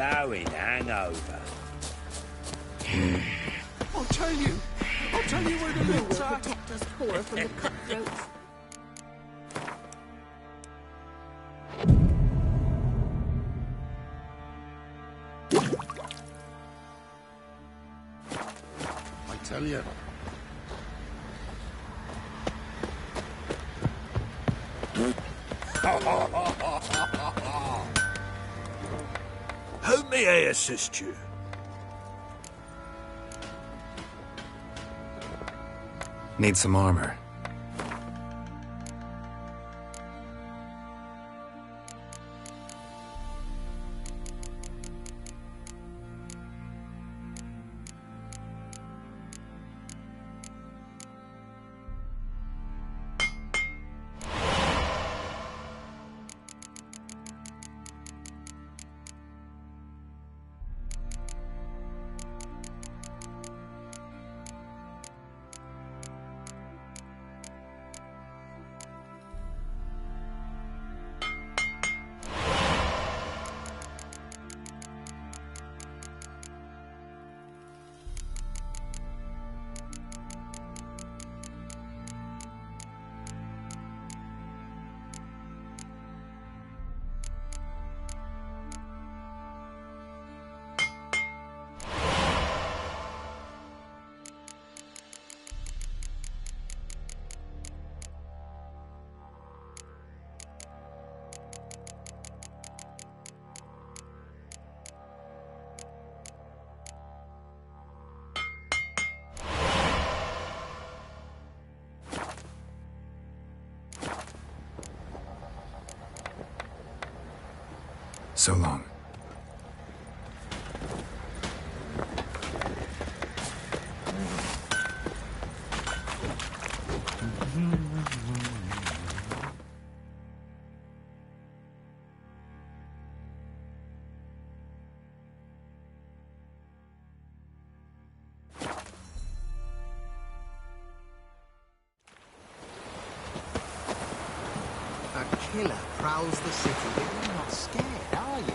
blowing hangover. I'll tell you where the Who loot's will at. protect us poor from the cutthroats? I tell you. How may I assist you? Need some armor. So long. A killer prowls the city, but you're not scared, are you?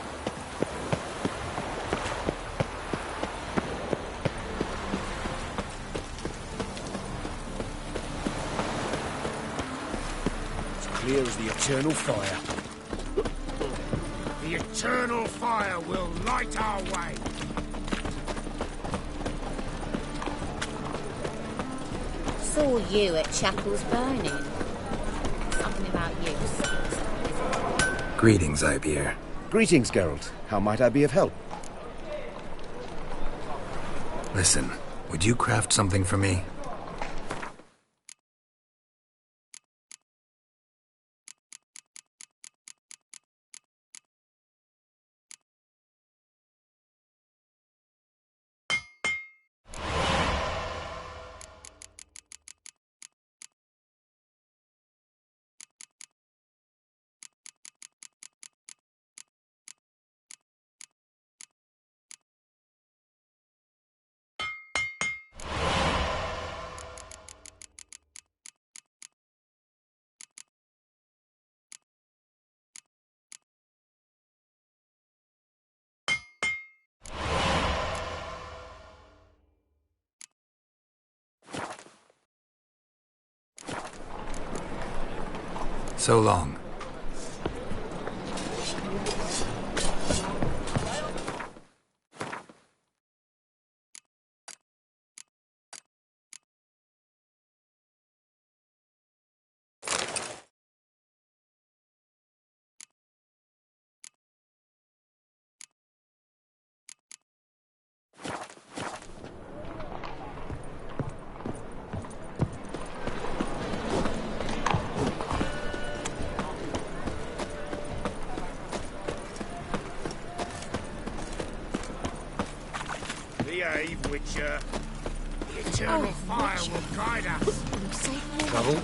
Clear as the eternal fire. The eternal fire will light our way. Saw you at Chapel's Burning. Something about you. Greetings, Ibeer. Greetings, Geralt. How might I be of help? Listen, would you craft something for me? So long. Behave, Witcher. The eternal fire Witcher. will guide us. Trouble?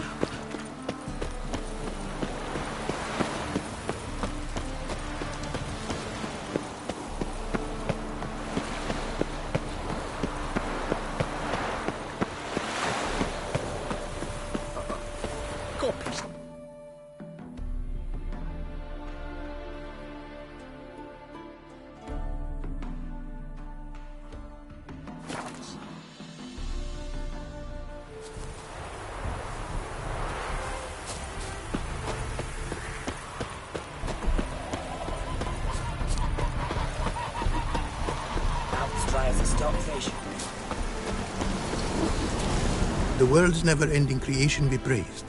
Copies. Dogfish. The world's never-ending creation be praised.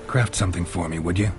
Craft something for me, would you?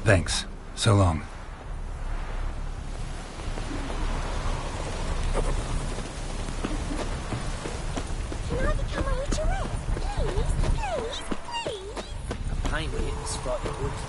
Thanks. So long. Can I become a witcheress? Please? A pain we hit the spot in the woods.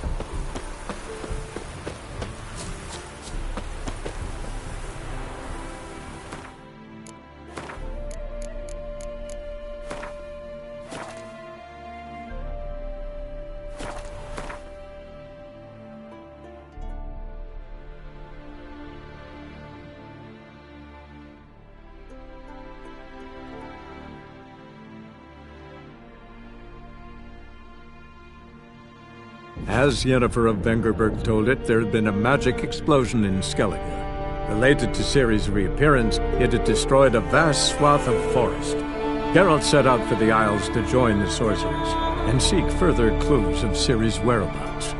As Yennefer of Vengerberg told it, there had been a magic explosion in Skellige. Related to Ciri's reappearance, it had destroyed a vast swath of forest. Geralt set out for the Isles to join the sorcerers and seek further clues of Ciri's whereabouts.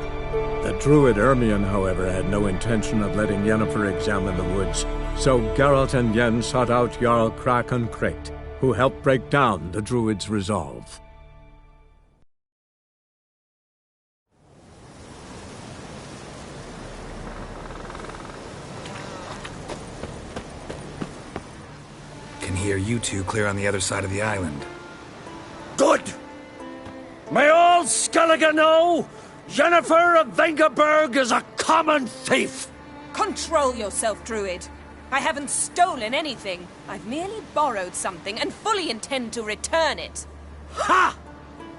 The druid Ermion, however, had no intention of letting Yennefer examine the woods, so Geralt and Yen sought out Jarl Krakon Krayt, who helped break down the druid's resolve. Can hear you two clear on the other side of the island. Good! May all Skellige know Yennefer of Vengerberg is a common thief! Control yourself, Druid. I haven't stolen anything. I've merely borrowed something and fully intend to return it. Ha!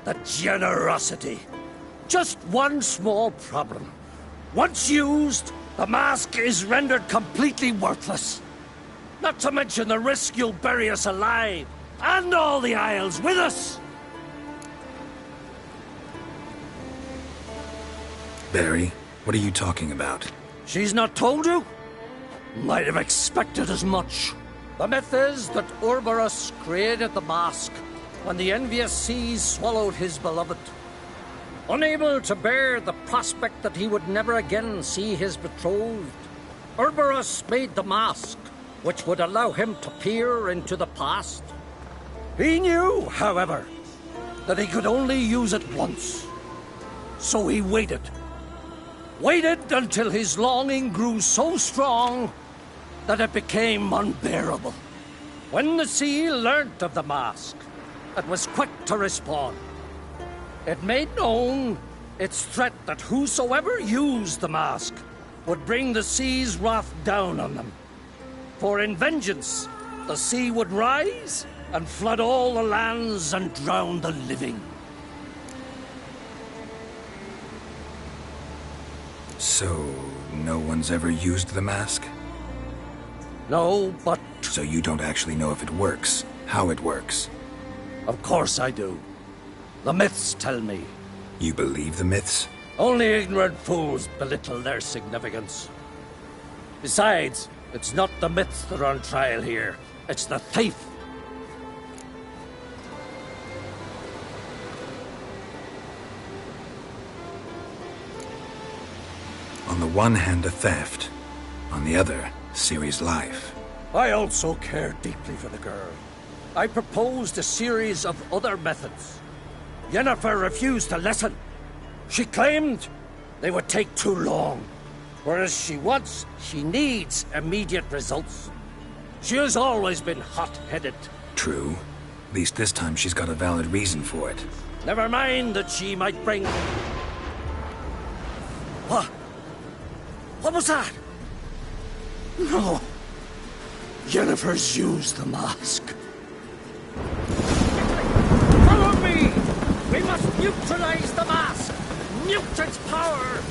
The generosity. Just one small problem. Once used, the mask is rendered completely worthless. Not to mention the risk you'll bury us alive, and all the Isles with us! Barry, what are you talking about? She's not told you? Might have expected as much. The myth is that Ouroboros created the mask when the envious seas swallowed his beloved. Unable to bear the prospect that he would never again see his betrothed, Ouroboros made the mask, which would allow him to peer into the past. He knew, however, that he could only use it once. So he waited. Waited until his longing grew so strong that it became unbearable. When the sea learnt of the mask, it was quick to respond. It made known its threat that whosoever used the mask would bring the sea's wrath down on them. For in vengeance, the sea would rise and flood all the lands and drown the living. So, no one's ever used the mask? No, but... So you don't actually know if it works, how it works? Of course I do. The myths tell me. You believe the myths? Only ignorant fools belittle their significance. Besides, it's not the myths that are on trial here, It's the thief. On the one hand, a theft. On the other, Ciri's life. I also care deeply for the girl. I proposed a series of other methods. Yennefer refused to listen. She claimed they would take too long, whereas she needs immediate results. She has always been hot-headed. True. At least this time she's got a valid reason for it. Never mind that she might bring... What? What was that? No. Yennefer's used the mask. Follow me! We must neutralize the mask! Mute its power!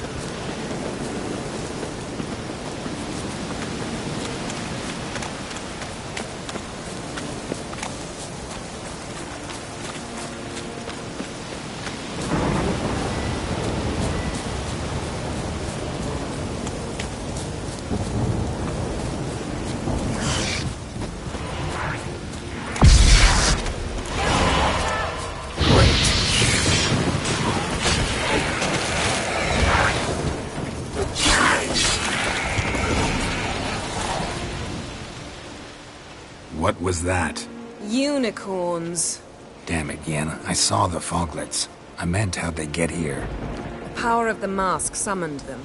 What was that? Unicorns. Damn it, Yen. I saw the foglets. I meant how'd they get here. The power of the mask summoned them.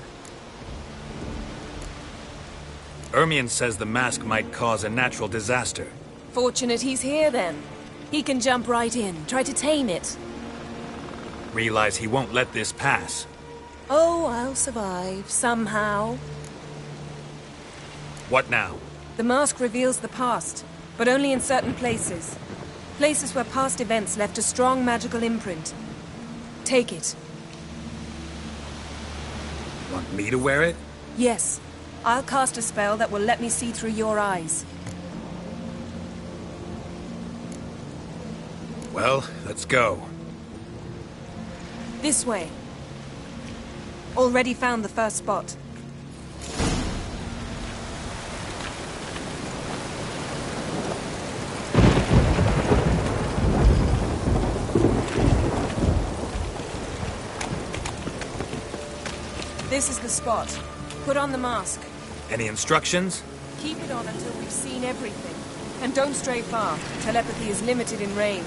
Ermion says the mask might cause a natural disaster. Fortunate he's here, then. He can jump right in, try to tame it. Realize he won't let this pass. Oh, I'll survive, somehow. What now? The mask reveals the past, but only in certain places. Places where past events left a strong magical imprint. Take it. Want me to wear it? Yes. I'll cast a spell that will let me see through your eyes. Well, let's go. This way. Already found the first spot. This is the spot. Put on the mask. Any instructions? Keep it on until we've seen everything. And don't stray far. Telepathy is limited in range.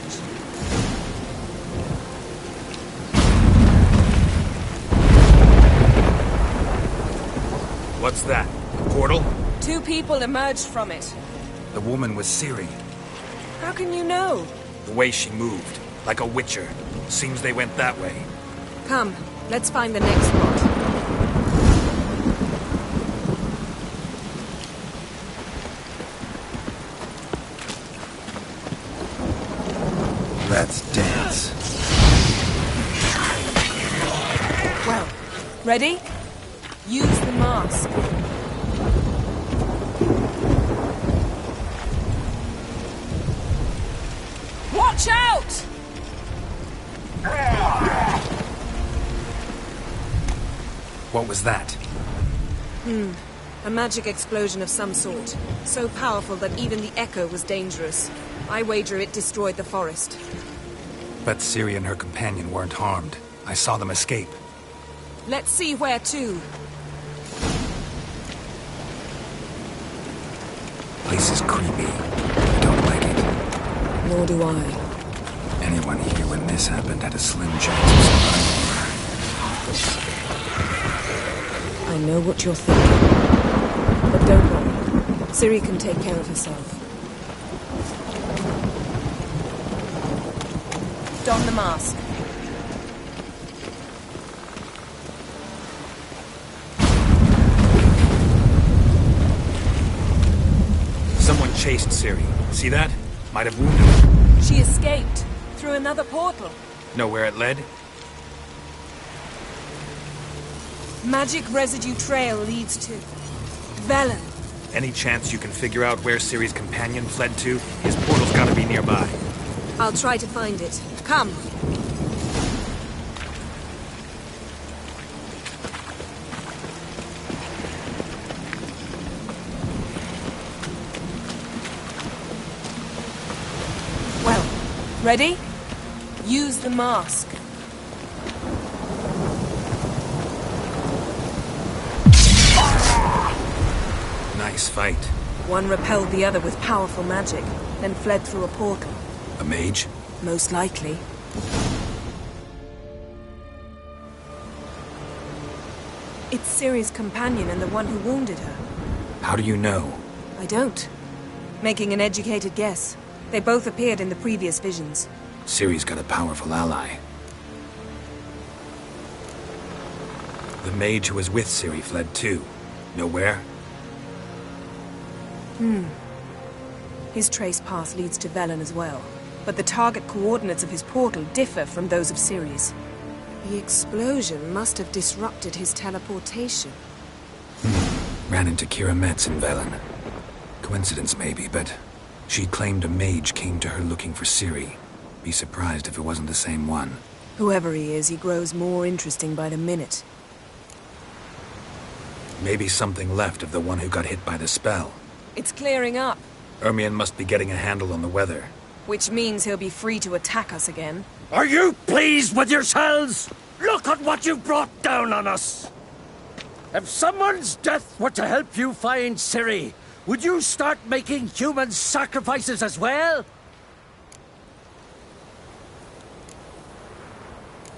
What's that? A portal? 2 people emerged from it. The woman was Ciri. How can you know? The way she moved. Like a witcher. Seems they went that way. Come, let's find the next spot. Let's dance. Well, ready? Use the mask. Watch out! What was that? A magic explosion of some sort. So powerful that even the echo was dangerous. I wager it destroyed the forest. But Ciri and her companion weren't harmed. I saw them escape. Let's see where to. Place is creepy. I don't like it. Nor do I. Anyone here when this happened had a slim chance of survival. I know what you're thinking. But don't worry. Ciri can take care of herself. Don the mask. Someone chased Ciri. See that? Might have wounded her. She escaped. Through another portal. Know where it led? Magic residue trail leads to... Velen. Any chance you can figure out where Ciri's companion fled to? His portal's gotta be nearby. I'll try to find it. Come. Ready? Use the mask. Nice fight. One repelled the other with powerful magic, then fled through a portal. A mage? Most likely. It's Ciri's companion and the one who wounded her. How do you know? I don't. Making an educated guess. They both appeared in the previous visions. Ciri's got a powerful ally. The mage who was with Ciri fled too. Know where? His trace path leads to Velen as well. But the target coordinates of his portal differ from those of Ciri's. The explosion must have disrupted his teleportation. Ran into Kira Metz in Velen. Coincidence maybe, but she claimed a mage came to her looking for Ciri. Be surprised if it wasn't the same one. Whoever he is, he grows more interesting by the minute. Maybe something left of the one who got hit by the spell. It's clearing up. Ermion must be getting a handle on the weather. Which means he'll be free to attack us again. Are you pleased with yourselves? Look at what you've brought down on us! If someone's death were to help you find Ciri, would you start making human sacrifices as well?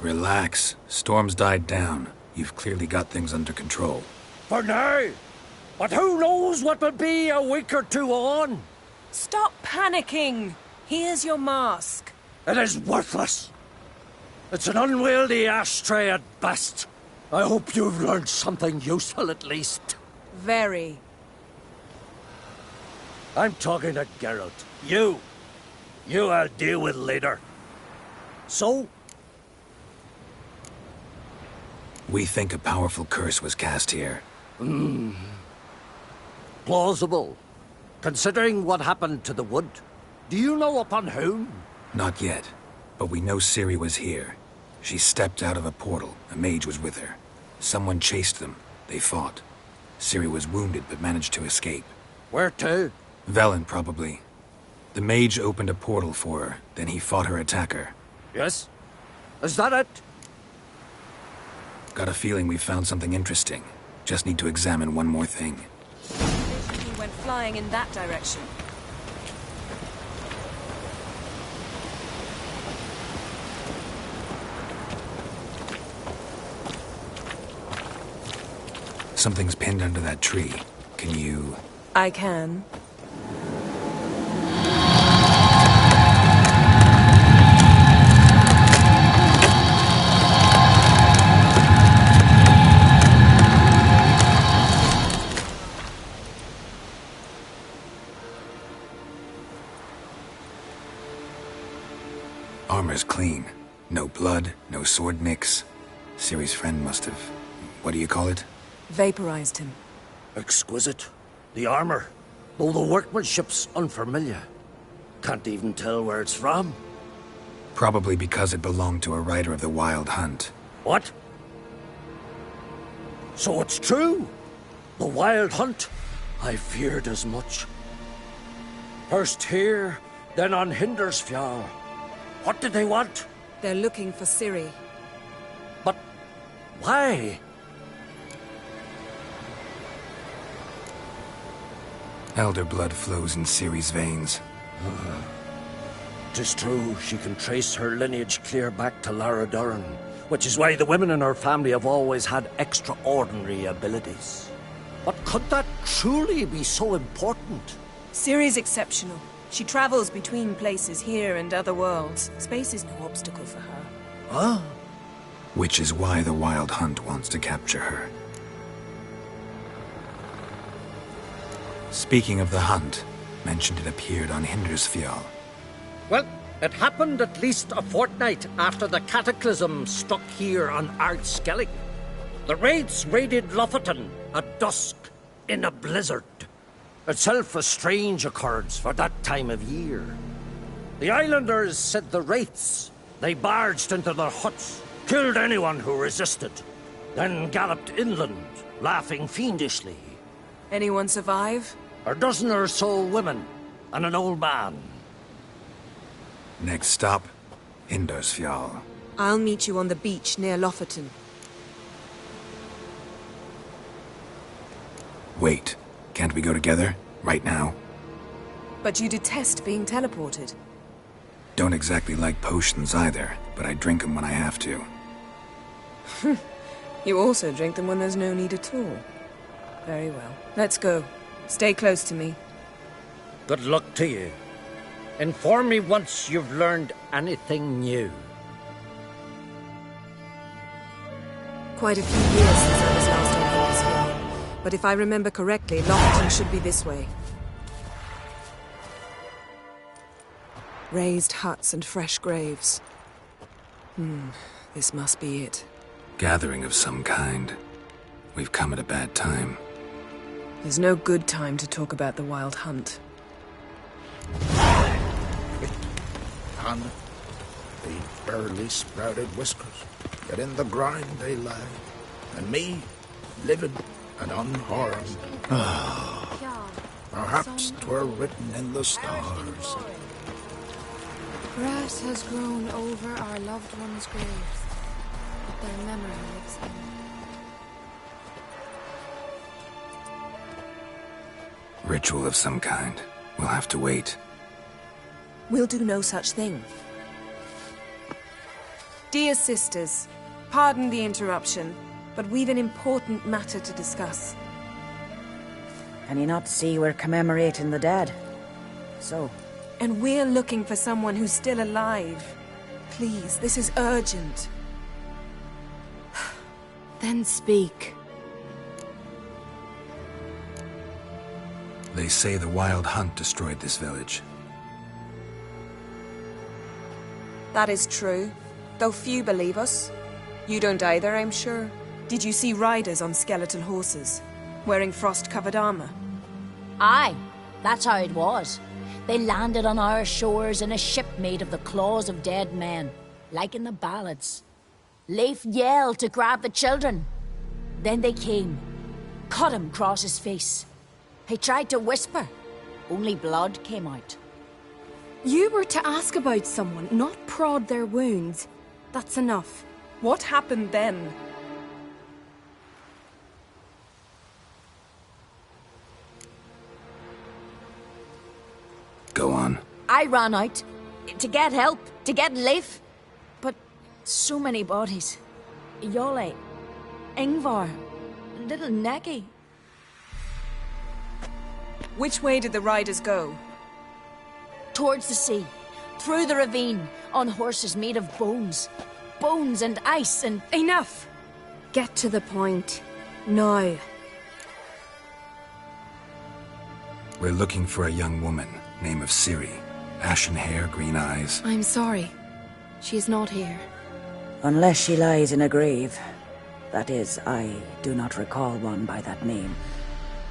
Relax. Storm's died down. You've clearly got things under control. For now. But who knows what will be a week or two on? Stop panicking! Here's your mask. It is worthless. It's an unwieldy ashtray at best. I hope you've learned something useful at least. Very. I'm talking to Geralt. You I'll deal with later. So? We think a powerful curse was cast here. Plausible. Considering what happened to the wood. Do you know upon whom? Not yet, but we know Ciri was here. She stepped out of a portal. A mage was with her. Someone chased them. They fought. Ciri was wounded but managed to escape. Where to? Velen, probably. The mage opened a portal for her, then he fought her attacker. Yes? Is that it? Got a feeling we found something interesting. Just need to examine one more thing. He went flying in that direction. Something's pinned under that tree. Can you... I can. Armor's clean. No blood, no sword nicks. Ciri's friend must have... what do you call it? Vaporized him. Exquisite. The armor, though the workmanship's unfamiliar. Can't even tell where it's from. Probably because it belonged to a rider of the Wild Hunt. What? So it's true? The Wild Hunt? I feared as much. First here, then on Hindersfjall. What did they want? They're looking for Ciri. But why? Elder blood flows in Ciri's veins. 'Tis true, she can trace her lineage clear back to Lara Duran, which is why the women in her family have always had extraordinary abilities. But could that truly be so important? Ciri's exceptional. She travels between places here and other worlds. Space is no obstacle for her. Huh? Which is why the Wild Hunt wants to capture her. Speaking of the hunt, mentioned it appeared on Hindersfjall. Well, it happened at least a fortnight after the cataclysm struck here on Ardskellig. The raids raided Lofoten at dusk in a blizzard. Itself a strange occurrence for that time of year. The islanders said the wraiths. They barged into their huts, killed anyone who resisted, then galloped inland, laughing fiendishly. Anyone survive? A dozen or so women, and an old man. Next stop, Indersfjall. I'll meet you on the beach near Lofoten. Wait, can't we go together? Right now? But you detest being teleported. Don't exactly like potions either, but I drink them when I have to. You also drink them when there's no need at all. Very well. Let's go. Stay close to me. Good luck to you. Inform me once you've learned anything new. Quite a few years since I was last on Indersfjall. But if I remember correctly, Lofoten should be this way. Raised huts and fresh graves. This must be it. Gathering of some kind. We've come at a bad time. There's no good time to talk about the Wild Hunt. And the barely sprouted whiskers, yet in the grind they lie, and me, living and unharmed. Perhaps 'twere written in the stars. Grass has grown over our loved ones' graves, but their memory lives in. Ritual of some kind. We'll have to wait. We'll do no such thing. Dear sisters, pardon the interruption, but we've an important matter to discuss. Can you not see we're commemorating the dead? So? And we're looking for someone who's still alive. Please, this is urgent. Then speak. They say the Wild Hunt destroyed this village. That is true, though few believe us. You don't either, I'm sure. Did you see riders on skeletal horses, wearing frost-covered armor? Aye, that's how it was. They landed on our shores in a ship made of the claws of dead men, like in the ballads. Leif yelled to grab the children. Then they came, cut him across his face. He tried to whisper, only blood came out. You were to ask about someone, not prod their wounds. That's enough. What happened then? Go on. I ran out to get help, to get Leif. But so many bodies. Yolle, Ingvar, little Necky. Which way did the riders go? Towards the sea, through the ravine, on horses made of bones. Bones and ice and... Enough! Get to the point. Now. We're looking for a young woman, name of Ciri. Ashen hair, green eyes. I'm sorry. She is not here. Unless she lies in a grave. That is, I do not recall one by that name.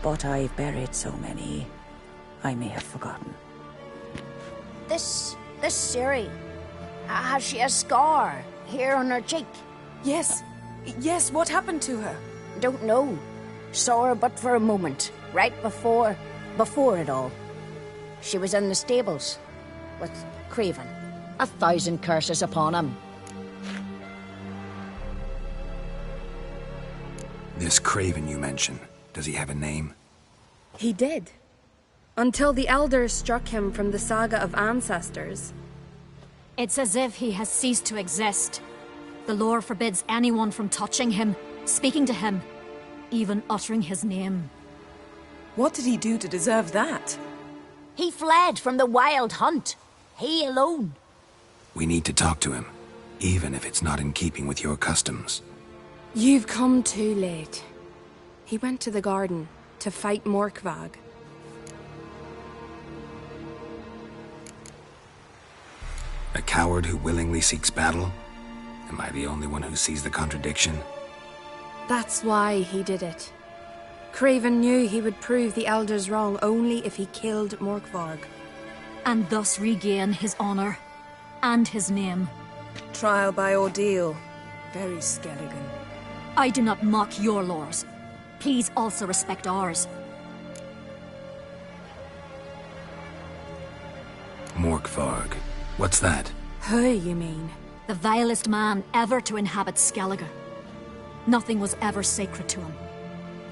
But I've buried so many, I may have forgotten. This Ciri, has she a scar here on her cheek? Yes, what happened to her? Don't know. Saw her but for a moment, right before it all. She was in the stables with Craven. 1,000 curses upon him. This Craven you mention, does he have a name? He did. Until the elders struck him from the saga of ancestors. It's as if he has ceased to exist. The lore forbids anyone from touching him, speaking to him, even uttering his name. What did he do to deserve that? He fled from the Wild Hunt. He alone. We need to talk to him, even if it's not in keeping with your customs. You've come too late. He went to the garden to fight Morkvag. A coward who willingly seeks battle? Am I the only one who sees the contradiction? That's why he did it. Craven knew he would prove the elders wrong only if he killed Morkvarg. And thus regain his honor and his name. Trial by ordeal. Very Skelligan. I do not mock your laws. Please also respect ours. Morkvarg. What's that? Who, you mean? The vilest man ever to inhabit Skellige. Nothing was ever sacred to him.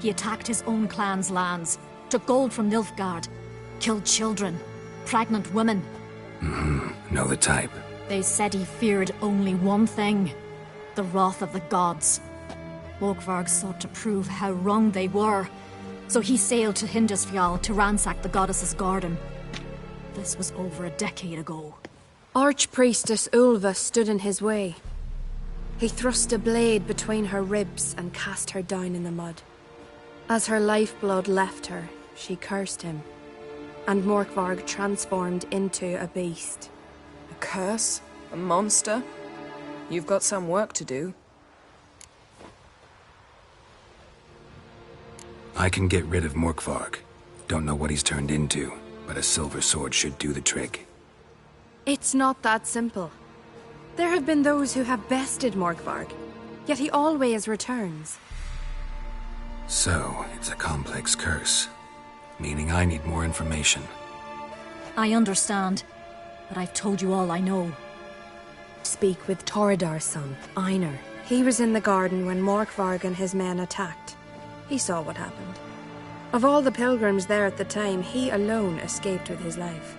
He attacked his own clan's lands, took gold from Nilfgaard, killed children, pregnant women. Know the type. They said he feared only one thing, the wrath of the gods. Morkvarg sought to prove how wrong they were, so he sailed to Hindisfjall to ransack the goddess's garden. This was over a decade ago. Archpriestess Ulva stood in his way. He thrust a blade between her ribs and cast her down in the mud. As her lifeblood left her, she cursed him, and Morkvarg transformed into a beast. A curse? A monster? You've got some work to do. I can get rid of Morkvarg. Don't know what he's turned into, but a silver sword should do the trick. It's not that simple. There have been those who have bested Morkvarg, yet he always returns. So, it's a complex curse, meaning I need more information. I understand, but I've told you all I know. Speak with Torridar's son, Einar. He was in the garden when Morkvarg and his men attacked. He saw what happened. Of all the pilgrims there at the time, he alone escaped with his life.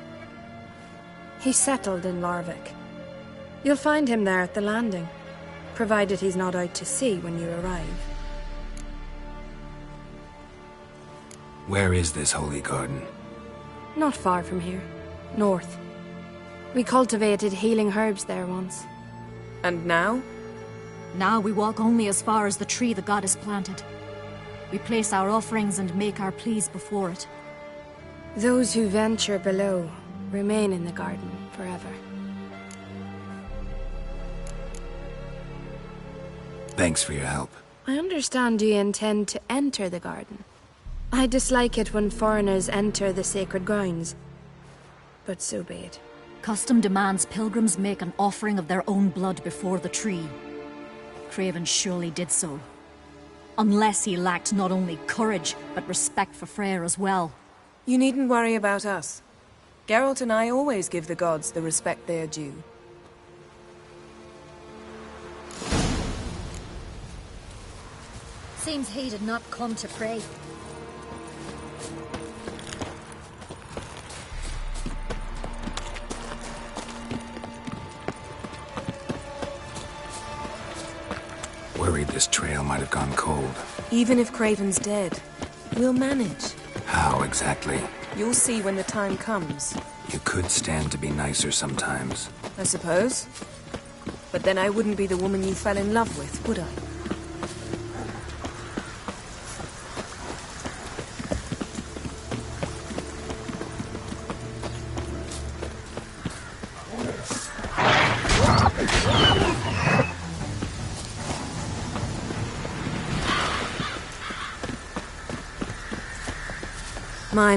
He settled in Larvik. You'll find him there at the landing, provided he's not out to sea when you arrive. Where is this holy garden? Not far from here. North. We cultivated healing herbs there once. And now? Now we walk only as far as the tree the goddess planted. We place our offerings and make our pleas before it. Those who venture below remain in the garden forever. Thanks for your help. I understand you intend to enter the garden. I dislike it when foreigners enter the sacred grounds, but so be it. Custom demands pilgrims make an offering of their own blood before the tree. Craven surely did so. Unless he lacked not only courage, but respect for Freyr as well. You needn't worry about us. Geralt and I always give the gods the respect they are due. Seems he did not come to pray. Worried this trail might have gone cold. Even if Craven's dead, we'll manage. How exactly? You'll see when the time comes. You could stand to be nicer sometimes. I suppose. But then I wouldn't be the woman you fell in love with, would I?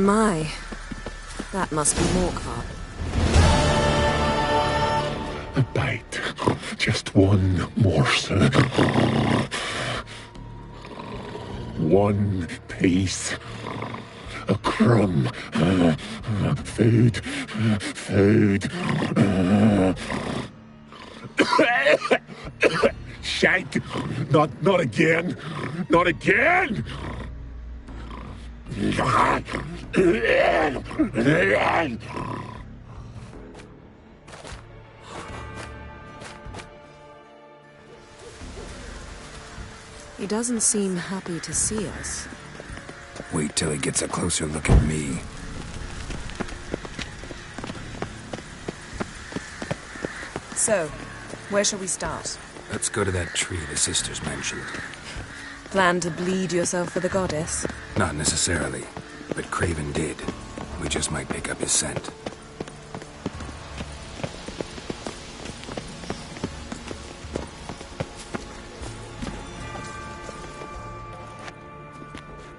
My. That must be Morkvarg. A bite. Just one morsel. One piece. A crumb. Food. Food. Shite. Not again. Not again! He doesn't seem happy to see us. Wait till he gets a closer look at me. So, where shall we start? Let's go to that tree the sisters mentioned. Plan to bleed yourself for the goddess? Not necessarily, but Craven did. We just might pick up his scent.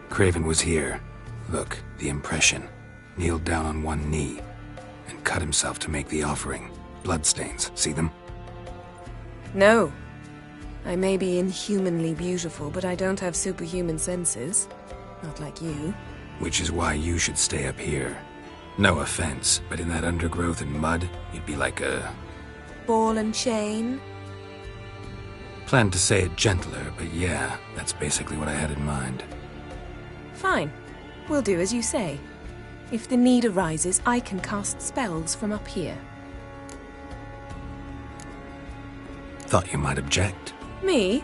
Craven was here. Look, the impression. Kneeled down on one knee and cut himself to make the offering. Bloodstains, see them? No. I may be inhumanly beautiful, but I don't have superhuman senses. Not like you. Which is why you should stay up here. No offense, but in that undergrowth and mud, you'd be like a... Ball and chain? Planned to say it gentler, but yeah, that's basically what I had in mind. Fine. We'll do as you say. If the need arises, I can cast spells from up here. Thought you might object. Me?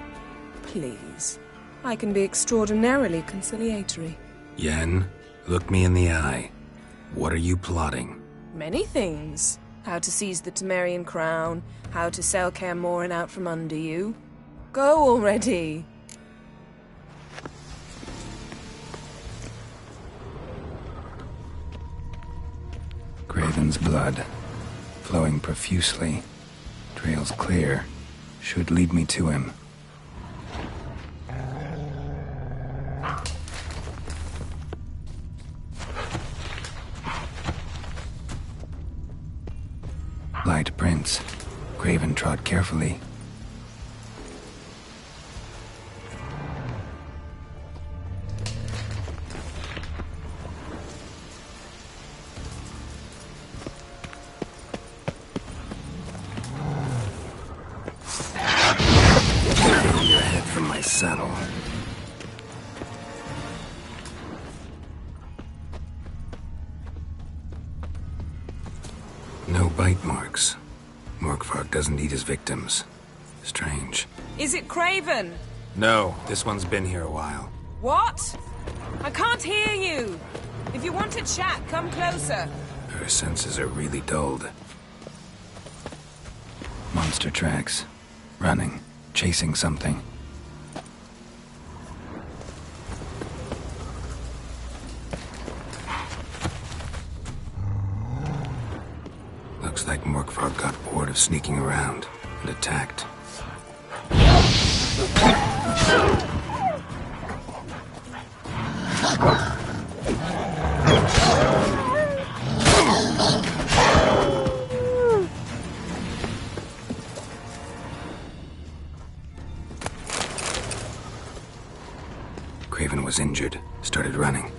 Please. I can be extraordinarily conciliatory. Yen, look me in the eye. What are you plotting? Many things. How to seize the Temerian crown, how to sell Kaer Morhen out from under you. Go already! Craven's blood, flowing profusely. Trails clear. Should lead me to him. Light prints. Craven trod carefully. Your head from my saddle. No bite marks. Morkvarg doesn't eat his victims. Strange. Is it Craven? No, this one's been here a while. What? I can't hear you! If you want to chat, come closer. Her senses are really dulled. Monster tracks. Running. Chasing something. Looks like Morkvarg got bored of sneaking around and attacked. Craven was injured, started running.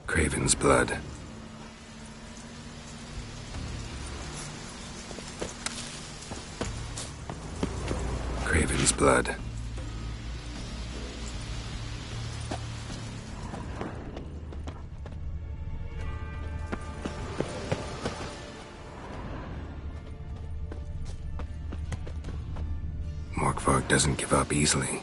Craven's blood. Craven's blood. Morkvarg doesn't give up easily.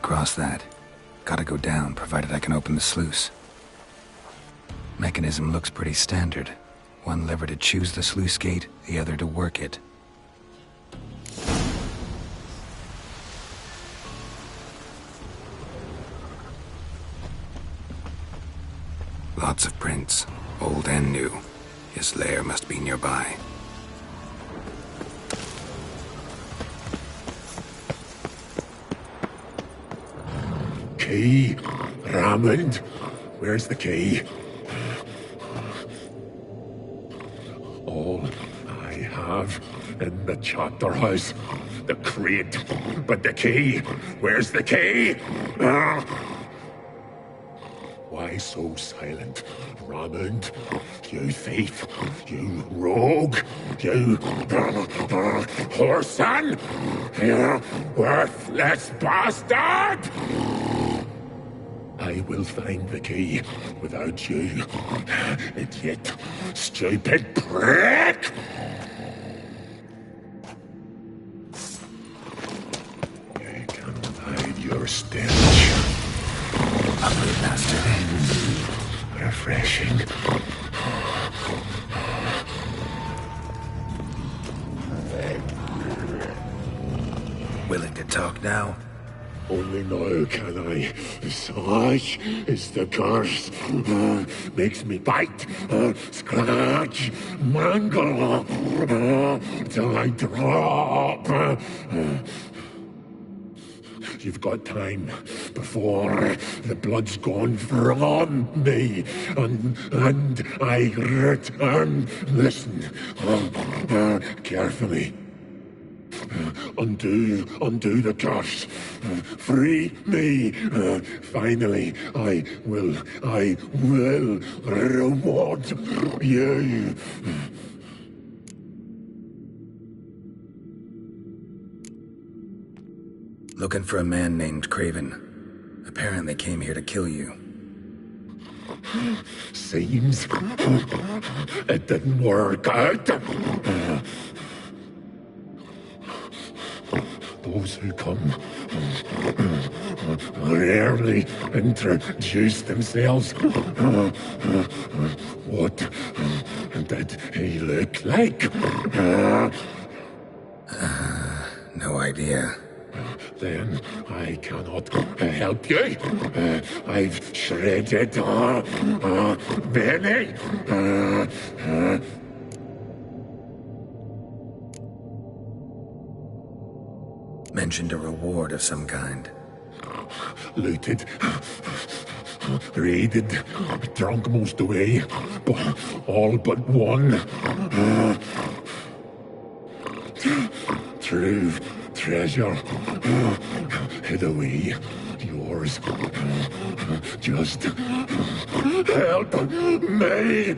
Cross that. Gotta go down, provided I can open the sluice. Mechanism looks pretty standard. One lever to choose the sluice gate, the other to work it. Lots of prints, old and new. His lair must be nearby. Key? Raymond? Where's the key? have in the chapter house. The crate, but the key. Where's the key? Why so silent, Ramond? You thief, you rogue, you whoreson, you worthless bastard! I will find the key without you, idiot, stupid prick! You cannot hide your stench. Ugly bastard. Refreshing. Willing to talk now? Only now can I. Such is the curse. Makes me bite, scratch, mangle, till I drop. You've got time before the blood's gone from me, and I return. Listen, carefully. Undo the curse. Free me. Finally, I will reward you. Looking for a man named Craven. Apparently came here to kill you. Seems it didn't work out. Those who come rarely introduce themselves. What did he look like? No idea. Then I cannot help you. I've shredded many. Mentioned a reward of some kind. Looted, raided, drunk most away, but all but one. True treasure hid away. Yours. Just help me.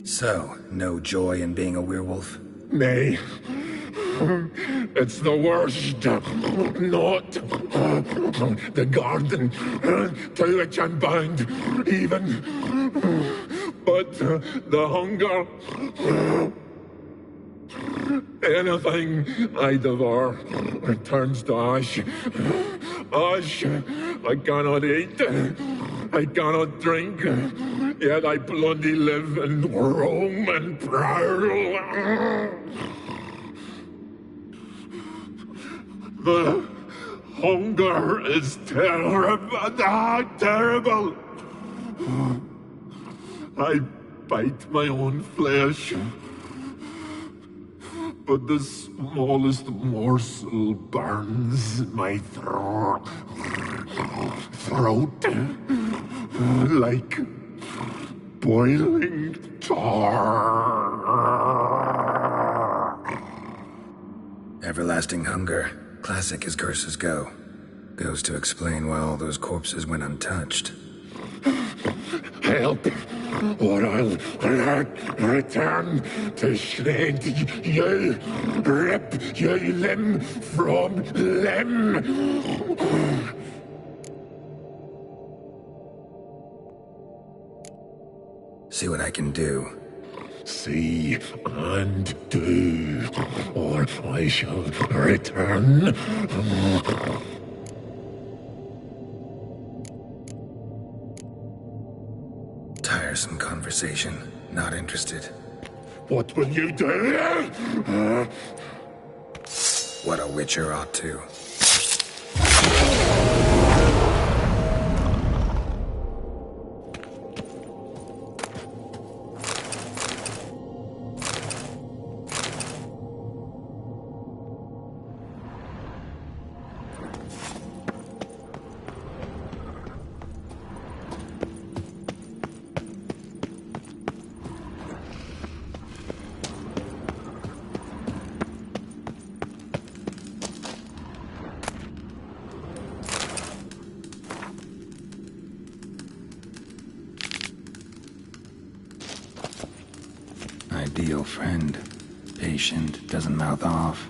So, no joy in being a werewolf? Nay. It's the worst. Not the garden to which I'm bound, even. But the hunger. Anything I devour turns to ash. Ash I cannot eat. I cannot drink. Yet I bloody live and roam and prowl. The hunger is terrible. I bite my own flesh, but the smallest morsel burns my throat like boiling tar. Everlasting hunger. Classic as curses go. Goes to explain why all those corpses went untouched. Help, or I'll return to shred you, rip you limb from limb. See what I can do. See and do, or I shall return. Tiresome conversation. Not interested. What will you do? What a witcher ought to. ideal friend. Patient, doesn't mouth off.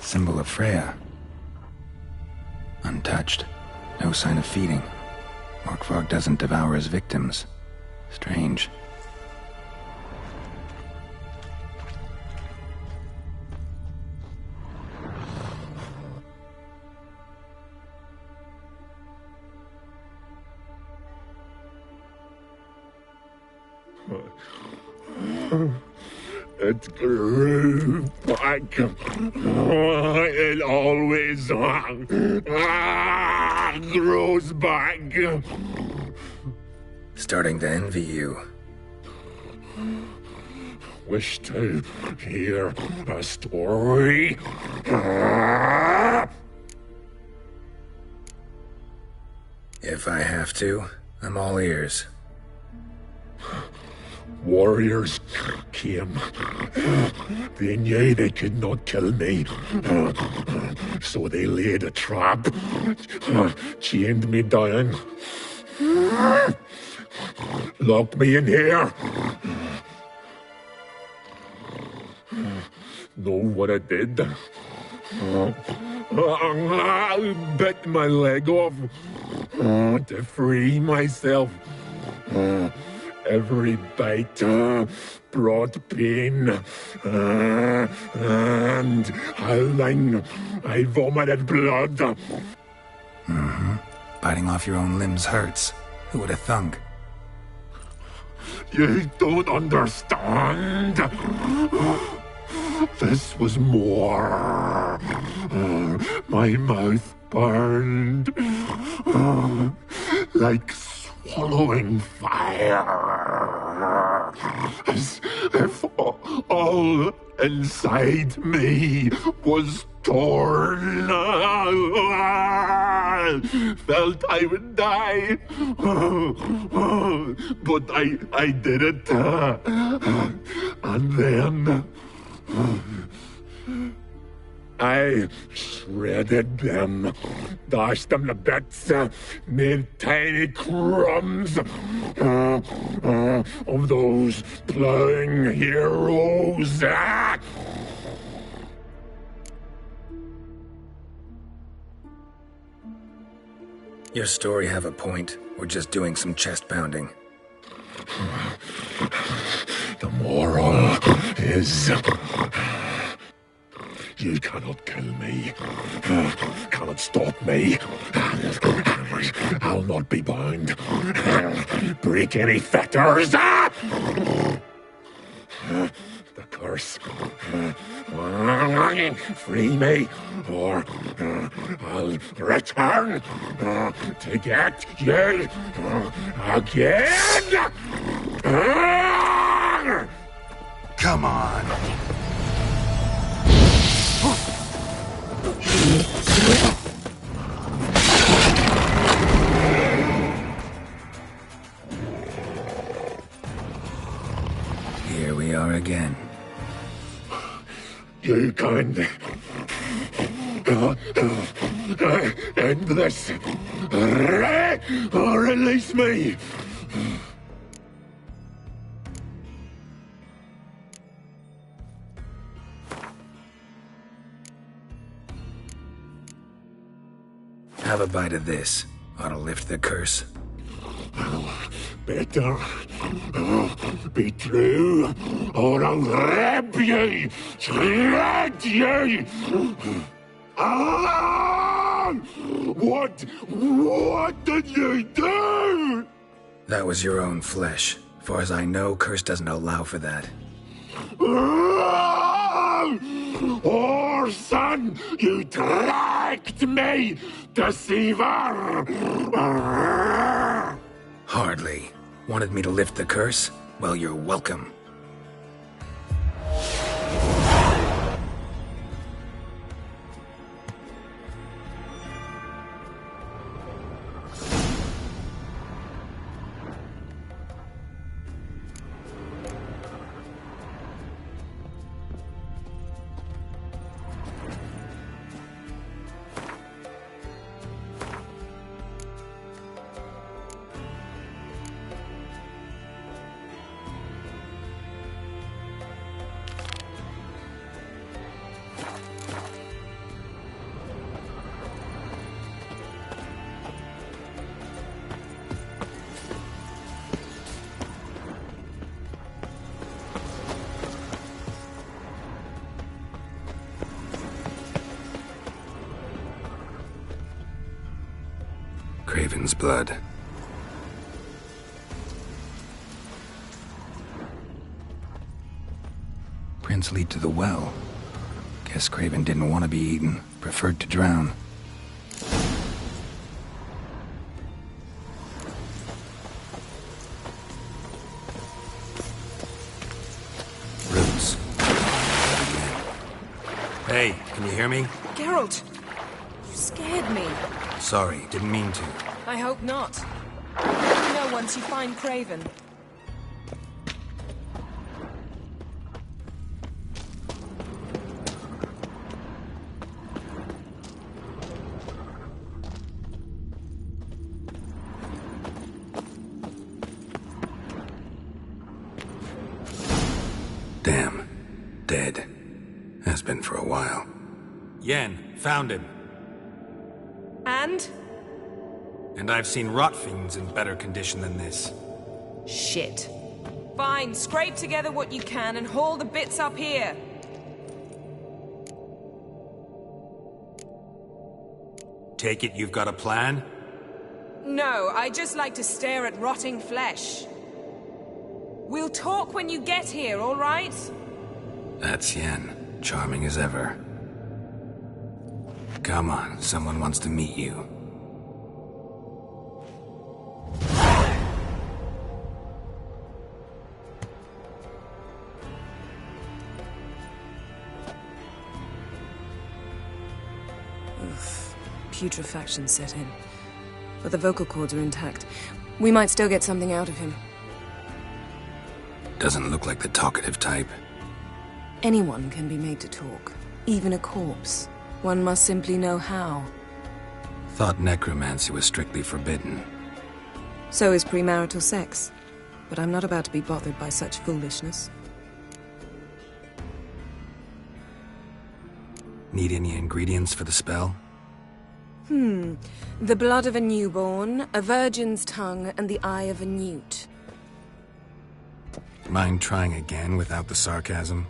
Symbol of Freya. Untouched. No sign of feeding. Morkvarg doesn't devour his victims. Strange. It grew back. It always grows back. Starting to envy you. Wish to hear a story? If I have to, I'm all ears. Warriors came. They knew they could not kill me. So they laid a trap. Chained me down. Locked me in here. Know what I did? I bit my leg off to free myself. Every bite brought pain and howling. I vomited blood. Mm-hmm. Biting off your own limbs hurts. Who would have thunk? You don't understand. This was more. My mouth burned like swallowing fire, as if all inside me was torn. Felt I would die, but I did it. And then I shredded them, dashed them to bits, made tiny crumbs of those plowing heroes. Your story have a point. We're just doing some chest pounding. The moral is... You cannot kill me. Cannot stop me. I'll not be bound. Break any fetters. The curse. Free me, or I'll return to get you again. Come on. Here we are again. You can End this. Or release me. Have a bite of this. Ought to lift the curse. Better be true, or I'll rip ye, shred ye. Ah! What did you do? That was your own flesh. Far as I know, curse doesn't allow for that. Oh, son, you tracked me, deceiver! Hardly. Wanted me to lift the curse? Well, you're welcome. Craven's blood. Prints lead to the well. Guess Craven didn't want to be eaten, preferred to drown. Roots. Hey, can you hear me? Geralt! You scared me. Sorry, didn't mean to. I hope not. Let me know once you find Craven. Damn. Dead. Has been for a while. Yen, found him. And? And I've seen rot fiends in better condition than this. Shit. Fine, scrape together what you can and haul the bits up here. Take it you've got a plan? No, I just like to stare at rotting flesh. We'll talk when you get here, all right? That's Yen. Charming as ever. Come on, someone wants to meet you. Putrefaction set in. But the vocal cords are intact. We might still get something out of him. Doesn't look like the talkative type. Anyone can be made to talk. Even a corpse. One must simply know how. Thought necromancy was strictly forbidden. So is premarital sex. But I'm not about to be bothered by such foolishness. Need any ingredients for the spell? The blood of a newborn, a virgin's tongue, and the eye of a newt. Mind trying again without the sarcasm?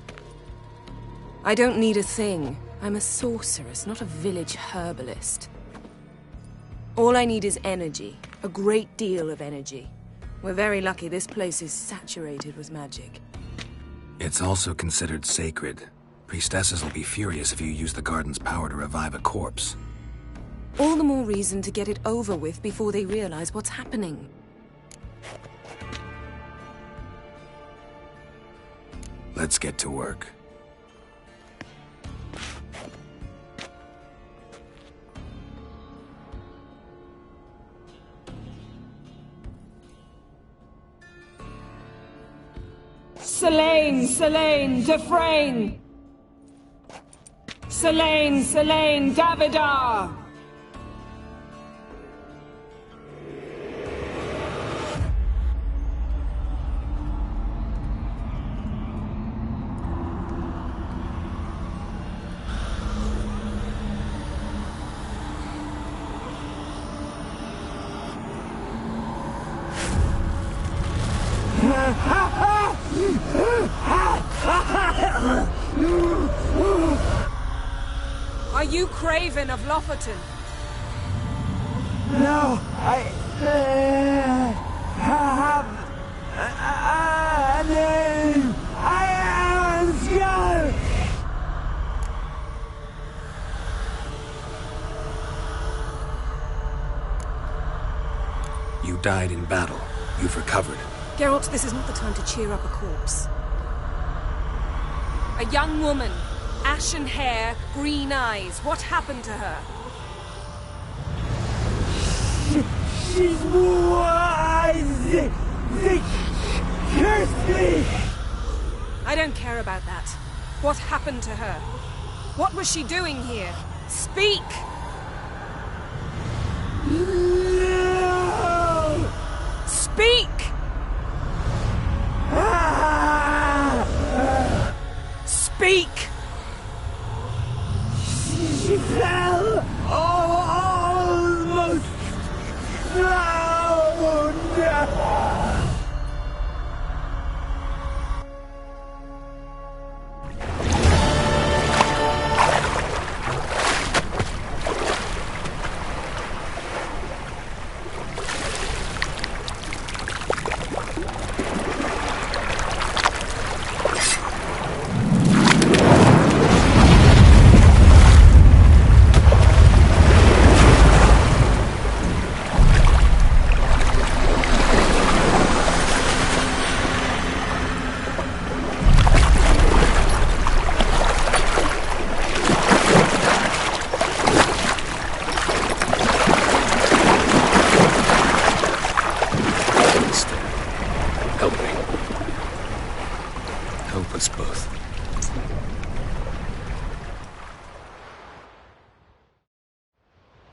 I don't need a thing. I'm a sorceress, not a village herbalist. All I need is energy. A great deal of energy. We're very lucky this place is saturated with magic. It's also considered sacred. Priestesses will be furious if you use the garden's power to revive a corpse. All the more reason to get it over with before they realize what's happening. Let's get to work. Selene, Selene, Dufresne! Selene, Davida! Are you Craven of Lofoten? No, I have a name. I am Skull. You died in battle. You've recovered. Geralt, this is not the time to cheer up a corpse. A young woman, ashen hair, green eyes. What happened to her? She's wise. They cursed me. I don't care about that. What happened to her? What was she doing here? Speak! No! Speak! Speak! She fell almost drowned.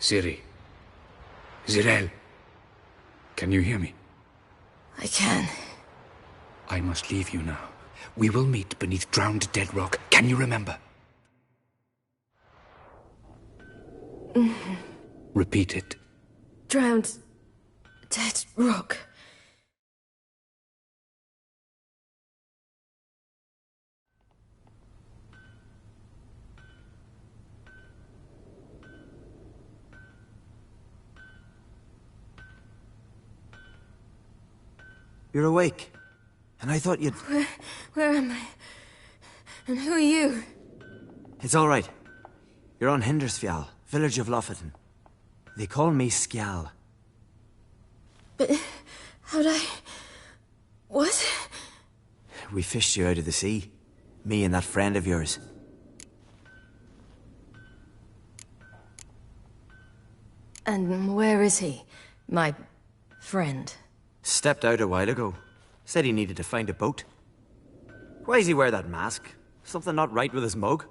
Ciri. Zirel. Can you hear me? I can. I must leave you now. We will meet beneath drowned dead rock. Can you remember? Repeat it. Drowned dead rock. You're awake. And I thought you'd... Where am I? And who are you? It's all right. You're on Hindersfjall, village of Lofoten. They call me Skjal. But how'd I... What? We fished you out of the sea. Me and that friend of yours. And where is he? My friend? Stepped out a while ago. Said he needed to find a boat. Why does he wear that mask? Something not right with his mug?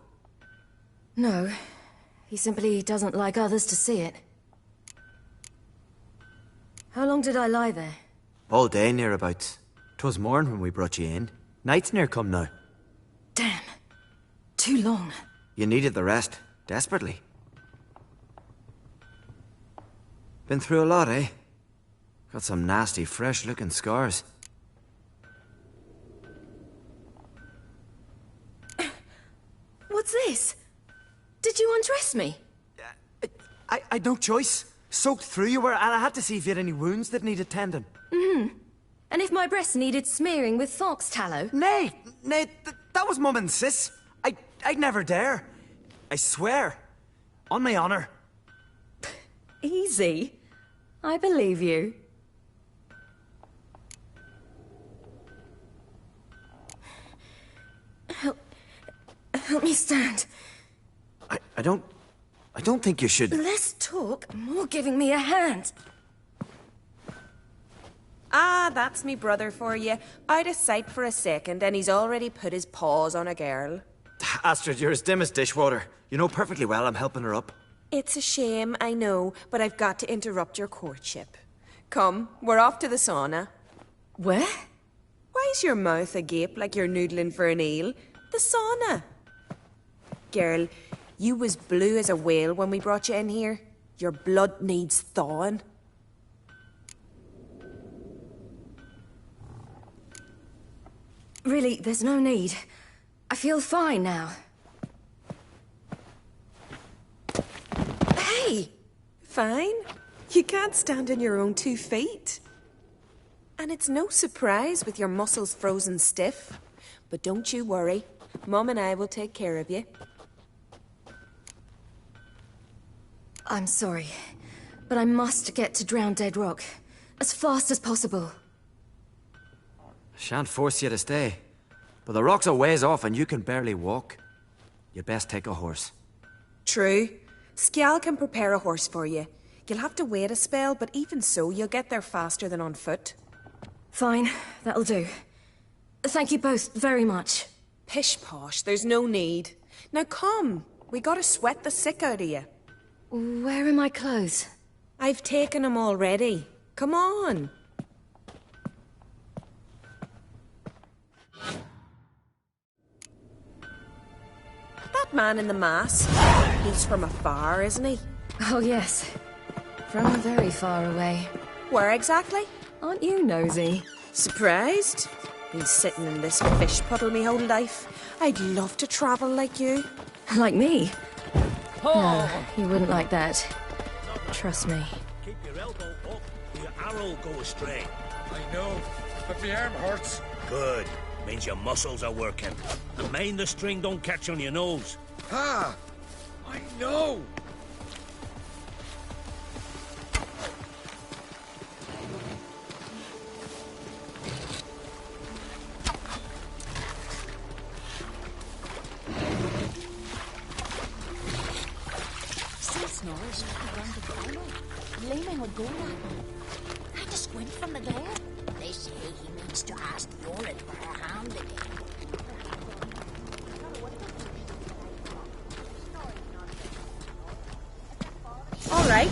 No. He simply doesn't like others to see it. How long did I lie there? All day, nearabouts. 'Twas morn when we brought you in. Night's near come now. Damn. Too long. You needed the rest. Desperately. Been through a lot, eh? Got some nasty, fresh-looking scars. What's this? Did you undress me? I'd no choice. Soaked through you were, and I had to see if you had any wounds that needed tending. Mm-hmm. And if my breasts needed smearing with fox tallow? Nay, that was Mum and Sis. I'd never dare. I swear. On my honor. Easy. I believe you. Help me stand. I don't think you should... Less talk, more giving me a hand. Ah, that's me brother for you. Out of sight for a second, and he's already put his paws on a girl. Astrid, you're as dim as dishwater. You know perfectly well I'm helping her up. It's a shame, I know, but I've got to interrupt your courtship. Come, we're off to the sauna. Where? Why's your mouth agape like you're noodling for an eel? The sauna. Girl, you was blue as a whale when we brought you in here. Your blood needs thawing. Really, there's no need. I feel fine now. Hey! Fine? You can't stand on your own 2 feet. And it's no surprise with your muscles frozen stiff. But don't you worry. Mum and I will take care of you. I'm sorry, but I must get to Drowned Dead Rock as fast as possible. Shan't force you to stay. But the rock's a ways off and you can barely walk. You'd best take a horse. True. Skjal can prepare a horse for you. You'll have to wait a spell, but even so, you'll get there faster than on foot. Fine, that'll do. Thank you both very much. Pish-posh, there's no need. Now come, we gotta sweat the sick out of you. Where are my clothes? I've taken them already. Come on. That man in the mask, he's from afar, isn't he? Oh, yes. From very far away. Where exactly? Aren't you nosy? Surprised? Been sitting in this fish puddle me whole life. I'd love to travel like you. Like me? No, you wouldn't like that. Trust me. Keep your elbow up, or your arrow will go astray. I know, but my arm hurts. Good. Means your muscles are working. And mind the string don't catch on your nose. Ah! I know! Snorris around the corner. Leaning would go that way. I just went from the door. They say he means to ask Yorid for her hand again. All right.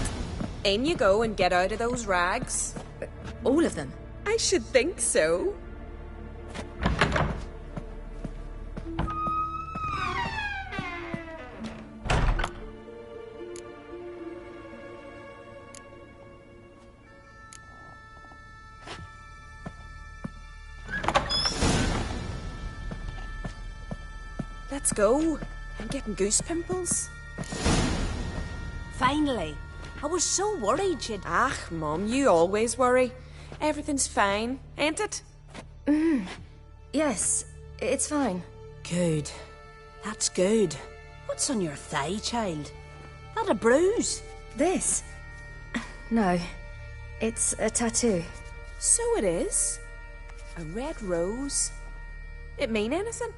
In you go and get out of those rags. All of them? I should think so. Let's go. I'm getting goose pimples. Finally. I was so worried you'd... Ah, Mum, you always worry. Everything's fine, ain't it? Yes, it's fine. Good. That's good. What's on your thigh, child? That a bruise? This? No, it's a tattoo. So it is. A red rose. It mean anything?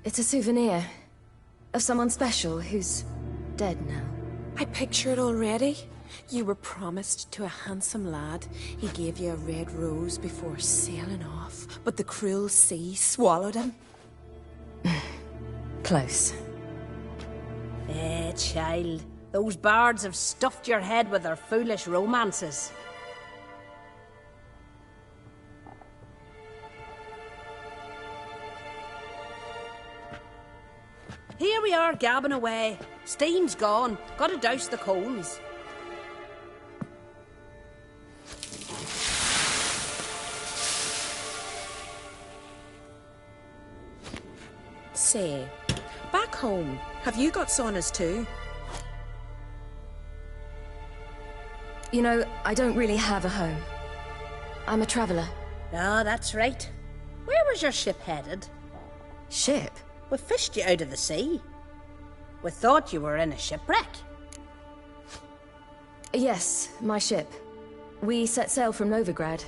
It's a souvenir of someone special who's dead now. I picture it already. You were promised to a handsome lad. He gave you a red rose before sailing off, but the cruel sea swallowed him. Close. Child. Those bards have stuffed your head with their foolish romances. Here we are, gabbing away. Steam's gone. Gotta douse the coals. Say, back home, have you got saunas too? You know, I don't really have a home. I'm a traveller. Ah, that's right. Where was your ship headed? Ship? We fished you out of the sea. We thought you were in a shipwreck. Yes, my ship. We set sail from Novigrad.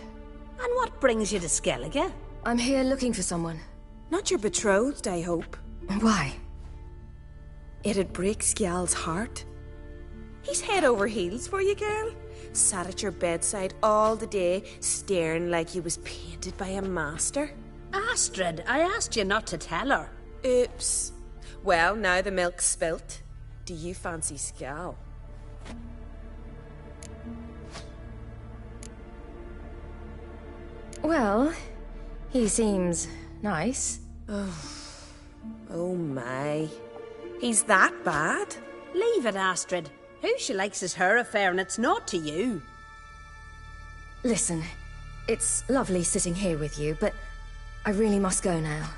And what brings you to Skellige? I'm here looking for someone. Not your betrothed, I hope. Why? It'd break Skjal's heart. He's head over heels for you, girl. Sat at your bedside all the day, staring like he was painted by a master. Astrid, I asked you not to tell her. Oops. Well, now the milk's spilt. Do you fancy Scal? Well, he seems nice. Oh my. He's that bad? Leave it, Astrid. Who she likes is her affair, and it's not to you. Listen, it's lovely sitting here with you, but I really must go now.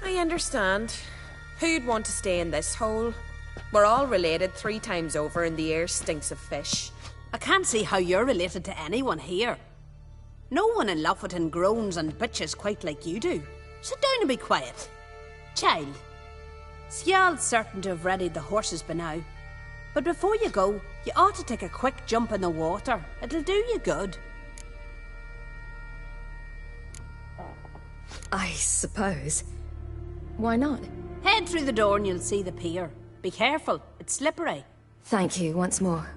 I understand. Who'd want to stay in this hole? We're all related 3 times over, and the air stinks of fish. I can't see how you're related to anyone here. No one in Lofoten groans and bitches quite like you do. Sit down and be quiet. Child, Sjal's certain to have readied the horses by now. But before you go, you ought to take a quick jump in the water. It'll do you good. I suppose. Why not? Head through the door and you'll see the pier. Be careful, it's slippery. Thank you once more.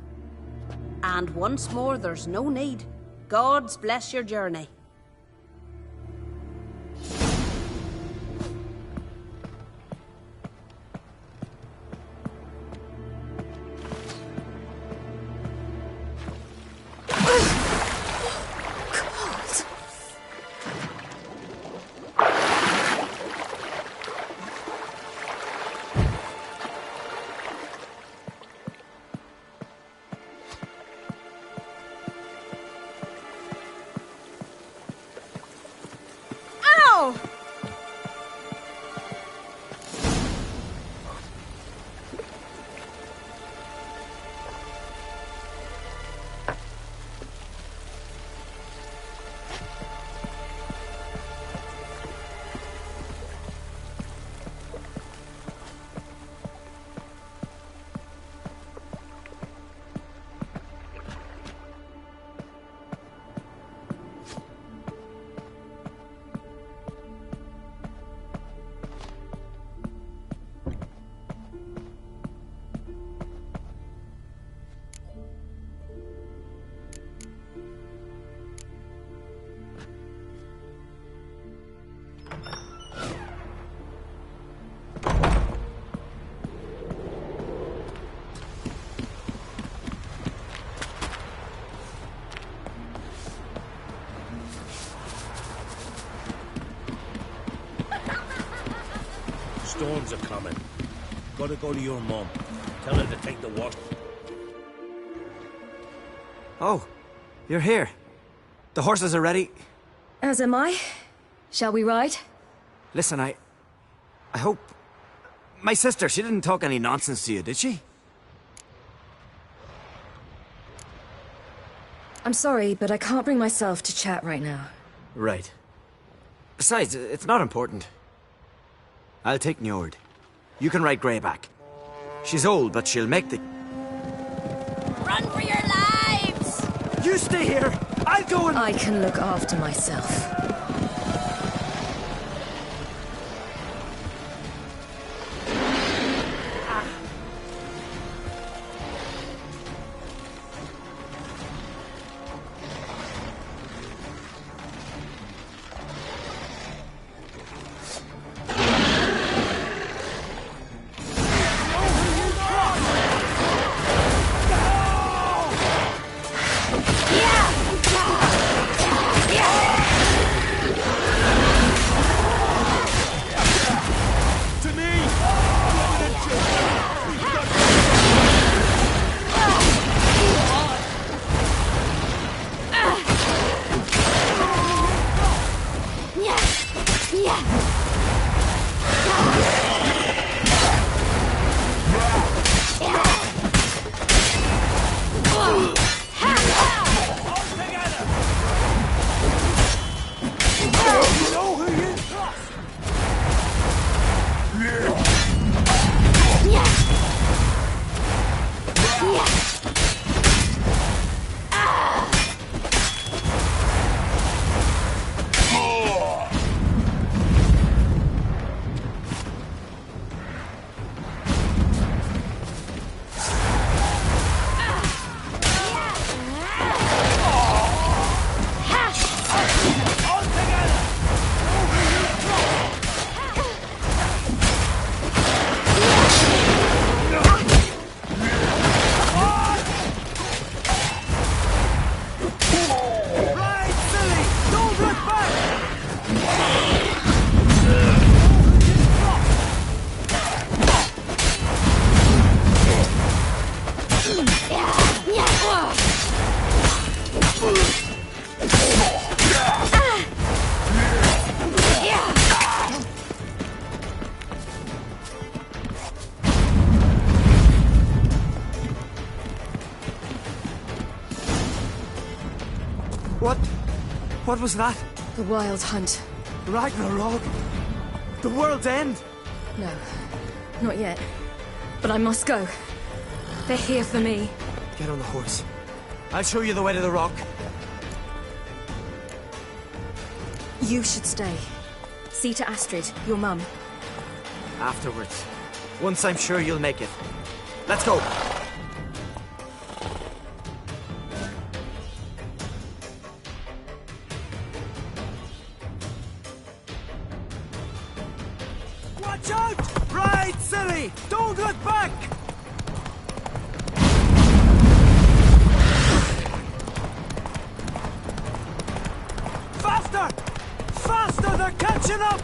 And once more, there's no need. God's bless your journey. Storms are coming. Gotta go to your mum. Tell her to take the water. Oh, you're here. The horses are ready. As am I. Shall we ride? Listen, I hope... My sister, she didn't talk any nonsense to you, did she? I'm sorry, but I can't bring myself to chat right now. Right. Besides, it's not important. I'll take Njord. You can ride Greyback. She's old, but she'll make the... Run for your lives! You stay here! I'll go and... I can look after myself. What was that? The Wild Hunt. Ragnarok? The world's end? No, not yet. But I must go. They're here for me. Get on the horse. I'll show you the way to the rock. You should stay. See to Astrid, your mum. Afterwards. Once I'm sure you'll make it. Let's go. Watch out! Ride, silly! Don't look back! Faster! Faster! They're catching up!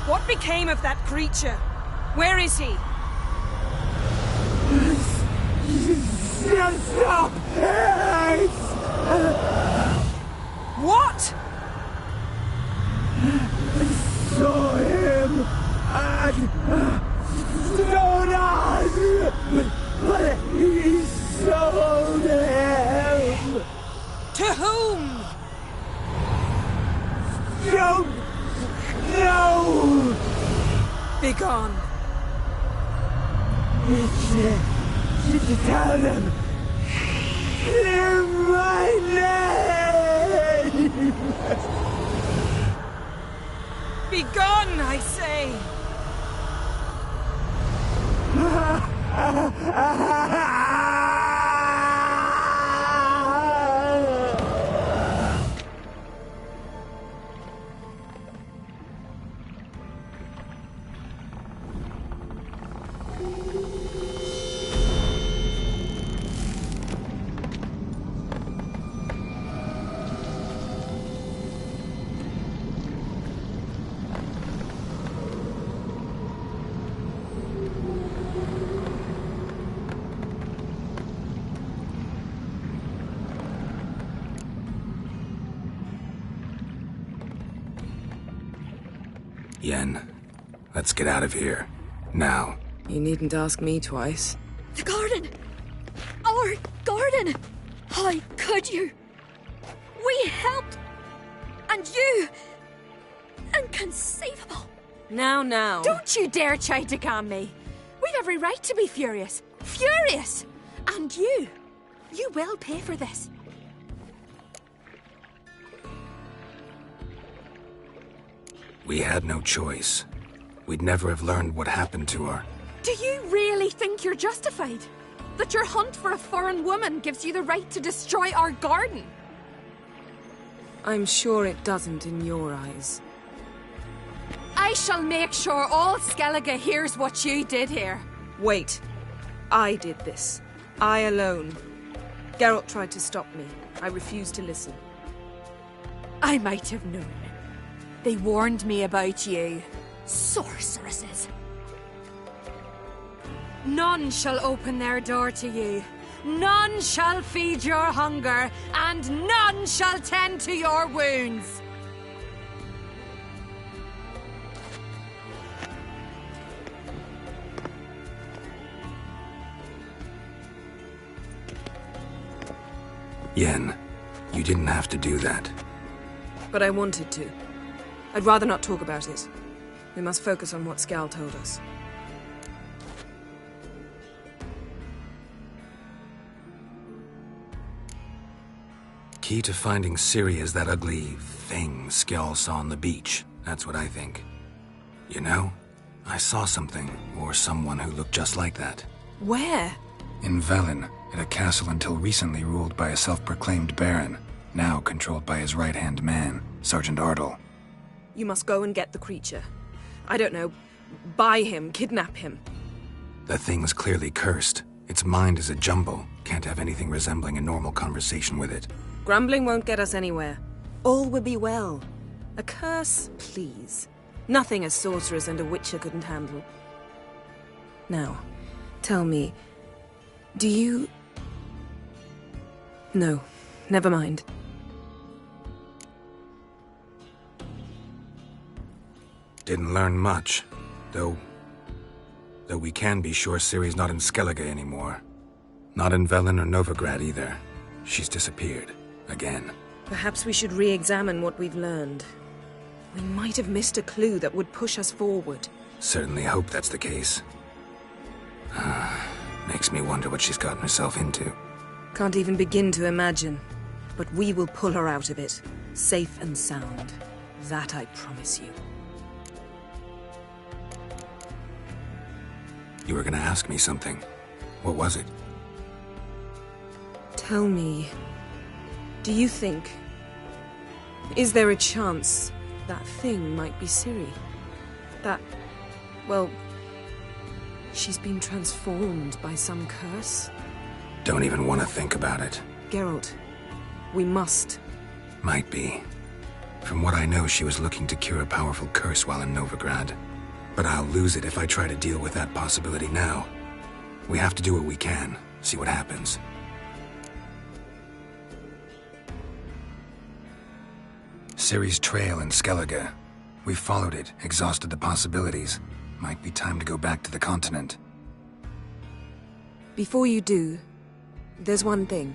What became of that creature? Where is he? Stop! What? Saw him at Stonas, but he sold him. To whom? Don't know. Begone. Tell them. Clear my name. Begone, I say. Yen, let's get out of here. Now. You needn't ask me twice. The garden! Our garden! How could you? We helped! And you! Inconceivable! Now. Don't you dare try to calm me. We've every right to be furious. Furious! And you will pay for this. We had no choice. We'd never have learned what happened to her. Do you really think you're justified? That your hunt for a foreign woman gives you the right to destroy our garden? I'm sure it doesn't in your eyes. I shall make sure all Skellige hears what you did here. Wait. I did this. I alone. Geralt tried to stop me. I refused to listen. I might have known. They warned me about you. Sorceresses. None shall open their door to you. None shall feed your hunger, and none shall tend to your wounds. Yen, you didn't have to do that. But I wanted to. I'd rather not talk about it. We must focus on what Skal told us. Key to finding Ciri is that ugly thing Skjall saw on the beach. That's what I think. You know, I saw something, or someone who looked just like that. Where? In Velen, at a castle until recently ruled by a self-proclaimed baron, now controlled by his right-hand man, Sergeant Ardle. You must go and get the creature. I don't know, buy him, kidnap him. The thing's clearly cursed. Its mind is a jumble. Can't have anything resembling a normal conversation with it. Grumbling won't get us anywhere. All will be well. A curse, please. Nothing a sorceress and a witcher couldn't handle. Now, tell me, do you... No, never mind. Didn't learn much, though we can be sure Ciri's not in Skellige anymore. Not in Velen or Novigrad either. She's disappeared. Again. Perhaps we should re-examine what we've learned. We might have missed a clue that would push us forward. Certainly hope that's the case. Makes me wonder what she's gotten herself into. Can't even begin to imagine. But we will pull her out of it. Safe and sound. That I promise you. You were gonna ask me something. What was it? Tell me, do you think... Is there a chance that thing might be Ciri? That... well... she's been transformed by some curse? Don't even want to think about it. Geralt, we must. Might be. From what I know, she was looking to cure a powerful curse while in Novigrad. But I'll lose it if I try to deal with that possibility now. We have to do what we can, see what happens. Ciri's trail in Skellige. We followed it, exhausted the possibilities. Might be time to go back to the continent. Before you do, there's one thing.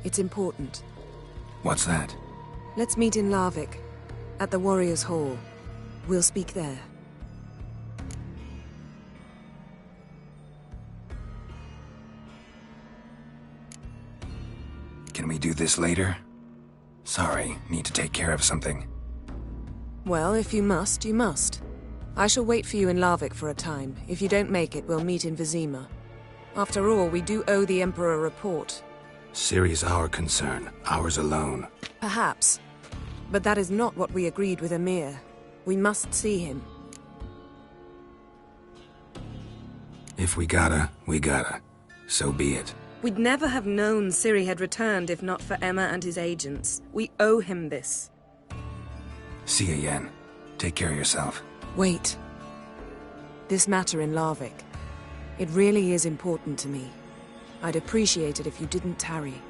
It's important. What's that? Let's meet in Larvik, at the Warriors' Hall. We'll speak there. Can we do this later? Sorry, need to take care of something. Well, if you must, you must. I shall wait for you in Larvik for a time. If you don't make it, we'll meet in Vizima. After all, we do owe the Emperor a report. Ciri's our concern, ours alone. Perhaps. But that is not what we agreed with Emir. We must see him. If we gotta, we gotta. So be it. We'd never have known Ciri had returned if not for Emma and his agents. We owe him this. See ya, Yen. Take care of yourself. Wait. This matter in Larvik. It really is important to me. I'd appreciate it if you didn't tarry.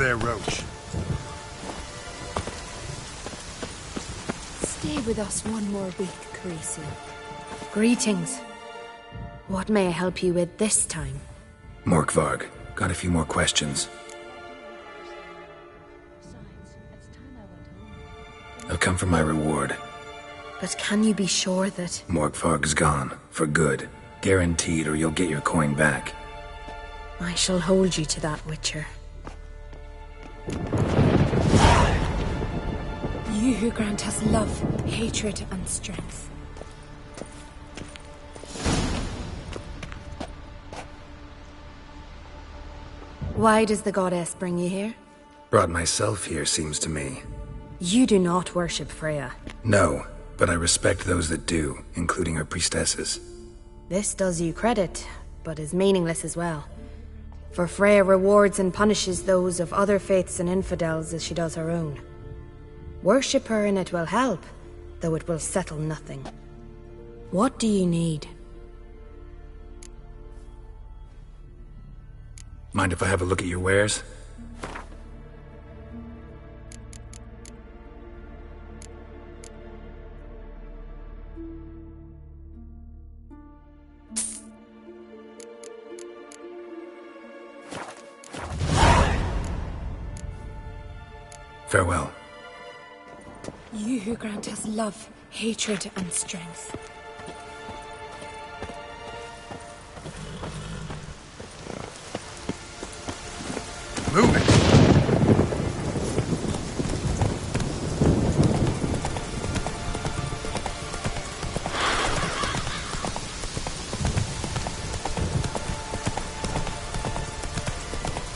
there, Roach. Stay with us one more week, Carisi. Greetings. What may I help you with this time? Morkvarg, got a few more questions. I've come for my reward. But can you be sure that... Morkvarg's gone, for good. Guaranteed, or you'll get your coin back. I shall hold you to that, Witcher. You who grant us love, hatred, and strength. Why does the goddess bring you here? Brought myself here, seems to me. You do not worship Freya. No, but I respect those that do, including her priestesses. This does you credit, but is meaningless as well. For Freya rewards and punishes those of other faiths and infidels as she does her own. Worship her and it will help, though it will settle nothing. What do you need? Mind if I have a look at your wares? Farewell. You who grant us love, hatred, and strength. Move it!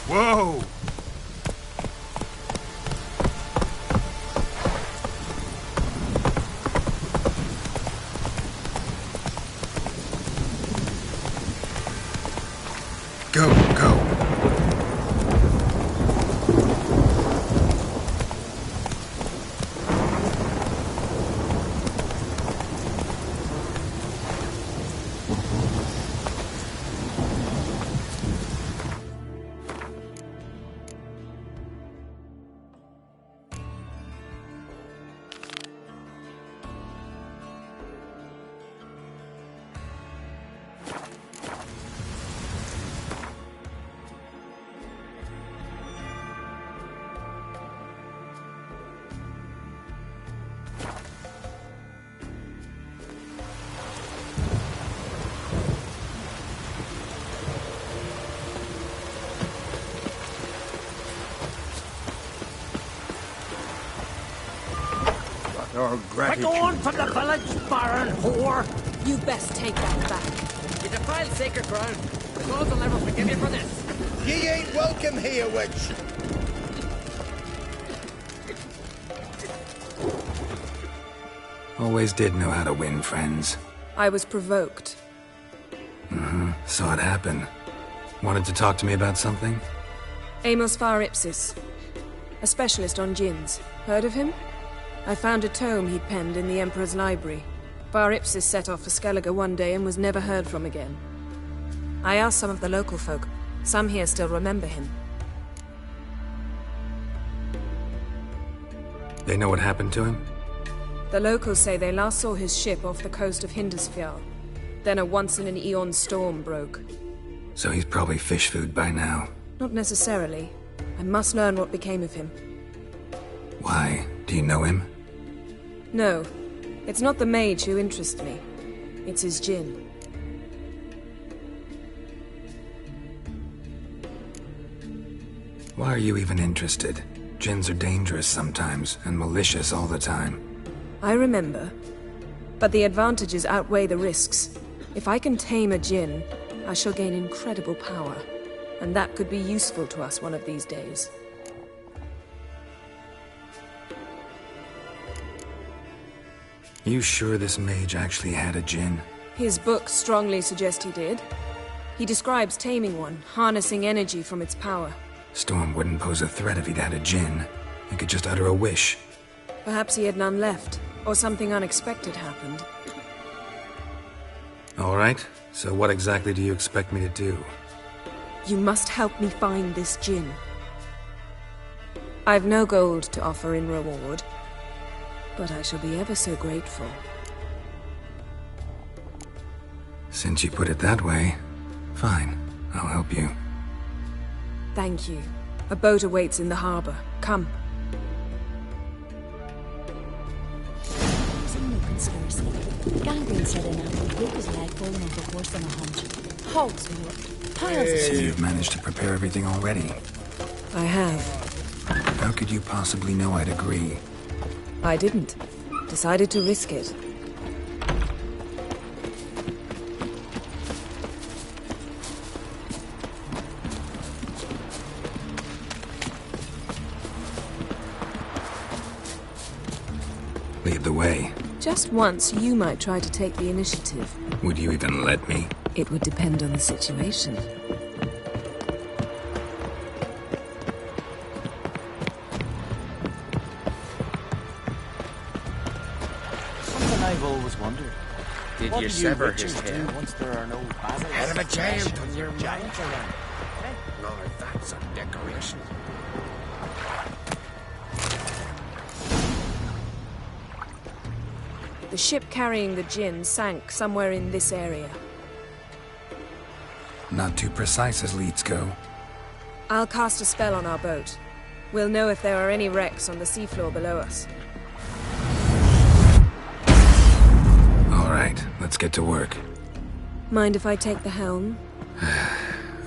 Whoa! Go, go. Be gone from the village, barren whore! You best take that back. You defile sacred ground. The gods will never forgive you for this. Ye ain't welcome here, witch. Always did know how to win friends. I was provoked. Saw it happen. Wanted to talk to me about something? Amos Var Ipsis. A specialist on djinns. Heard of him? I found a tome he'd penned in the Emperor's library. Var Ipsis set off for Skellige one day and was never heard from again. I asked some of the local folk. Some here still remember him. They know what happened to him? The locals say they last saw his ship off the coast of Hindisfjall. Then a once-in-an-eon storm broke. So he's probably fish food by now. Not necessarily. I must learn what became of him. Why? Do you know him? No. It's not the mage who interests me. It's his djinn. Why are you even interested? Djinns are dangerous sometimes, and malicious all the time. I remember. But the advantages outweigh the risks. If I can tame a djinn, I shall gain incredible power. And that could be useful to us one of these days. You sure this mage actually had a djinn? His books strongly suggest he did. He describes taming one, harnessing energy from its power. Storm wouldn't pose a threat if he'd had a djinn. He could just utter a wish. Perhaps he had none left, or something unexpected happened. All right, so what exactly do you expect me to do? You must help me find this djinn. I've no gold to offer in reward, but I shall be ever so grateful. Since you put it that way, fine. I'll help you. Thank you. A boat awaits in the harbor. Come. There's a new conspiracy. Gangrene set in after he broke his leg falling off a horse on a hunt. Hogs were worked. Piles of So you've managed to prepare everything already? I have. How could you possibly know I'd agree? I didn't. Decided to risk it. Lead the way. Just once, you might try to take the initiative. Would you even let me? It would depend on the situation. Something I've always wondered. Did What you do sever witches his do head? once there are no basilisks? Out of a jail flesh, till your giants mouth around? No, that's a decoration. The ship carrying the gin sank somewhere in this area. Not too precise as leads go. I'll cast a spell on our boat. We'll know if there are any wrecks on the seafloor below us. All right, let's get to work. Mind if I take the helm?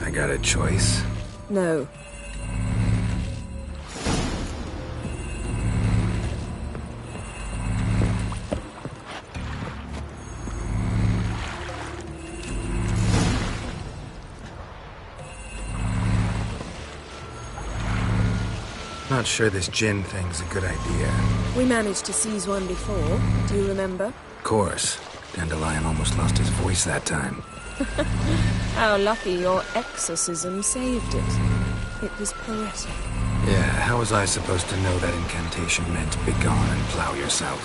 I got a choice. No. Not sure this gin thing's a good idea. We managed to seize one before. Do you remember? Of course. Dandelion almost lost his voice that time. How lucky your exorcism saved it. It was poetic. Yeah, how was I supposed to know that incantation meant begone and plow yourself?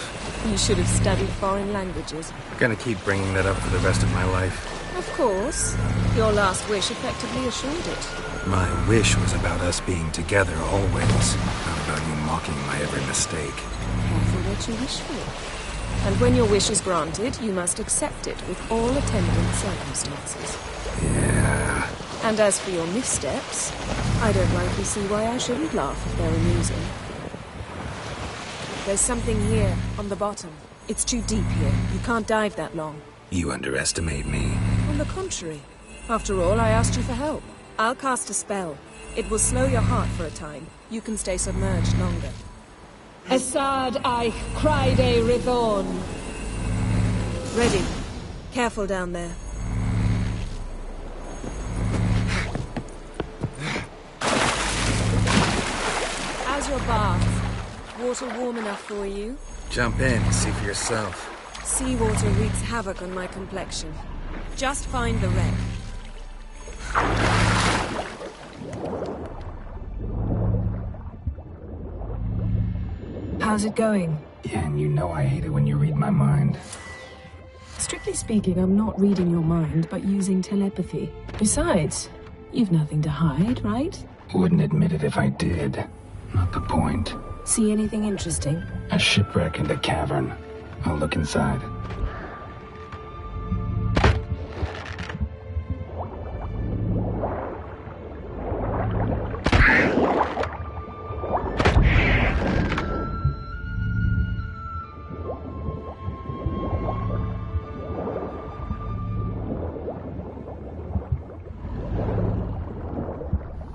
You should have studied foreign languages. Gonna keep bringing that up for the rest of my life. Of course. Your last wish effectively assured it. My wish was about us being together always, not about you mocking my every mistake. Careful what you wish for. And when your wish is granted, you must accept it with all attendant circumstances. Yeah. And as for your missteps, I don't rightly see why I shouldn't laugh if they're amusing. There's something here, on the bottom. It's too deep here. You can't dive that long. You underestimate me. On the contrary. After all, I asked you for help. I'll cast a spell. It will slow your heart for a time. You can stay submerged longer. Assad I cried a Rithon. Ready. Careful down there. How's your bath? Water warm enough for you? Jump in, see for yourself. Seawater wreaks havoc on my complexion. Just find the wreck. How's it going? Yeah, and you know I hate it when you read my mind. Strictly speaking, I'm not reading your mind, but using telepathy. Besides, you've nothing to hide, right? Wouldn't admit it if I did. Not the point. See anything interesting? A shipwreck and a cavern. I'll look inside.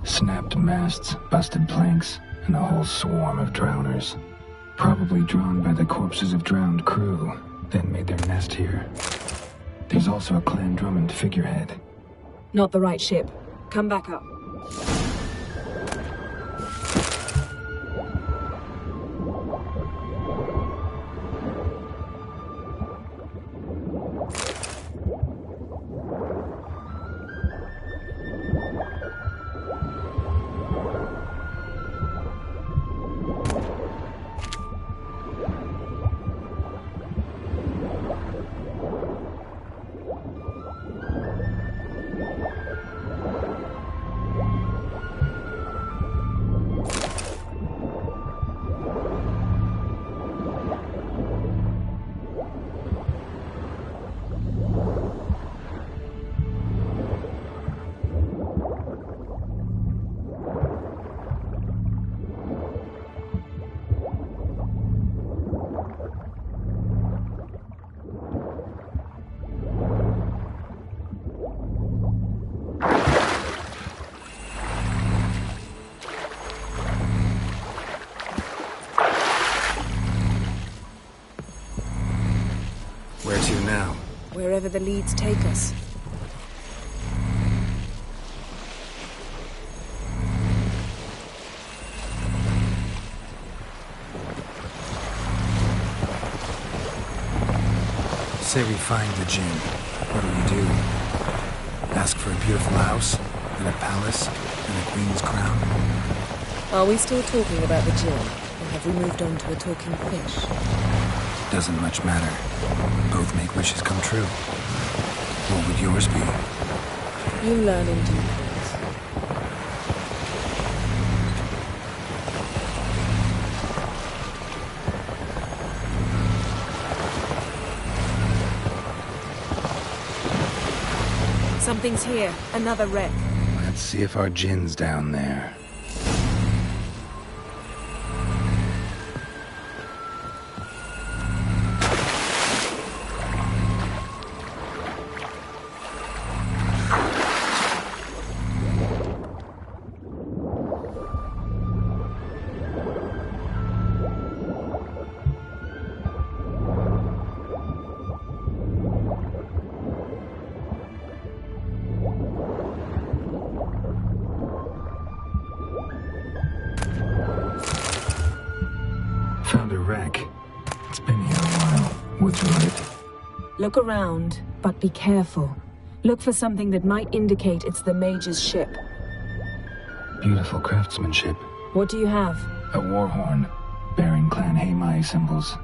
Snapped masts, busted planks, and a whole swarm of drowners. Probably drawn by the corpses of drowned crew, then made their nest here. There's also a Clan Drummond figurehead. Not the right ship. Come back up. wherever the leads take us. Say we find the Jinn. What do we do? Ask for a beautiful house, and a palace, and a queen's crown? Are we still talking about the Jinn, or have we moved on to a talking fish? Doesn't much matter. Both make wishes come true. What would yours be? You learn in due course. Something's here. Another wreck. Let's see if our Jinn's down there. Found a wreck. It's been here a while. What's right? Look around, but be careful. Look for something that might indicate it's the mage's ship. Beautiful craftsmanship. What do you have? A war horn, bearing Clan Haimai symbols.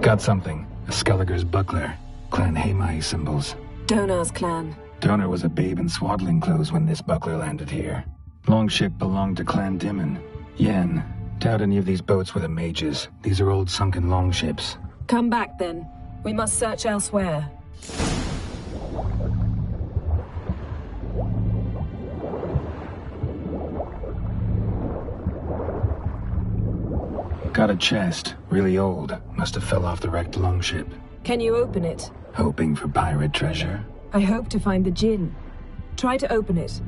Got something. A Skelliger's buckler. Clan Haimai symbols. Donar's clan. Donar was a babe in swaddling clothes when this buckler landed here. Longship belonged to Clan Dimon. Yen. Doubt any of these boats were the mages. These are old sunken longships. Come back then. We must search elsewhere. Got a chest. Really old. Must have fell off the wrecked longship. Can you open it? Hoping for pirate treasure? I hope to find the Jinn. Try to open it.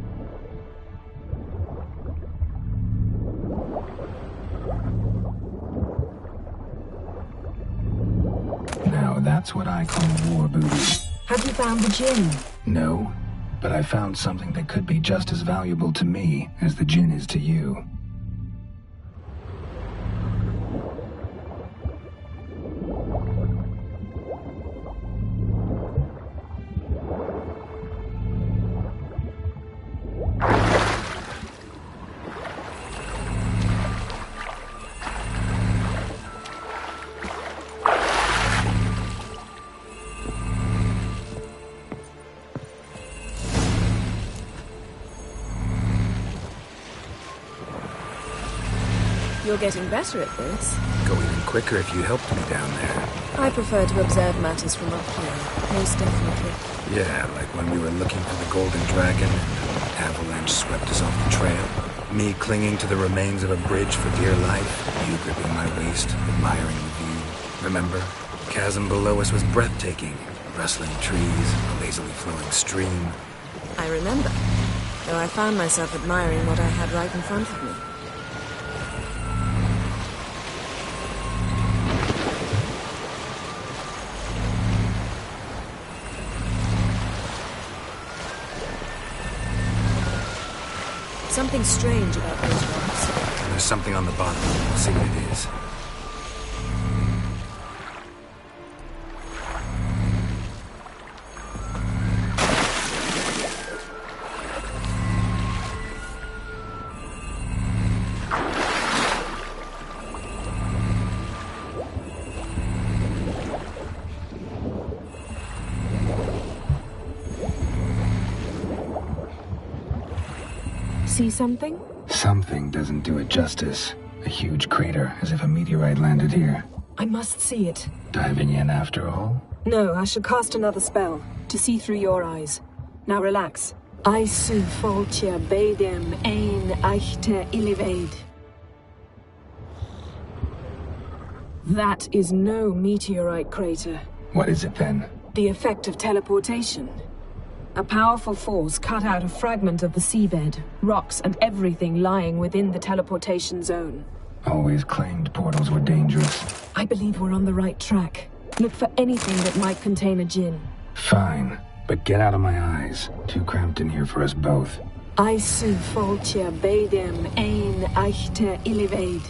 Now that's what I call war booty. Have you found the Jinn? No, but I found something that could be just as valuable to me as the Jinn is to you. You're getting better at this. Go even quicker if you helped me down there. I prefer to observe matters from up here, most definitely. Yeah, like when we were looking for the Golden Dragon and an avalanche swept us off the trail. Me clinging to the remains of a bridge for dear life. You gripping my waist, admiring the view. Remember? The chasm below us was breathtaking. Rustling trees, a lazily flowing stream. I remember, though I found myself admiring what I had right in front of me. Something strange about those rocks. There's something on the bottom. We'll see what it is. See something? Something doesn't do it justice. A huge crater, as if a meteorite landed here. I must see it. Diving in after all? No, I shall cast another spell, to see through your eyes. Now relax. Aisu foltia bedem ein eichte ilivaid. That is no meteorite crater. What is it then? The effect of teleportation. A powerful force cut out a fragment of the seabed, rocks and everything lying within the teleportation zone. Always claimed portals were dangerous. I believe we're on the right track. Look for anything that might contain a djinn. Fine, but get out of my eyes. Too cramped in here for us both. Isu foltja beidem ein echte illivaid.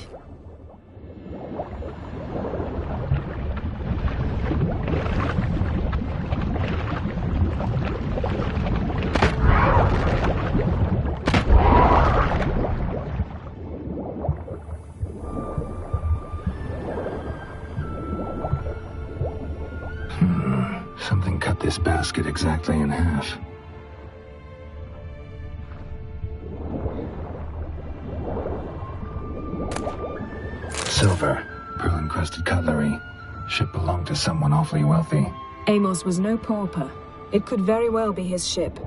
Something cut this basket exactly in half. Silver, pearl-encrusted cutlery. Ship belonged to someone awfully wealthy. Amos was no pauper. It could very well be his ship.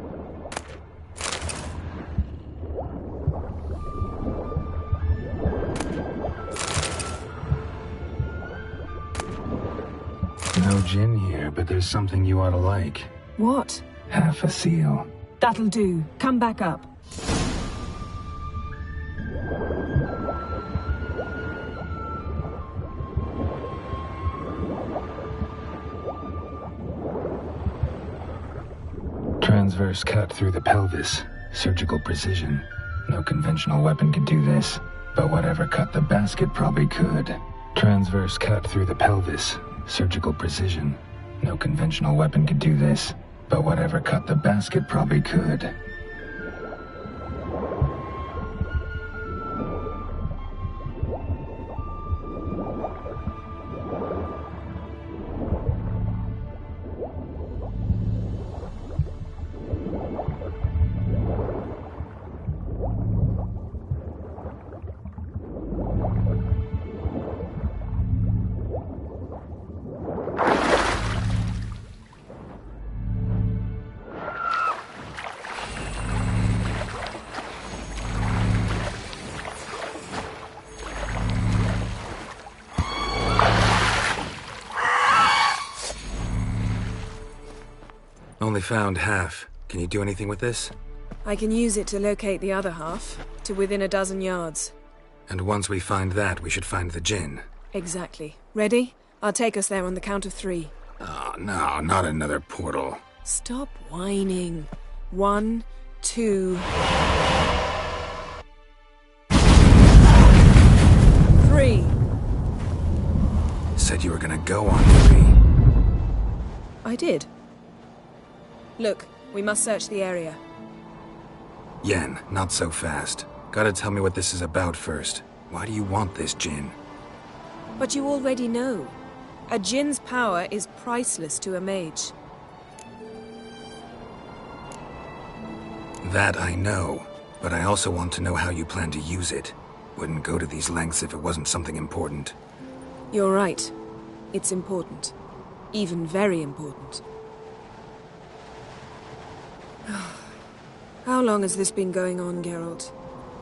No gin here, but there's something you ought to like. What? Half a seal. That'll do. Come back up. Transverse cut through the pelvis. Surgical precision. No conventional weapon could do this, but whatever cut the basket probably could. Transverse cut through the pelvis. Surgical precision. No conventional weapon could do this, but whatever cut the basket probably could. Only found half. Can you do anything with this? I can use it to locate the other half, to within a dozen yards. And once we find that, we should find the djinn. Exactly. Ready? I'll take us there on the count of 3. Oh, no, not another portal. Stop whining. 1, 2... 3. Said you were gonna go on me. I did. Look, we must search the area. Yen, not so fast. Gotta tell me what this is about first. Why do you want this djinn? But you already know. A djinn's power is priceless to a mage. That I know, but I also want to know how you plan to use it. Wouldn't go to these lengths if it wasn't something important. You're right. It's important. Even very important. How long has this been going on, Geralt?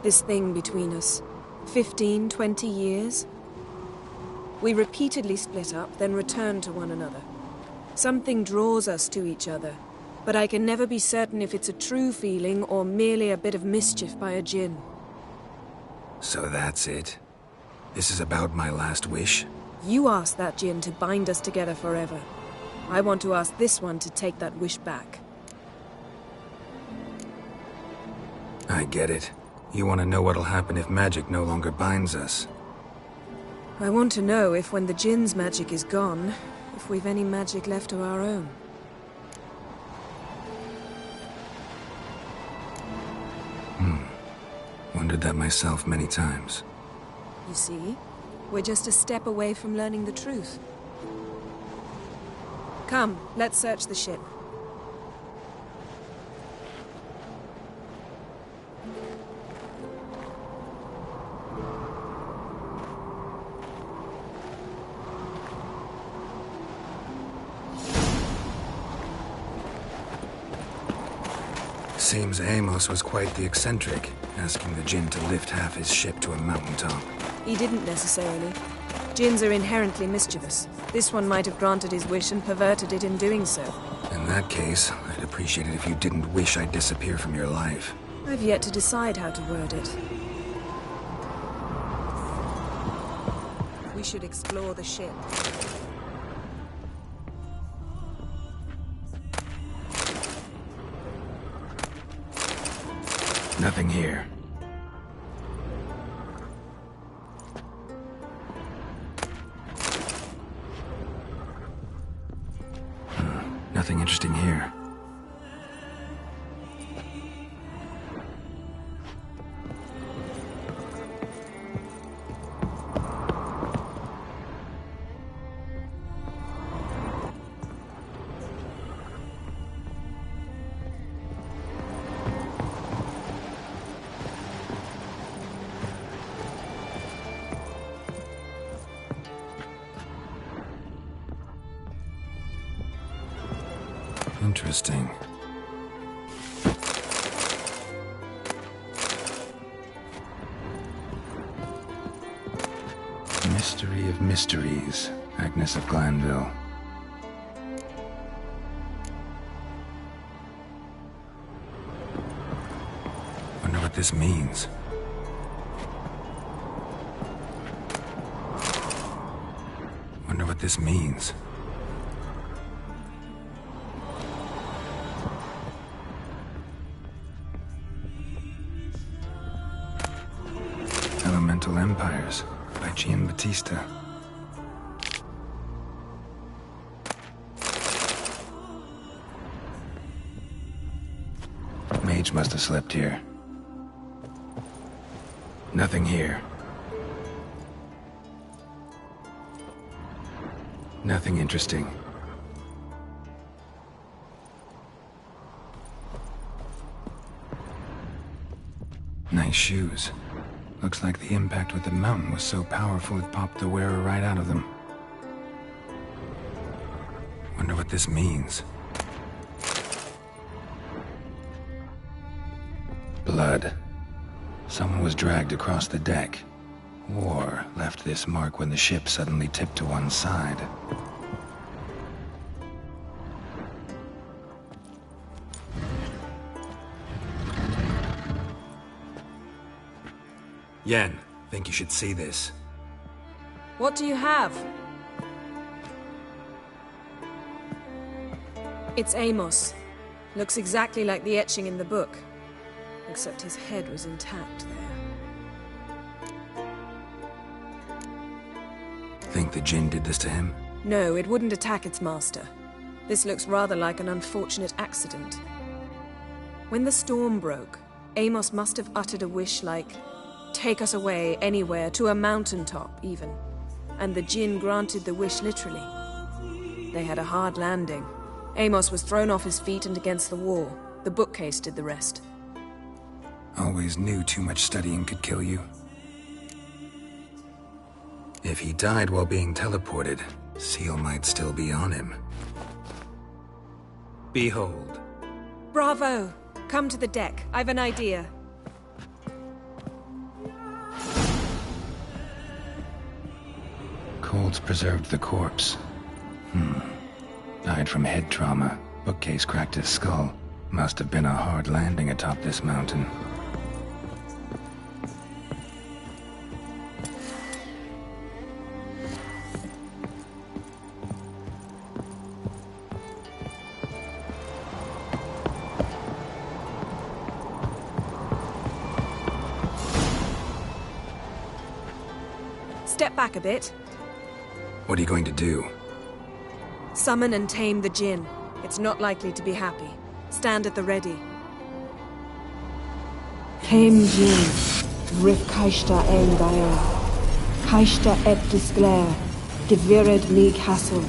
This thing between us? 15, 20 years? We repeatedly split up, then return to one another. Something draws us to each other, but I can never be certain if it's a true feeling or merely a bit of mischief by a djinn. So that's it? This is about my last wish? You asked that djinn to bind us together forever. I want to ask this one to take that wish back. I get it. You want to know what'll happen if magic no longer binds us. I want to know if when the djinn's magic is gone, if we've any magic left of our own. Wondered that myself many times. You see, we're just a step away from learning the truth. Come, let's search the ship. Seems Amos was quite the eccentric, asking the djinn to lift half his ship to a mountaintop. He didn't necessarily. Jinns are inherently mischievous. This one might have granted his wish and perverted it in doing so. In that case, I'd appreciate it if you didn't wish I'd disappear from your life. I've yet to decide how to word it. We should explore the ship. Nothing here. Nothing interesting here. Interesting. Mystery of mysteries, Agnes of Glanville. Wonder what this means. Wonder what this means. Elemental Empires by Giambattista. Mage must have slept here. Nothing here. Nothing interesting. Nice shoes. Looks like the impact with the mountain was so powerful it popped the wearer right out of them. Wonder what this means. Blood. Someone was dragged across the deck. War left this mark when the ship suddenly tipped to one side. Yen, think you should see this. What do you have? It's Amos. Looks exactly like the etching in the book. Except his head was intact there. Think the Jinn did this to him? No, it wouldn't attack its master. This looks rather like an unfortunate accident. When the storm broke, Amos must have uttered a wish like, "Take us away, anywhere, to a mountaintop, even." And the Jinn granted the wish literally. They had a hard landing. Amos was thrown off his feet and against the wall. The bookcase did the rest. Always knew too much studying could kill you. If he died while being teleported, Seal might still be on him. Behold. Bravo! Come to the deck. I've an idea. Colds preserved the corpse. Died from head trauma. Bookcase cracked his skull. Must have been a hard landing atop this mountain. Step back a bit. What are you going to do? Summon and tame the Jinn. It's not likely to be happy. Stand at the ready. Tame Jinn, Rif Kaishta ein Gaia, Kaishta et Disglair, Gevired ni Castle.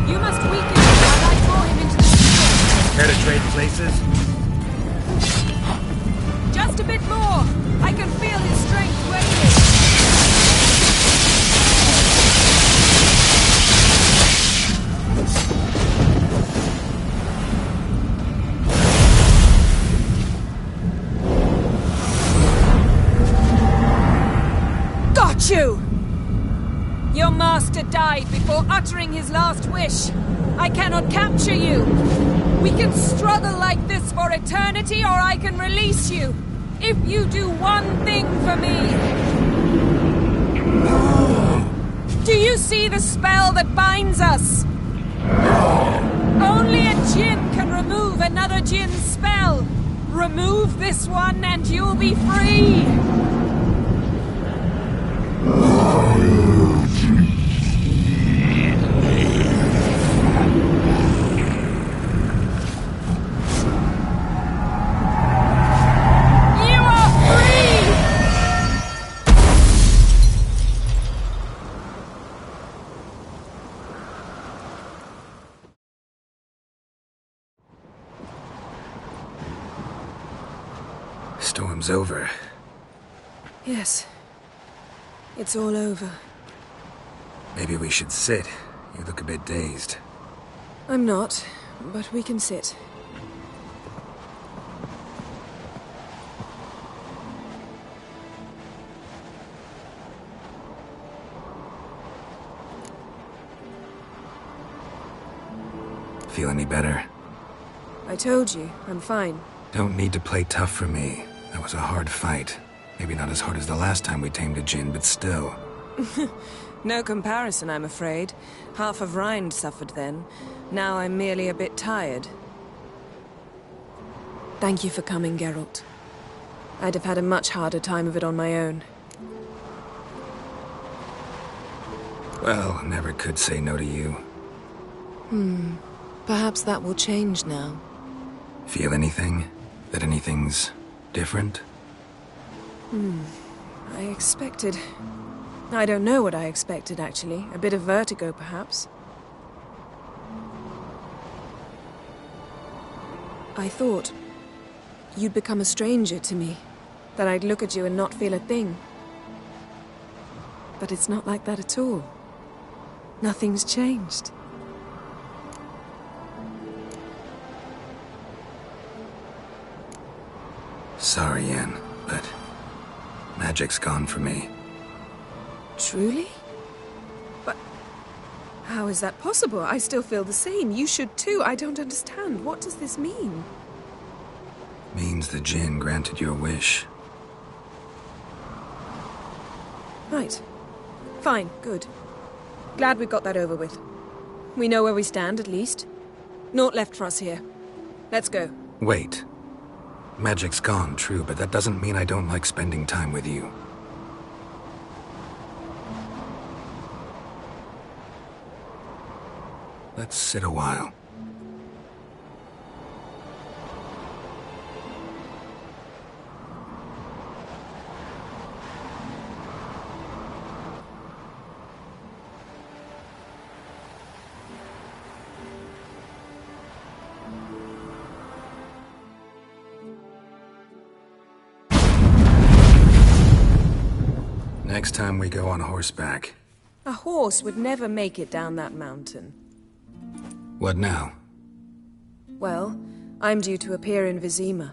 You must weaken him while I throw him into the sea. Care to trade places? bit more! I can feel his strength waning! Got you! Your master died before uttering his last wish. I cannot capture you. We can struggle like this for eternity, or I can release you. If you do one thing for me. Do you see the spell that binds us? Only a djinn can remove another djinn's spell. Remove this one and you'll be free. Storm's over. Yes. It's all over. Maybe we should sit. You look a bit dazed. I'm not, but we can sit. Feel any better? I told you, I'm fine. Don't need to play tough for me. That was a hard fight. Maybe not as hard as the last time we tamed a djinn, but still. No comparison, I'm afraid. Half of Rind suffered then. Now I'm merely a bit tired. Thank you for coming, Geralt. I'd have had a much harder time of it on my own. Well, never could say no to you. Perhaps that will change now. Feel anything? That anything's different? I expected... I don't know what I expected, actually. A bit of vertigo, perhaps. I thought you'd become a stranger to me. That I'd look at you and not feel a thing. But it's not like that at all. Nothing's changed. Sorry, Yen, but magic's gone for me. Truly? But how is that possible? I still feel the same. You should too. I don't understand. What does this mean? Means the djinn granted your wish. Right. Fine. Good. Glad we got that over with. We know where we stand, at least. Naught left for us here. Let's go. Wait. Magic's gone, true, but that doesn't mean I don't like spending time with you. Let's sit a while. Next time we go on horseback. A horse would never make it down that mountain. What now? Well, I'm due to appear in Vizima.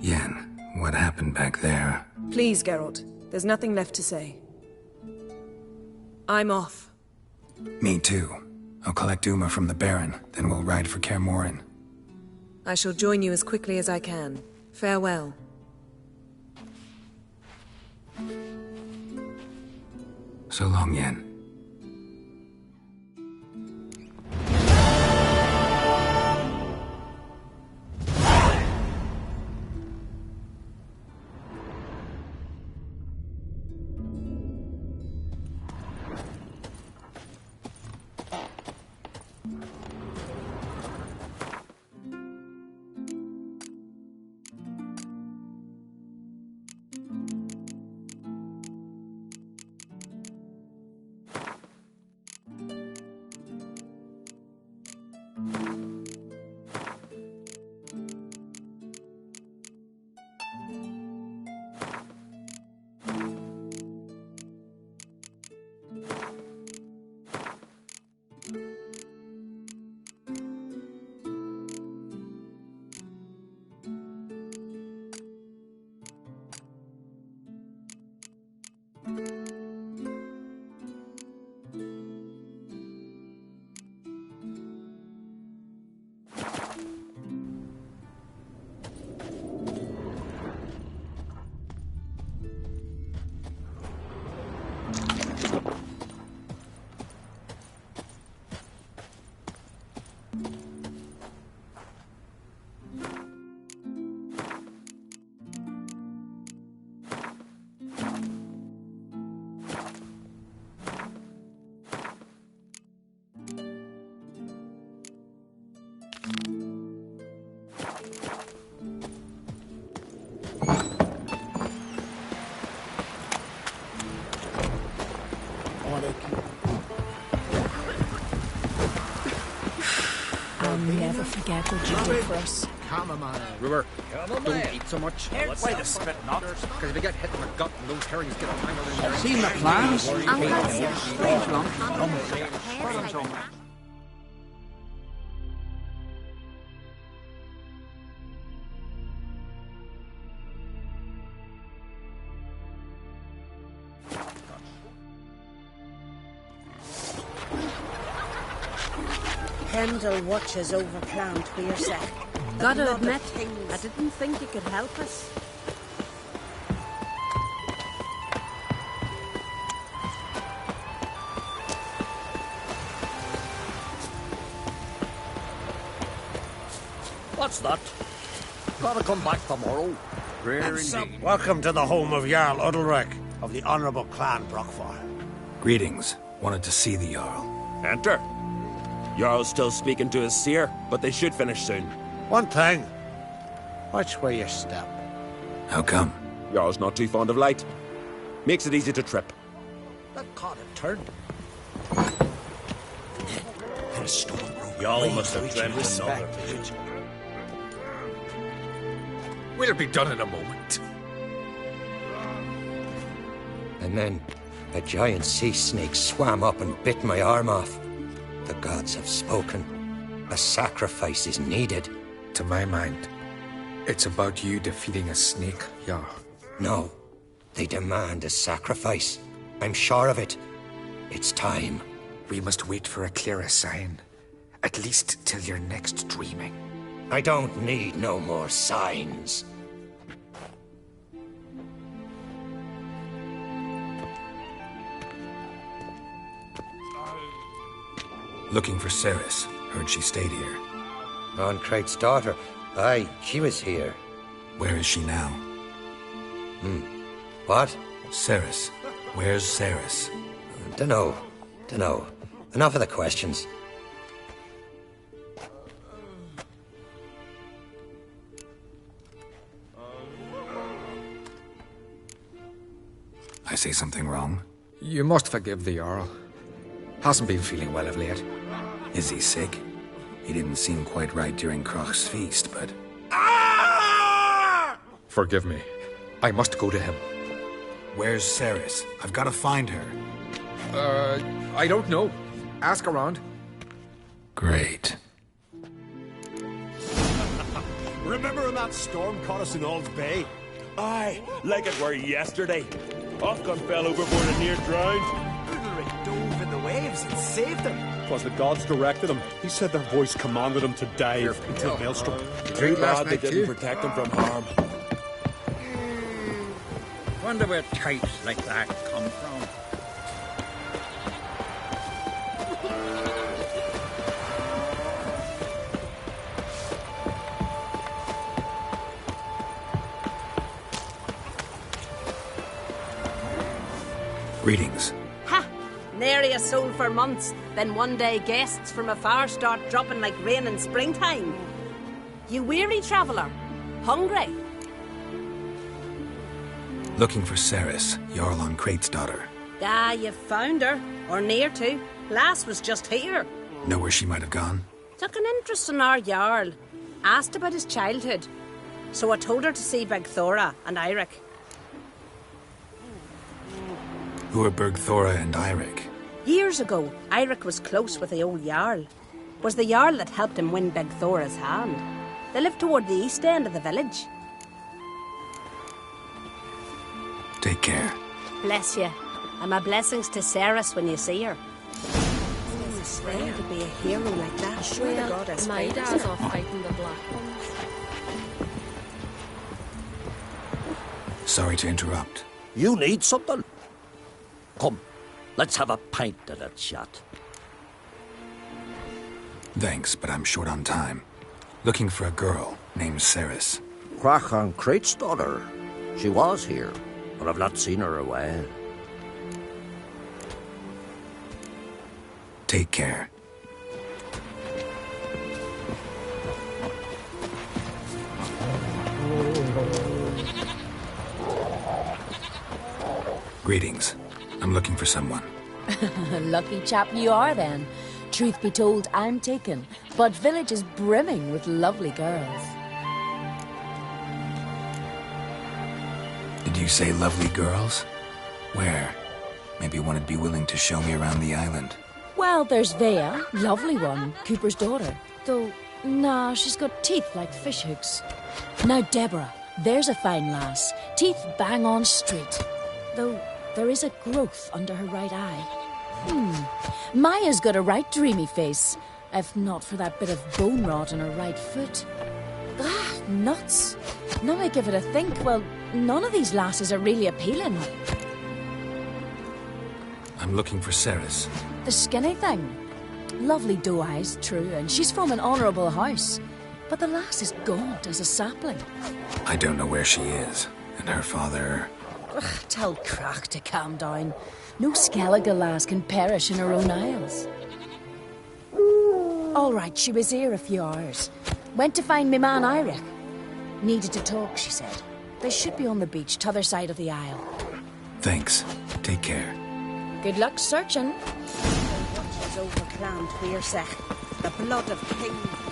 Yen, what happened back there? Please, Geralt. There's nothing left to say. I'm off. Me too. I'll collect Uma from the Baron, then we'll ride for Kaer Morhen. I shall join you as quickly as I can. Farewell. So long, Yen. I'll never forget what you did for us. Brewer, don't eat so much. Why the spit not? Because if you get hit in the gut and those herrings get tangled in there. Seen the plans? Pendle watches over Clown Tweersek. Gotta admit, I didn't think you could help us. What's that? Gotta come back tomorrow. Welcome to the home of Jarl Udalrek of the Honourable Clan Brockfire. Greetings. Wanted to see the Jarl. Enter. Jarl's still speaking to his seer, but they should finish soon. One thing. Watch where you step. How come? Jarl's not too fond of light. Makes it easy to trip. That caught a turn. Jarl must have dreamt another vision. We'll be done in a moment. And then a giant sea snake swam up and bit my arm off. The gods have spoken. A sacrifice is needed. To my mind, it's about you defeating a snake, Jarl. No. They demand a sacrifice. I'm sure of it. It's time. We must wait for a clearer sign. At least till your next dreaming. I don't need no more signs. Looking for Ceres. Heard she stayed here. Crate's daughter. Aye, she was here. Where is she now? What? Ceres. Where's Ceres? Dunno. Enough of the questions. I say something wrong? You must forgive the Jarl. Hasn't been feeling well of late. Is he sick? He didn't seem quite right during Kroch's feast, but... Forgive me. I must go to him. Where's Ceres? I've got to find her. I don't know. Ask around. Great. Remember when that storm caught us in Old Bay? Aye, like it were yesterday. Ofcom fell overboard and near drowned. Udalrek dove in the waves and saved them. 'Twas the gods directed him. He said their voice commanded him to dive into the maelstrom. Too bad they didn't protect him from harm. Wonder where types like that come from. Greetings. Ha! Nary a soul for months, then one day guests from afar start dropping like rain in springtime. You weary traveller? Hungry? Looking for Ceres, Jarl on Crate's daughter. Ah, you found her. Or near to. Lass was just here. Know where she might have gone? Took an interest in our Jarl. Asked about his childhood. So I told her to see Begthora and Eirik. Who are Bergthora and Eirik? Years ago, Eirik was close with the old Jarl. Was the Jarl that helped him win Begthora's hand. They lived toward the east end of the village. Take care. Bless you. And my blessings to Ceres when you see her. It's rare to be a hero like that. I swear to God, I my dad's off fighting the Black Ones. Sorry to interrupt. You need something? Come, let's have a pint and a chat. Thanks, but I'm short on time. Looking for a girl named Ceres. Kroch and Crate's daughter. She was here, but I've not seen her a while. Take care. Greetings. I'm looking for someone. Lucky chap you are then. Truth be told, I'm taken, but village is brimming with lovely girls. Did you say lovely girls? Where? Maybe one would be willing to show me around the island. Well, there's Vea, lovely one, Cooper's daughter. Though, nah, she's got teeth like fishhooks. Now Deborah, there's a fine lass, teeth bang on straight. Though there is a growth under her right eye. Maya's got a right dreamy face, if not for that bit of bone rot on her right foot. Ah, nuts. Now I give it a think, well, none of these lasses are really appealing. I'm looking for Ceres. The skinny thing. Lovely doe eyes, true, and she's from an honourable house. But the lass is gaunt as a sapling. I don't know where she is, and her father... Ugh, tell Crack to calm down. No Skellige lass can perish in her own isles. All right, she was here a few hours. Went to find me man Iric. Needed to talk, she said. They should be on the beach, t'other side of the isle. Thanks. Take care. Good luck searching. What is overclammed here, sech? The blood of kings.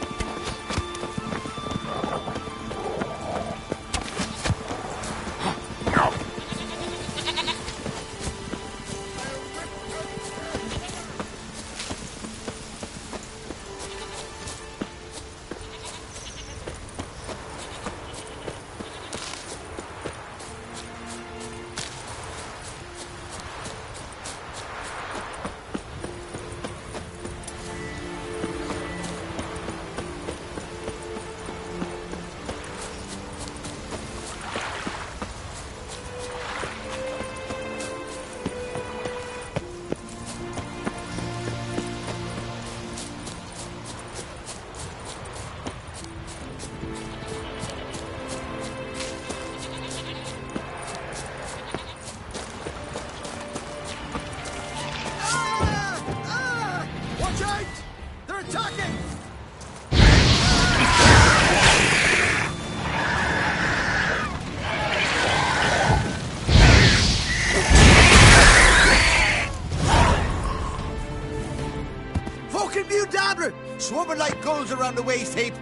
Swarming like gulls around the waist heap.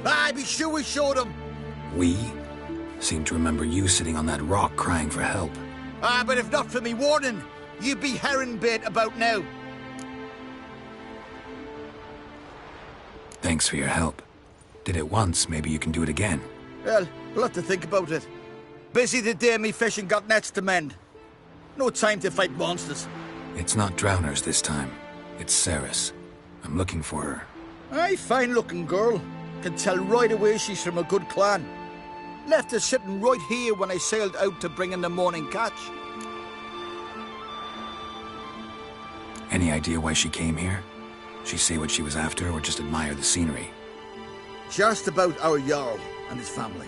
Aye, be sure we showed them. We? Seem to remember you sitting on that rock crying for help. Ah, but if not for me warning, you'd be herring bait about now. Thanks for your help. Did it once, maybe you can do it again. Well, we'll have to think about it. Busy the day me fishing got nets to mend. No time to fight monsters. It's not drowners this time. It's Ceres. I'm looking for her. Aye, fine-looking girl. Can tell right away she's from a good clan. Left her sitting right here when I sailed out to bring in the morning catch. Any idea why she came here? She say what she was after or just admire the scenery? Just about our Jarl and his family.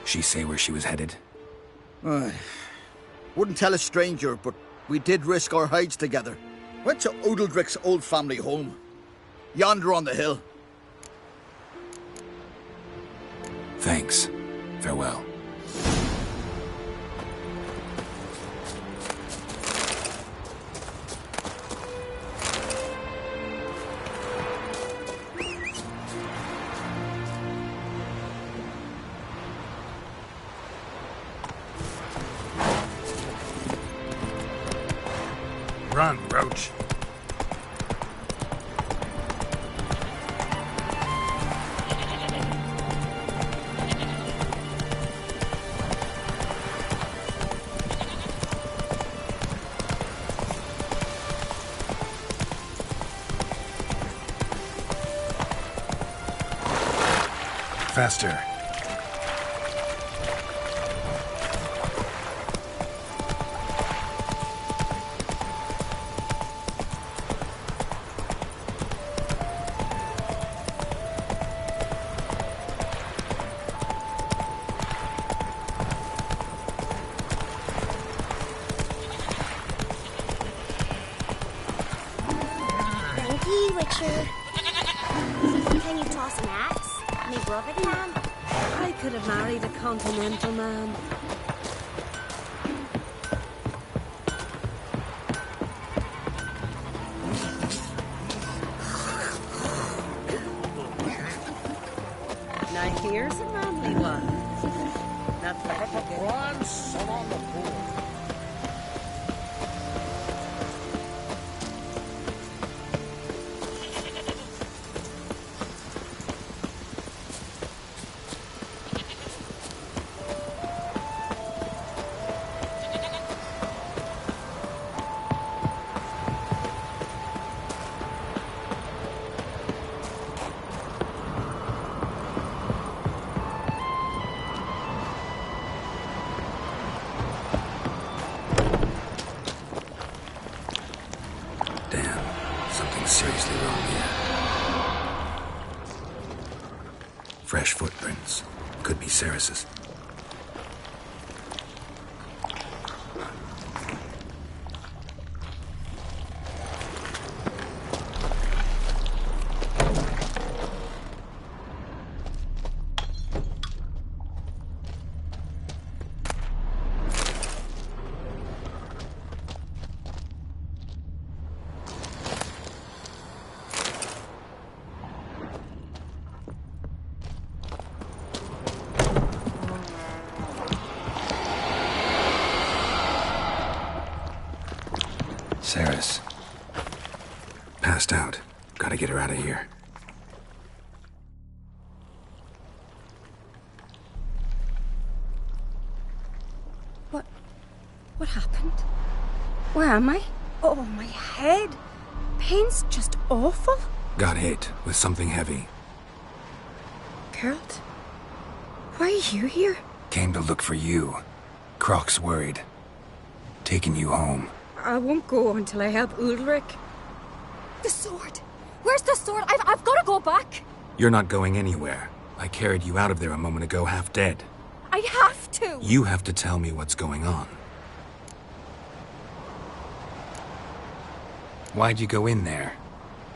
She say where she was headed? Wouldn't tell a stranger, but we did risk our hides together. Went to Odeldrick's old family home. Yonder on the hill. Thanks. Farewell. Run, Roach. Faster. Richard. Can you toss an axe? Me brother can. I could have married a continental man. Here's a manly one. Not very good. Grand son on the board. Seriously wrong here. Fresh footprints. Could be Ceres's. Ceres. Passed out. Gotta get her out of here. What happened? Where am I? Oh, my head. Pain's just awful. Got hit with something heavy. Geralt? Why are you here? Came to look for you. Croc's worried. Taking you home. I won't go until I help Ulrich. The sword! Where's the sword? I've got to go back! You're not going anywhere. I carried you out of there a moment ago half dead. I have to! You have to tell me what's going on. Why'd you go in there?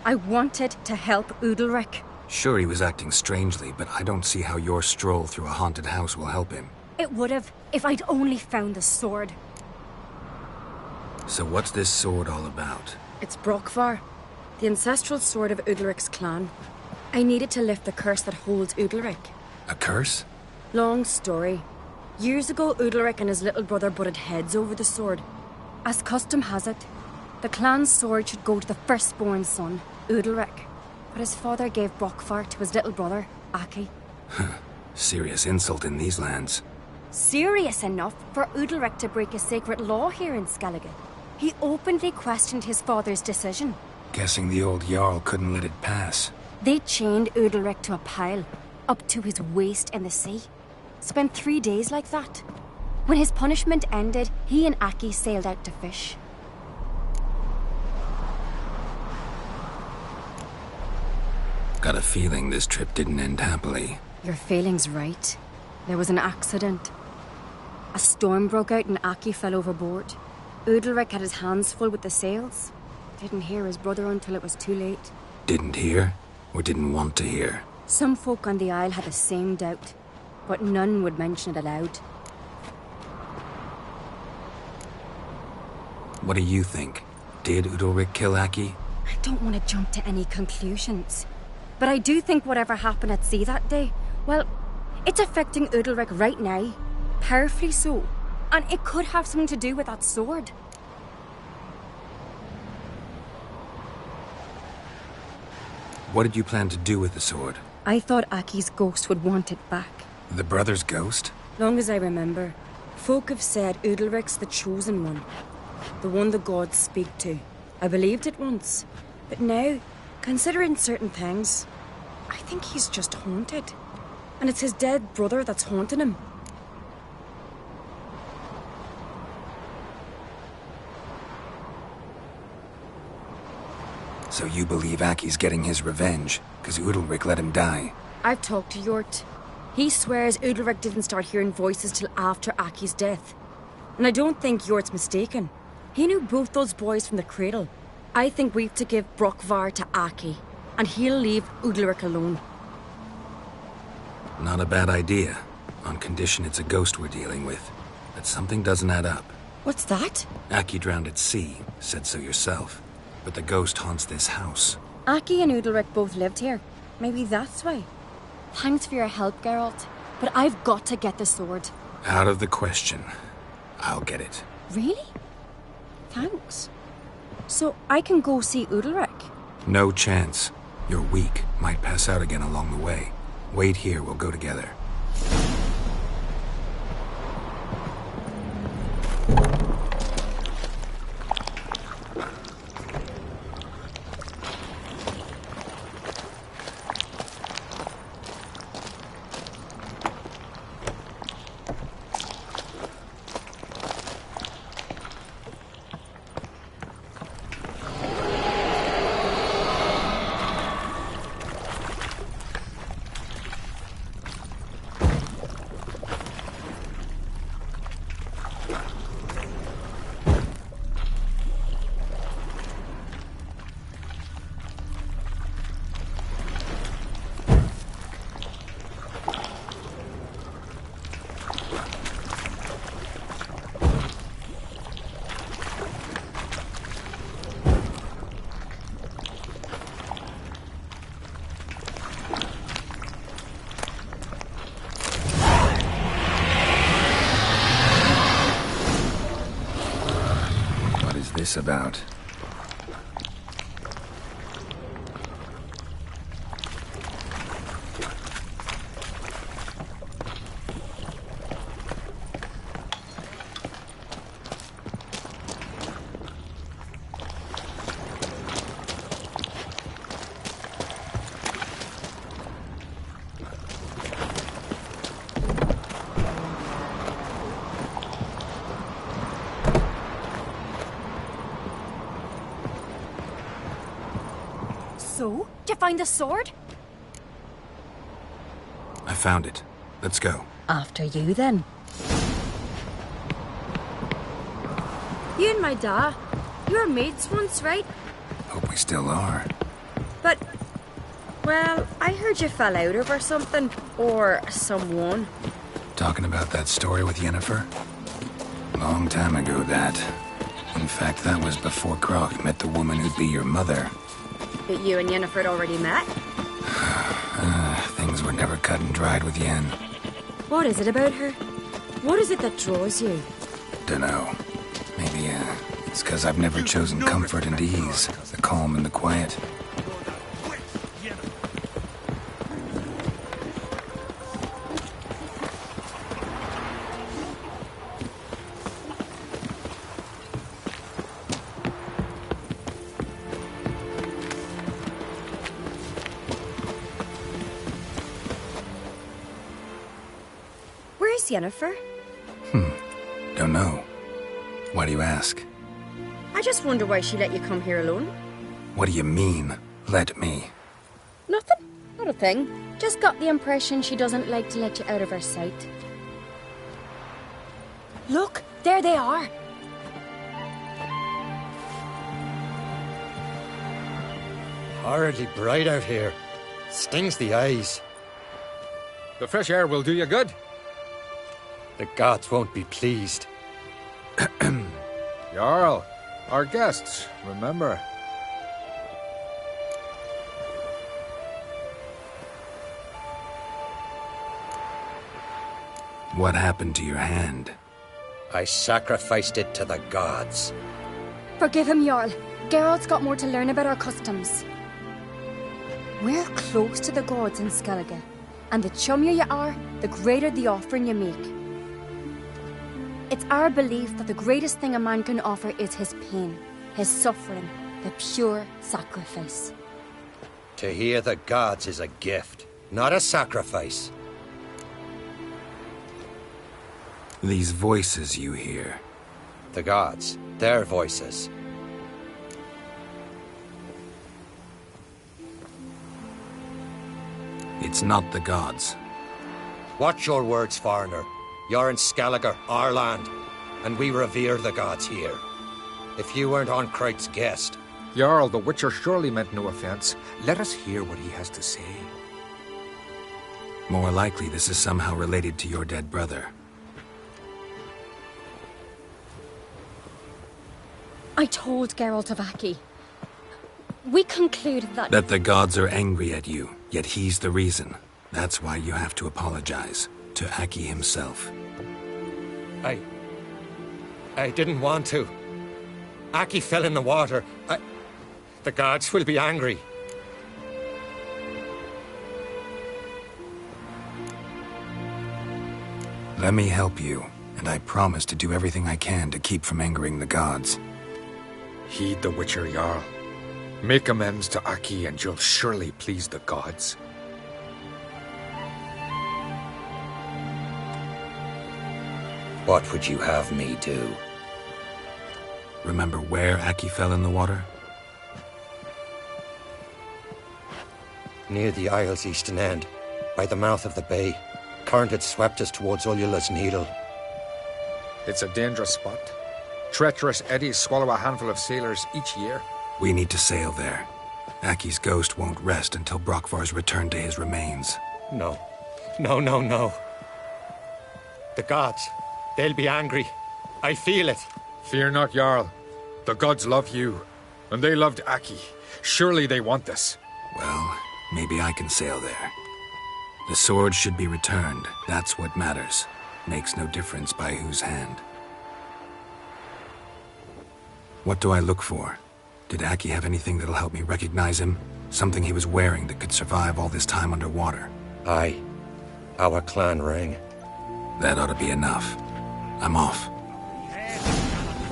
I wanted to help Ulrich. Sure, he was acting strangely, but I don't see how your stroll through a haunted house will help him. It would have, if I'd only found the sword. So what's this sword all about? It's Brokvar, the ancestral sword of Udalric's clan. I needed to lift the curse that holds Udalric. A curse? Long story. Years ago, Udalric and his little brother butted heads over the sword. As custom has it, the clan's sword should go to the firstborn son, Udalric. But his father gave Brokvar to his little brother, Aki. Serious insult in these lands. Serious enough for Udalric to break a sacred law here in Skellige. He openly questioned his father's decision. Guessing the old Jarl couldn't let it pass. They chained Udalric to a pile, up to his waist in the sea. Spent 3 days like that. When his punishment ended, he and Aki sailed out to fish. Got a feeling this trip didn't end happily. Your feeling's right. There was an accident. A storm broke out and Aki fell overboard. Udalric had his hands full with the sails. Didn't hear his brother until it was too late. Didn't hear? Or didn't want to hear? Some folk on the Isle had the same doubt, but none would mention it aloud. What do you think? Did Udalric kill Aki? I don't want to jump to any conclusions. But I do think whatever happened at sea that day, well, it's affecting Udalric right now. Powerfully so. And it could have something to do with that sword. What did you plan to do with the sword? I thought Aki's ghost would want it back. The brother's ghost? Long as I remember, folk have said Udalric's the chosen one. The one the gods speak to. I believed it once. But now, considering certain things, I think he's just haunted. And it's his dead brother that's haunting him. So you believe Aki's getting his revenge, because Udalric let him die? I've talked to Yort. He swears Udalric didn't start hearing voices till after Aki's death. And I don't think Yort's mistaken. He knew both those boys from the cradle. I think we've to give Brokvar to Aki, and he'll leave Udalric alone. Not a bad idea, on condition it's a ghost we're dealing with. But something doesn't add up. What's that? Aki drowned at sea, said so yourself. But the ghost haunts this house. Aki and Udalric both lived here. Maybe that's why. Thanks for your help, Geralt. But I've got to get the sword. Out of the question. I'll get it. Really? Thanks. So I can go see Udalric? No chance. You're weak. Might pass out again along the way. Wait here, we'll go together. This about? So, did you find the sword? I found it. Let's go. After you, then. You and my da, you were mates once, right? Hope we still are. But, well, I heard you fell out over something. Or someone. Talking about that story with Yennefer? Long time ago, that. In fact, that was before Croc met the woman who'd be your mother. But you and Yennefer had already met? Things were never cut and dried with Yen. What is it about her? What is it that draws you? Dunno. Maybe, it's because I've never chosen comfort and ease, the calm and the quiet. Where's Yennefer? Don't know. Why do you ask? I just wonder why she let you come here alone. What do you mean, let me? Nothing. Not a thing. Just got the impression she doesn't like to let you out of her sight. Look, there they are. Horridly bright out here. Stings the eyes. The fresh air will do you good. The gods won't be pleased. Jarl, our guests, remember. What happened to your hand? I sacrificed it to the gods. Forgive him, Jarl. Geralt's got more to learn about our customs. We're close to the gods in Skellige, and the chummier you are, the greater the offering you make. It's our belief that the greatest thing a man can offer is his pain, his suffering, the pure sacrifice. To hear the gods is a gift, not a sacrifice. These voices you hear. The gods, their voices. It's not the gods. Watch your words, foreigner. You're in Skellige, our land, and we revere the gods here. If you weren't on Kright's guest... Jarl, the Witcher surely meant no offense. Let us hear what he has to say. More likely this is somehow related to your dead brother. I told Geralt of Aki. We concluded that... That the gods are angry at you, yet he's the reason. That's why you have to apologize to Aki himself. I didn't want to. Aki fell in the water. The gods will be angry. Let me help you, and I promise to do everything I can to keep from angering the gods. Heed the Witcher Jarl. Make amends to Aki and you'll surely please the gods. What would you have me do? Remember where Aki fell in the water? Near the Isle's eastern end, by the mouth of the bay. Current had swept us towards Ullula's Needle. It's a dangerous spot. Treacherous eddies swallow a handful of sailors each year. We need to sail there. Aki's ghost won't rest until Brokvar's returned to his remains. No. No. The gods, they'll be angry. I feel it. Fear not, Jarl. The gods love you, and they loved Aki. Surely they want this. Well, maybe I can sail there. The sword should be returned. That's what matters. Makes no difference by whose hand. What do I look for? Did Aki have anything that'll help me recognize him? Something he was wearing that could survive all this time underwater? Aye. Our clan ring. That ought to be enough. I'm off.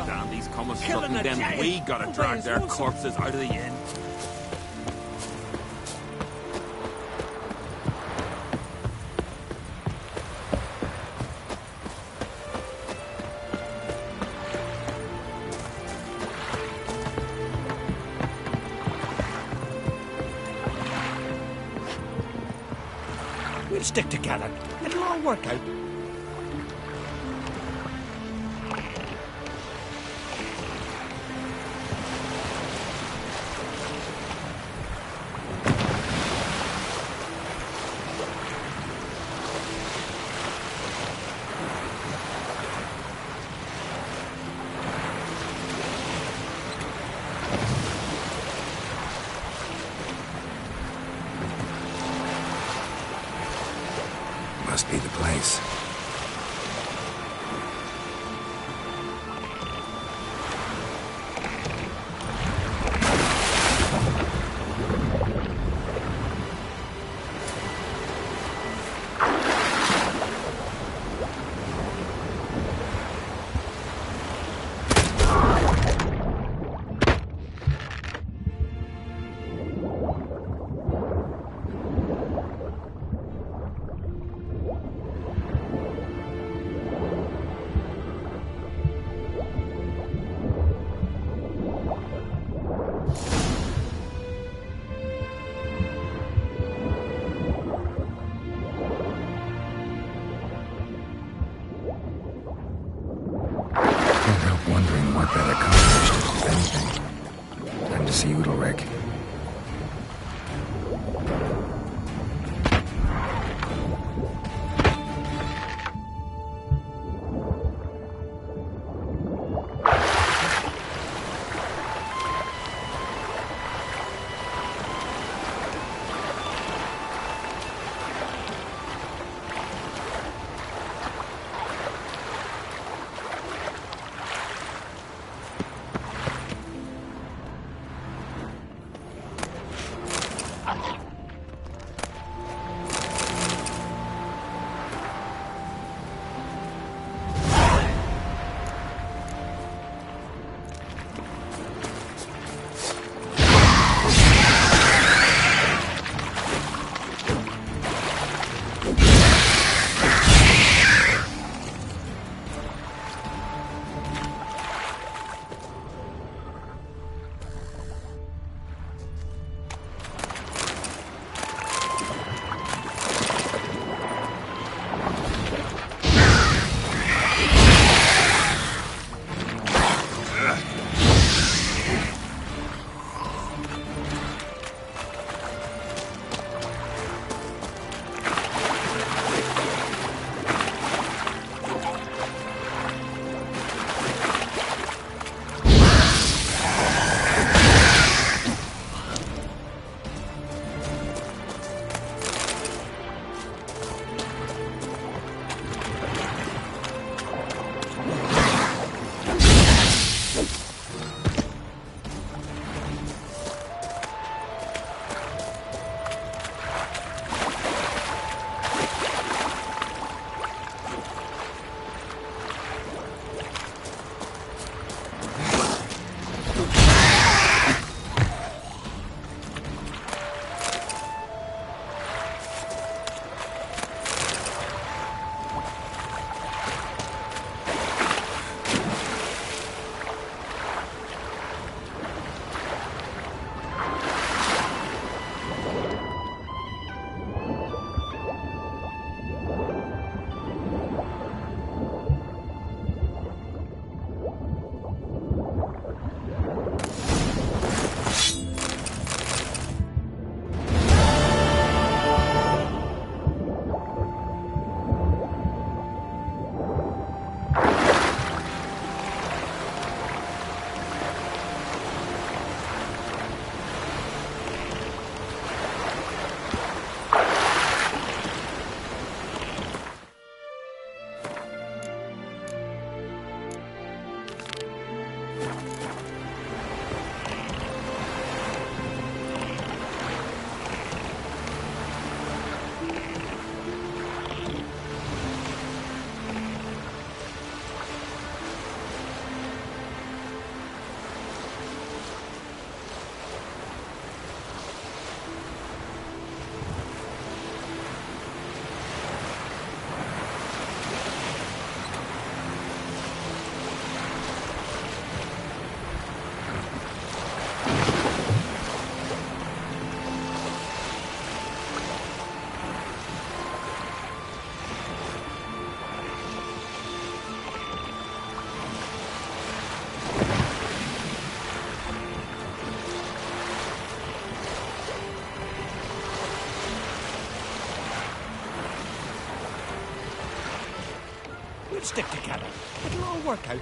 Damn these comers fucking then we gotta drag their corpses out of the inn. We'll stick together. It'll all work out. Must be the place. We'll stick together. It'll all work out.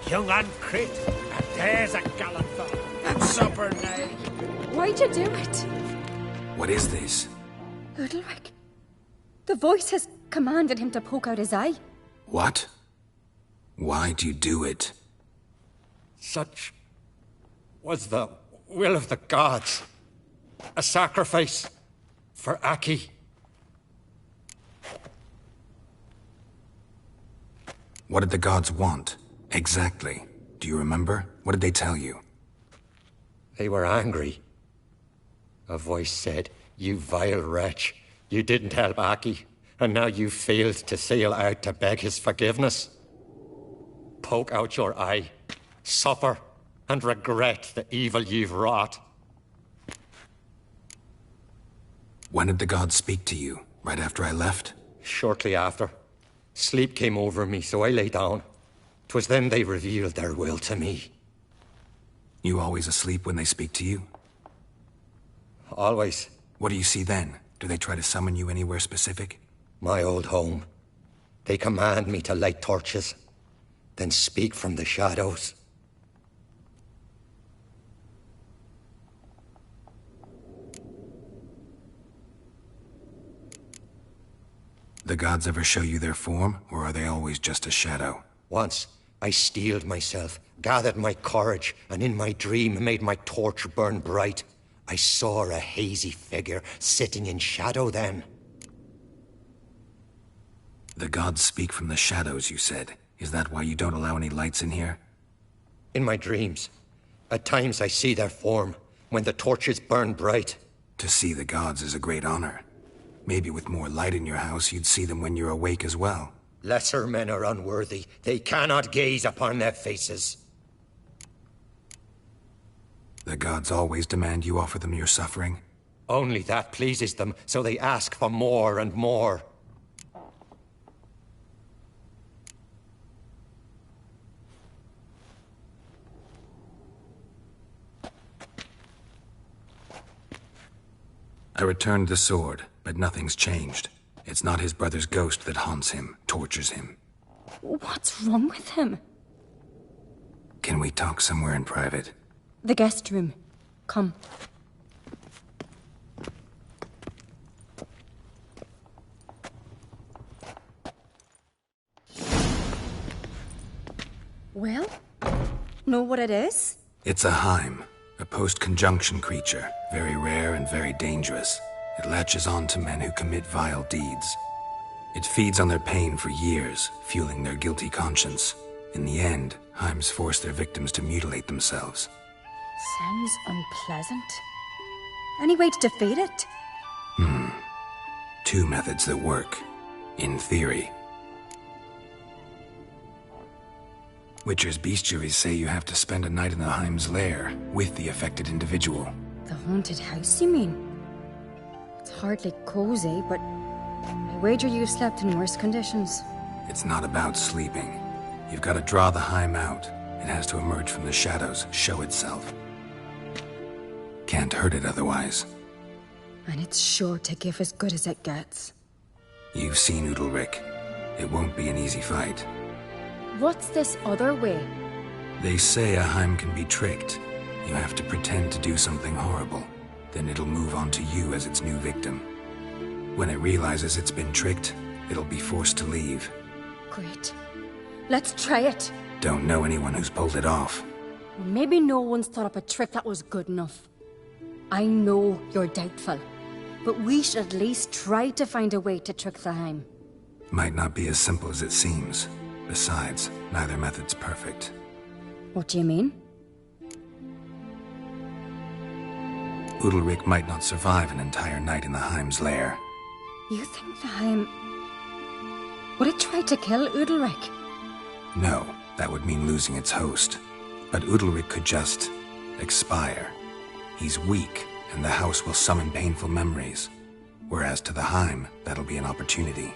Young and Crete, and there's a gallant fellow. And supper now. Why'd you do it? What is this? Udalric. The voice has commanded him to poke out his eye. What? Why do you do it? Such was the will of the gods. A sacrifice for Aki. What did the gods want? Exactly. Do you remember? What did they tell you? They were angry. A voice said, "You vile wretch. You didn't help Aki, and now you failed to sail out to beg his forgiveness. Poke out your eye, suffer, and regret the evil you've wrought." When did the gods speak to you? Right after I left? Shortly after. Sleep came over me, so I lay down. 'Twas then they revealed their will to me. You always asleep when they speak to you? Always. What do you see then? Do they try to summon you anywhere specific? My old home. They command me to light torches, then speak from the shadows. The gods ever show you their form, or are they always just a shadow? Once, I steeled myself, gathered my courage, and in my dream made my torch burn bright. I saw a hazy figure sitting in shadow then. The gods speak from the shadows, you said. Is that why you don't allow any lights in here? In my dreams. At times I see their form, when the torches burn bright. To see the gods is a great honor. Maybe with more light in your house, you'd see them when you're awake as well. Lesser men are unworthy. They cannot gaze upon their faces. The gods always demand you offer them your suffering? Only that pleases them, so they ask for more and more. I returned the sword, but nothing's changed. It's not his brother's ghost that haunts him, tortures him. What's wrong with him? Can we talk somewhere in private? The guest room. Come. Well? Know what it is? It's a Heim, a post-conjunction creature, very rare and very dangerous. It latches on to men who commit vile deeds. It feeds on their pain for years, fueling their guilty conscience. In the end, Heims force their victims to mutilate themselves. Sounds unpleasant. Any way to defeat it? Two methods that work. In theory. Witcher's bestiaries say you have to spend a night in the Heim's lair with the affected individual. The haunted house, you mean? It's hardly cozy, but I wager you've slept in worse conditions. It's not about sleeping. You've got to draw the Heim out. It has to emerge from the shadows, show itself. Can't hurt it otherwise. And it's sure to give as good as it gets. You've seen Udalric. It won't be an easy fight. What's this other way? They say a Heim can be tricked. You have to pretend to do something horrible. Then it'll move on to you as its new victim. When it realizes it's been tricked, it'll be forced to leave. Great. Let's try it. Don't know anyone who's pulled it off. Maybe no one's thought up a trick that was good enough. I know you're doubtful, but we should at least try to find a way to trick the Heim. Might not be as simple as it seems. Besides, neither method's perfect. What do you mean? Udalric might not survive an entire night in the Heim's lair. You think the Heim... would it try to kill Udalric? No, that would mean losing its host. But Udalric could just... expire. He's weak, and the house will summon painful memories. Whereas to the Heim, that'll be an opportunity.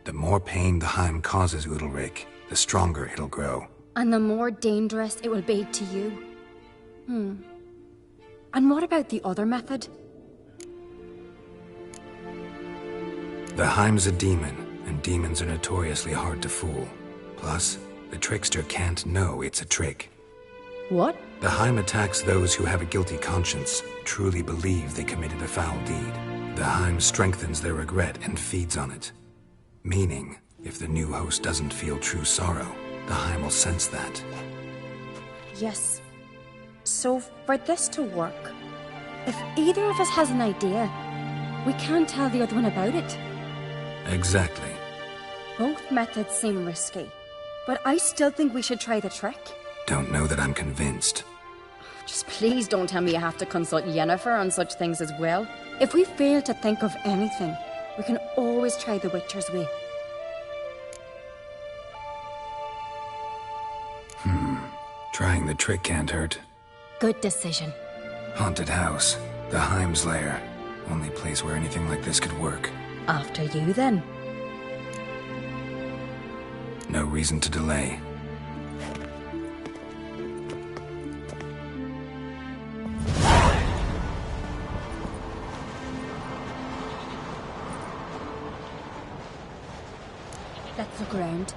The more pain the Heim causes Udalric, the stronger it'll grow. And the more dangerous it will be to you. And what about the other method? The Heim's a demon, and demons are notoriously hard to fool. Plus, the trickster can't know it's a trick. What? The Heim attacks those who have a guilty conscience, truly believe they committed a foul deed. The Heim strengthens their regret and feeds on it. Meaning, if the new host doesn't feel true sorrow, the Heim will sense that. Yes. So, for this to work, if either of us has an idea, we can't tell the other one about it. Exactly. Both methods seem risky, but I still think we should try the trick. Don't know that I'm convinced. Just please don't tell me you have to consult Yennefer on such things as well. If we fail to think of anything, we can always try the Witcher's way. Trying the trick can't hurt. Good decision. Haunted house. The Heim's lair. Only place where anything like this could work. After you, then. No reason to delay. Let's look around.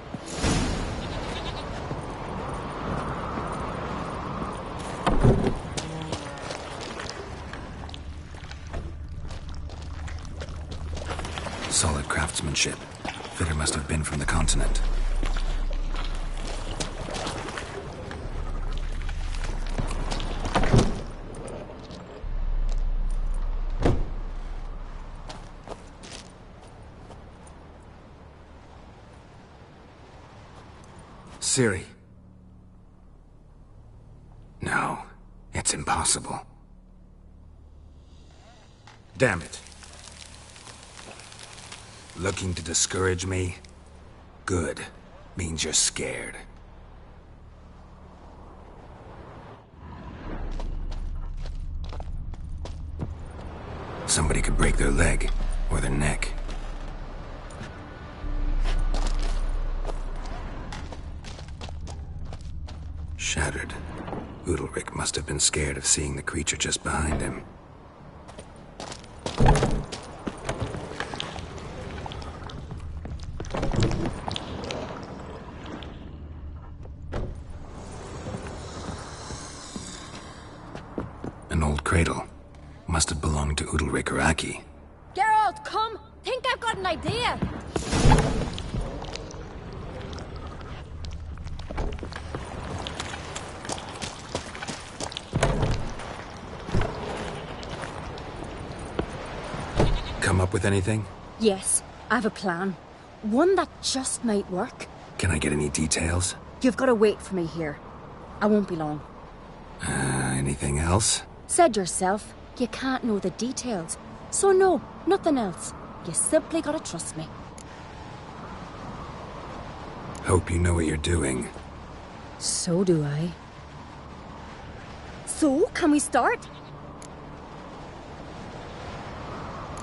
Solid craftsmanship. Fitter must have been from the continent. Ciri. No, it's impossible. Damn it. Looking to discourage me? Good. Means you're scared. Somebody could break their leg, or their neck. Shattered. Udalric must have been scared of seeing the creature just behind him. An old cradle. Must have belonged to Udalric or Aki. Geralt, come! Think I've got an idea! Come up with anything? Yes, I have a plan. One that just might work. Can I get any details? You've got to wait for me here. I won't be long. Anything else? Said yourself, you can't know the details. So no, nothing else. You simply gotta trust me. Hope you know what you're doing. So do I. So, can we start?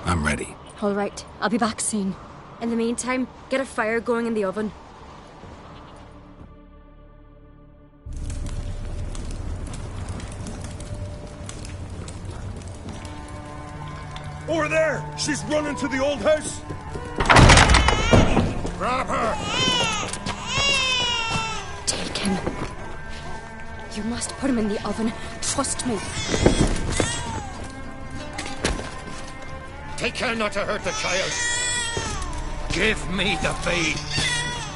I'm ready. All right, I'll be back soon. In the meantime, get a fire going in the oven. Over there! She's running to the old house! Grab her! Take him. You must put him in the oven. Trust me. Take care not to hurt the child. Give me the babe.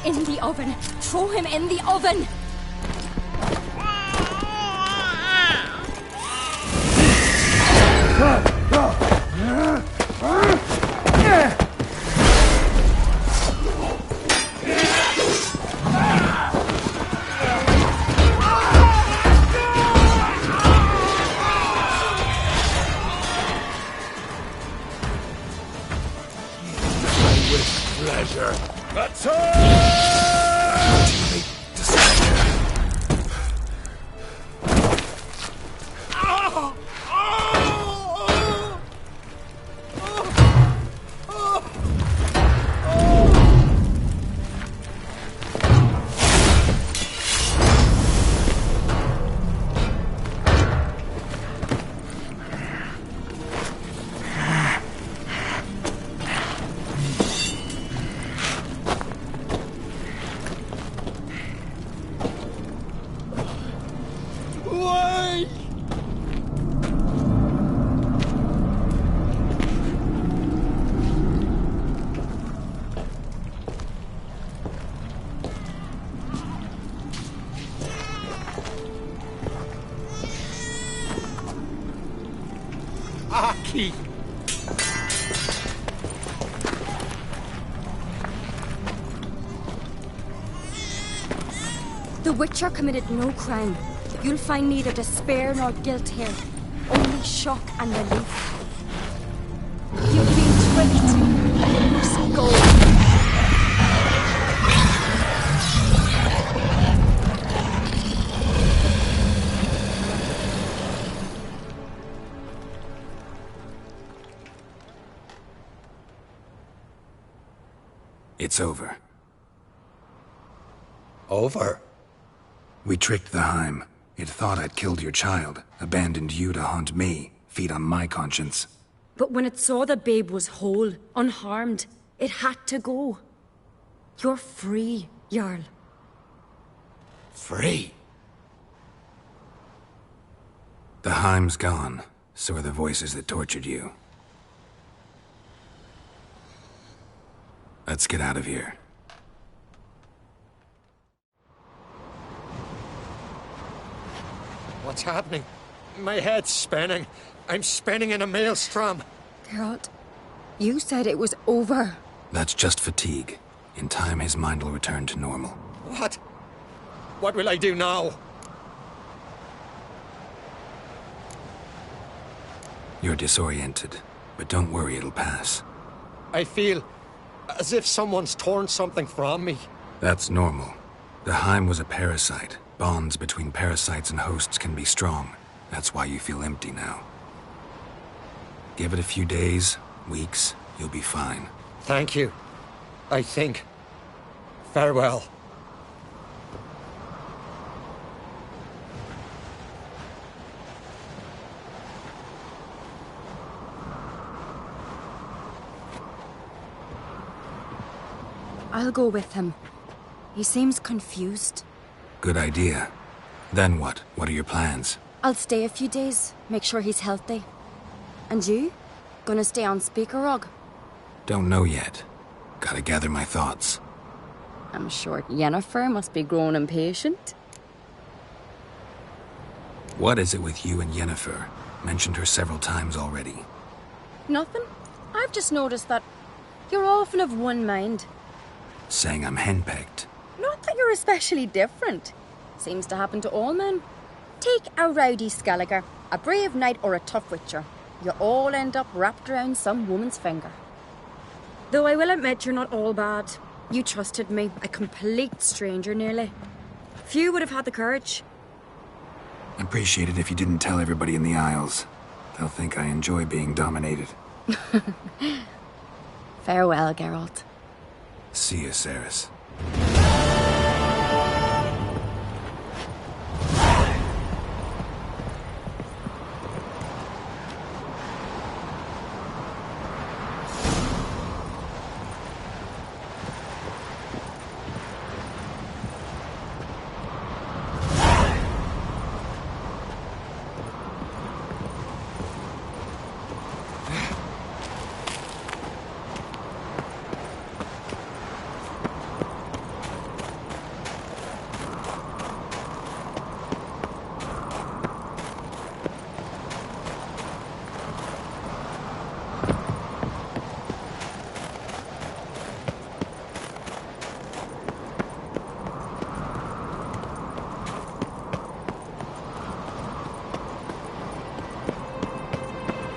In the oven. Throw him in the oven. Pleasure. That's Teammate distracted. Aki! The Witcher committed no crime. You'll find neither despair nor guilt here. Only shock and relief. You've been tricked. You must go. It's over. Over? We tricked the Heim. It thought I'd killed your child, abandoned you to haunt me, feed on my conscience. But when it saw the babe was whole, unharmed, it had to go. You're free, Jarl. Free? The Heim's gone, so are the voices that tortured you. Let's get out of here. What's happening? My head's spinning. I'm spinning in a maelstrom. Geralt, you said it was over. That's just fatigue. In time, his mind will return to normal. What? What will I do now? You're disoriented, but don't worry, it'll pass. I feel as if someone's torn something from me. That's normal. The Heim was a parasite. Bonds between parasites and hosts can be strong. That's why you feel empty now. Give it a few days, weeks, you'll be fine. Thank you. I think. Farewell. I'll go with him. He seems confused. Good idea. Then what? What are your plans? I'll stay a few days, make sure he's healthy. And you? Gonna stay on Speaker Rog? Don't know yet. Gotta gather my thoughts. I'm sure Yennefer must be growing impatient. What is it with you and Yennefer? Mentioned her several times already. Nothing. I've just noticed that you're often of one mind. Saying I'm henpecked. Not that you're especially different. Seems to happen to all men. Take a rowdy Skelliger, a brave knight or a tough witcher. You all end up wrapped around some woman's finger. Though I will admit you're not all bad. You trusted me, a complete stranger nearly. Few would have had the courage. I'd appreciate it if you didn't tell everybody in the Isles. They'll think I enjoy being dominated. Farewell, Geralt. See you, Ceres.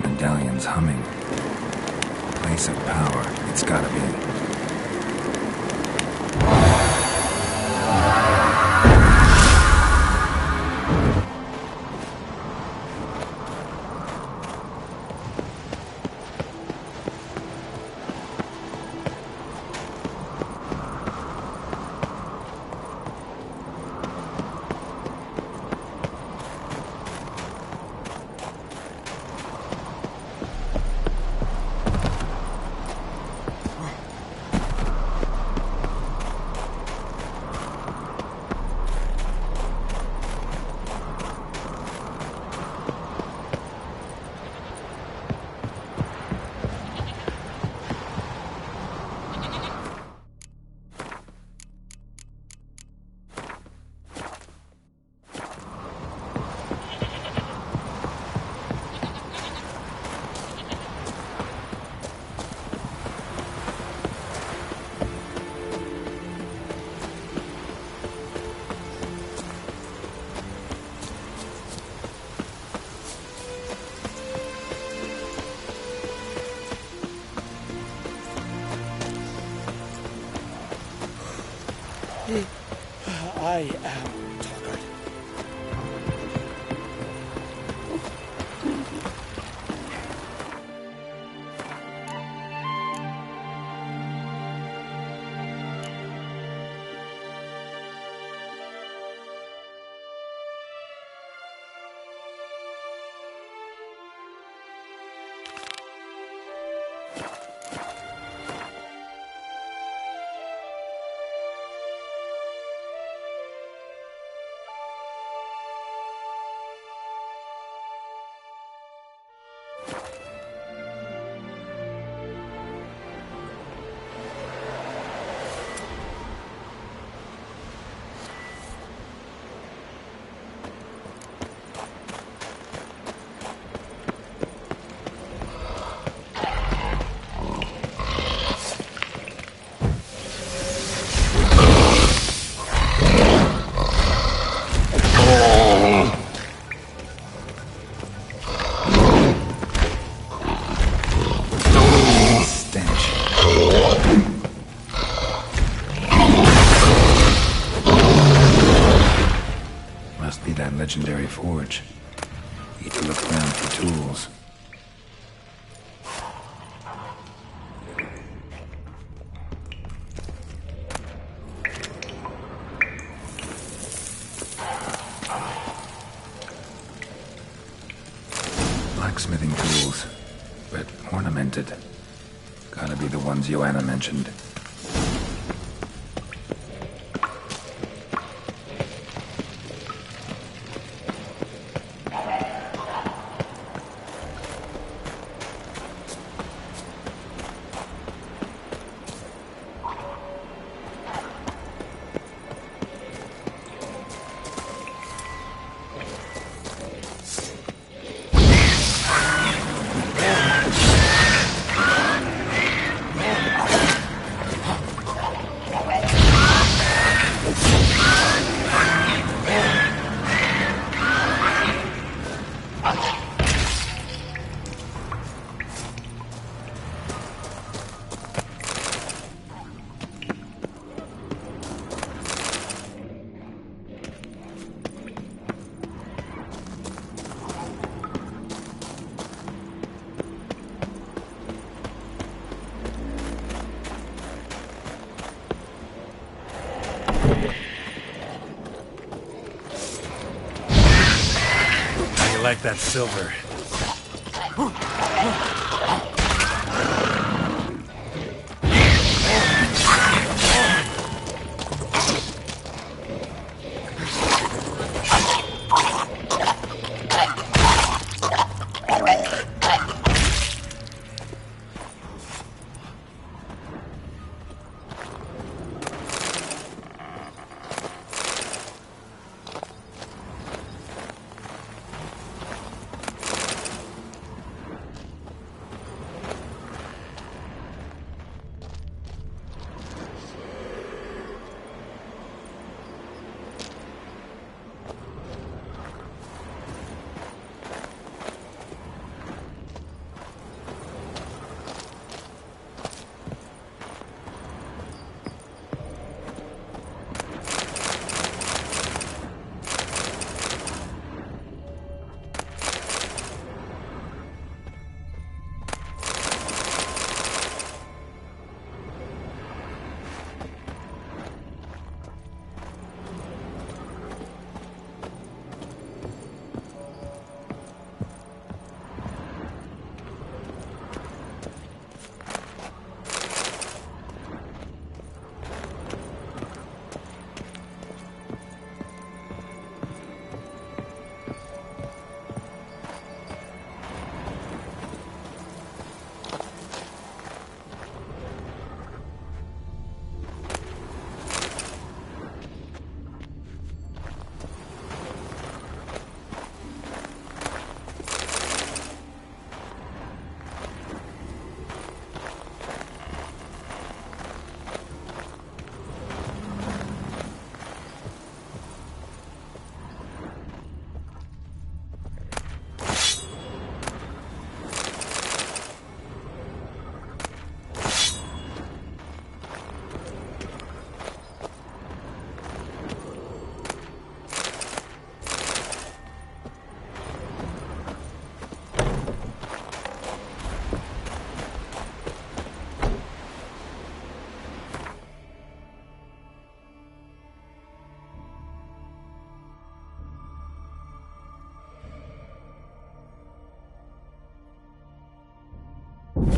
Medallion's humming. Place of power. It's gotta be. I am tired. Legendary forge. Need to look around for tools. Blacksmithing tools, but ornamented. Gotta be the ones Joanna mentioned. Like that silver.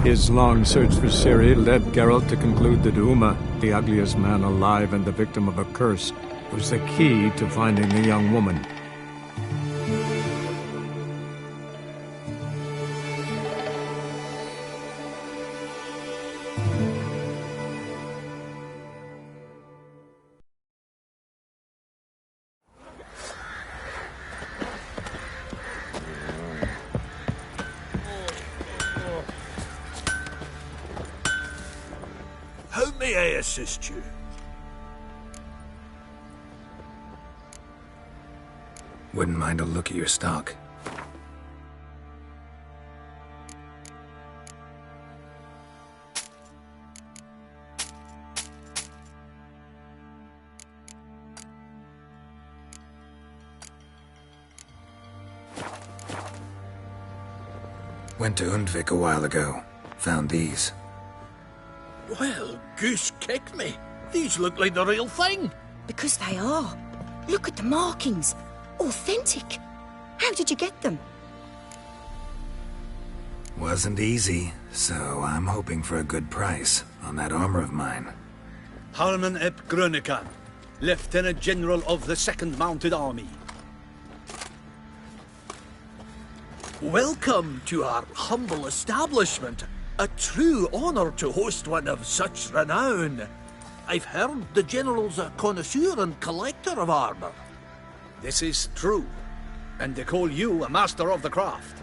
His long search for Ciri led Geralt to conclude that Uma, the ugliest man alive and the victim of a curse, was the key to finding the young woman. How may I assist you? Wouldn't mind a look at your stock. Went to Undvik a while ago. Found these. Well, goose kicked me. These look like the real thing. Because they are. Look at the markings. Authentic. How did you get them? Wasn't easy, so I'm hoping for a good price on that armor of mine. Harman ep Grönekan, Lieutenant General of the 2nd Mounted Army. Welcome to our humble establishment. A true honor to host one of such renown. I've heard the General's a connoisseur and collector of armor. This is true, and they call you a master of the craft.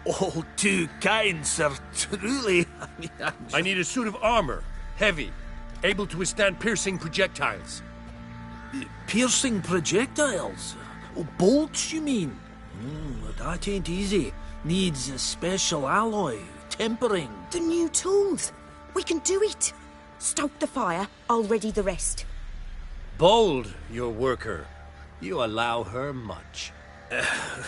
All too kind, sir, truly. I need a suit of armor, heavy, able to withstand piercing projectiles. Piercing projectiles? Oh, bolts, you mean? That ain't easy. Needs a special alloy, tempering. The new tools. We can do it. Stoke the fire, I'll ready the rest. Bold, your worker. You allow her much.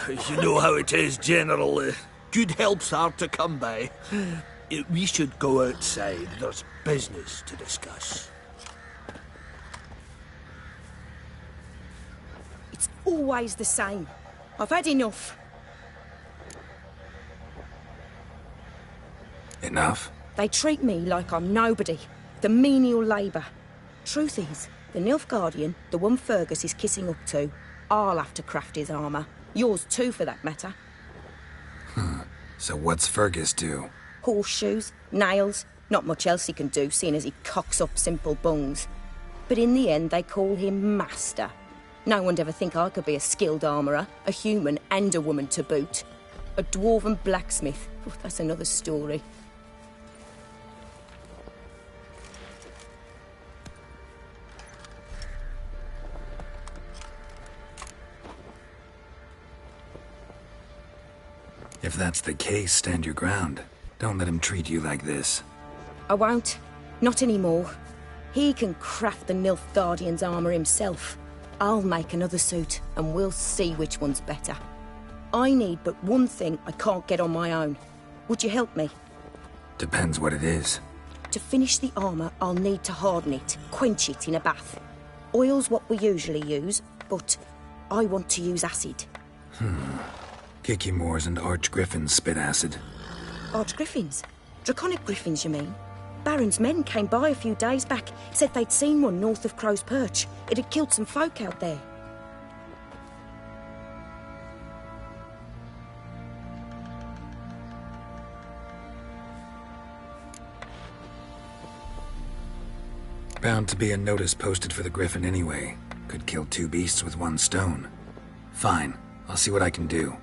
You know how it is, General. Good help's hard to come by. We should go outside. There's business to discuss. It's always the same. I've had enough. Enough? They treat me like I'm nobody. The menial labour. Truth is, the Nilfgaardian, the one Fergus is kissing up to, I'll have to craft his armour. Yours too, for that matter. So what's Fergus do? Horseshoes, nails, not much else he can do, seeing as he cocks up simple bungs. But in the end, they call him Master. No one'd ever think I could be a skilled armourer, a human and a woman to boot. A dwarven blacksmith. Oh, that's another story. If that's the case, stand your ground. Don't let him treat you like this. I won't. Not anymore. He can craft the Nilfgaardian's armour himself. I'll make another suit, and we'll see which one's better. I need but one thing I can't get on my own. Would you help me? Depends what it is. To finish the armour, I'll need to harden it, quench it in a bath. Oil's what we usually use, but I want to use acid. Kicky Moors and Archgriffins spit acid. Archgriffins? Draconic griffins, you mean? Baron's men came by a few days back, said they'd seen one north of Crow's Perch. It had killed some folk out there. Bound to be a notice posted for the Griffin anyway. Could kill two beasts with one stone. Fine, I'll see what I can do.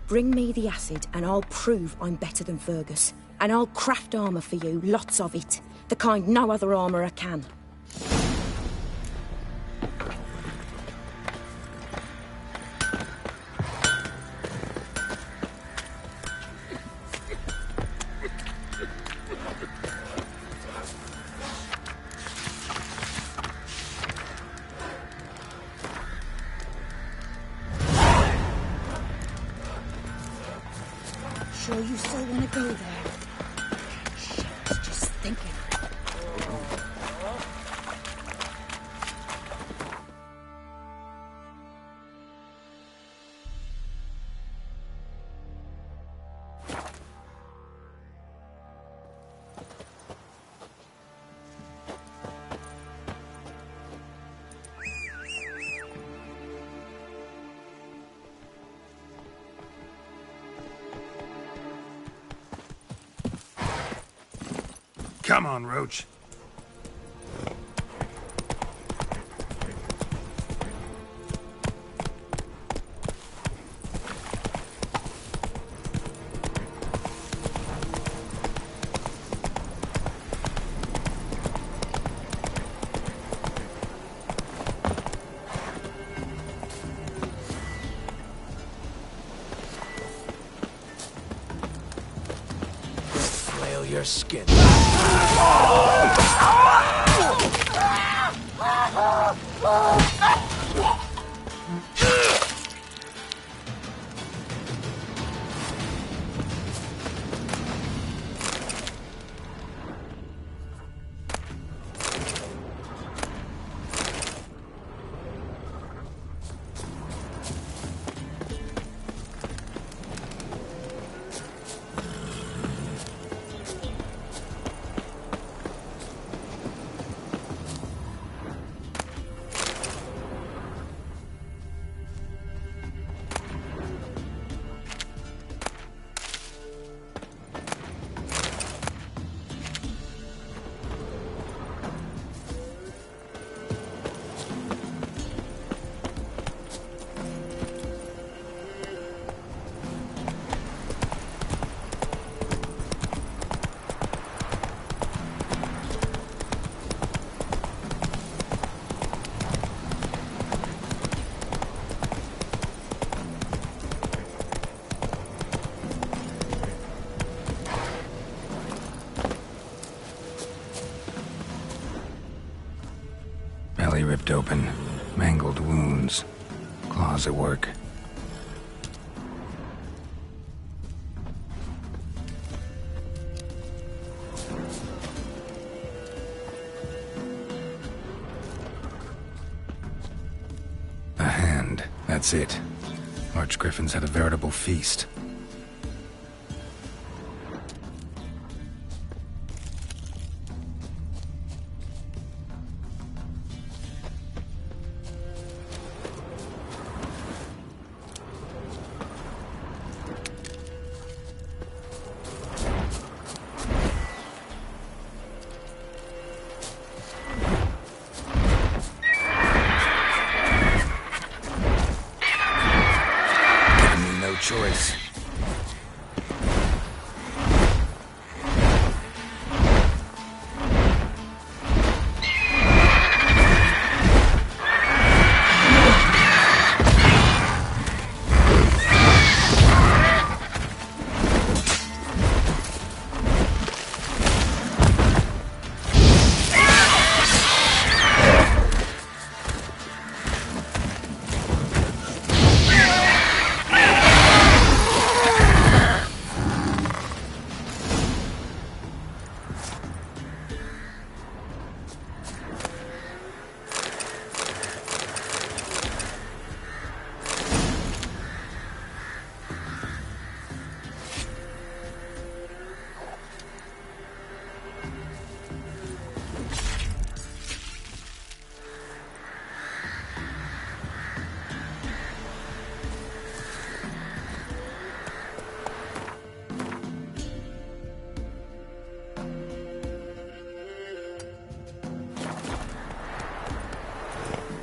Bring me the acid and I'll prove I'm better than Fergus. And I'll craft armour for you, lots of it. The kind no other armourer can. Sure you still want to go there? Shit, I was just thinking. Come on, Roach. Your skin. Belly ripped open, mangled wounds, claws at work. A hand, that's it. Archgriffins had a veritable feast. Choice.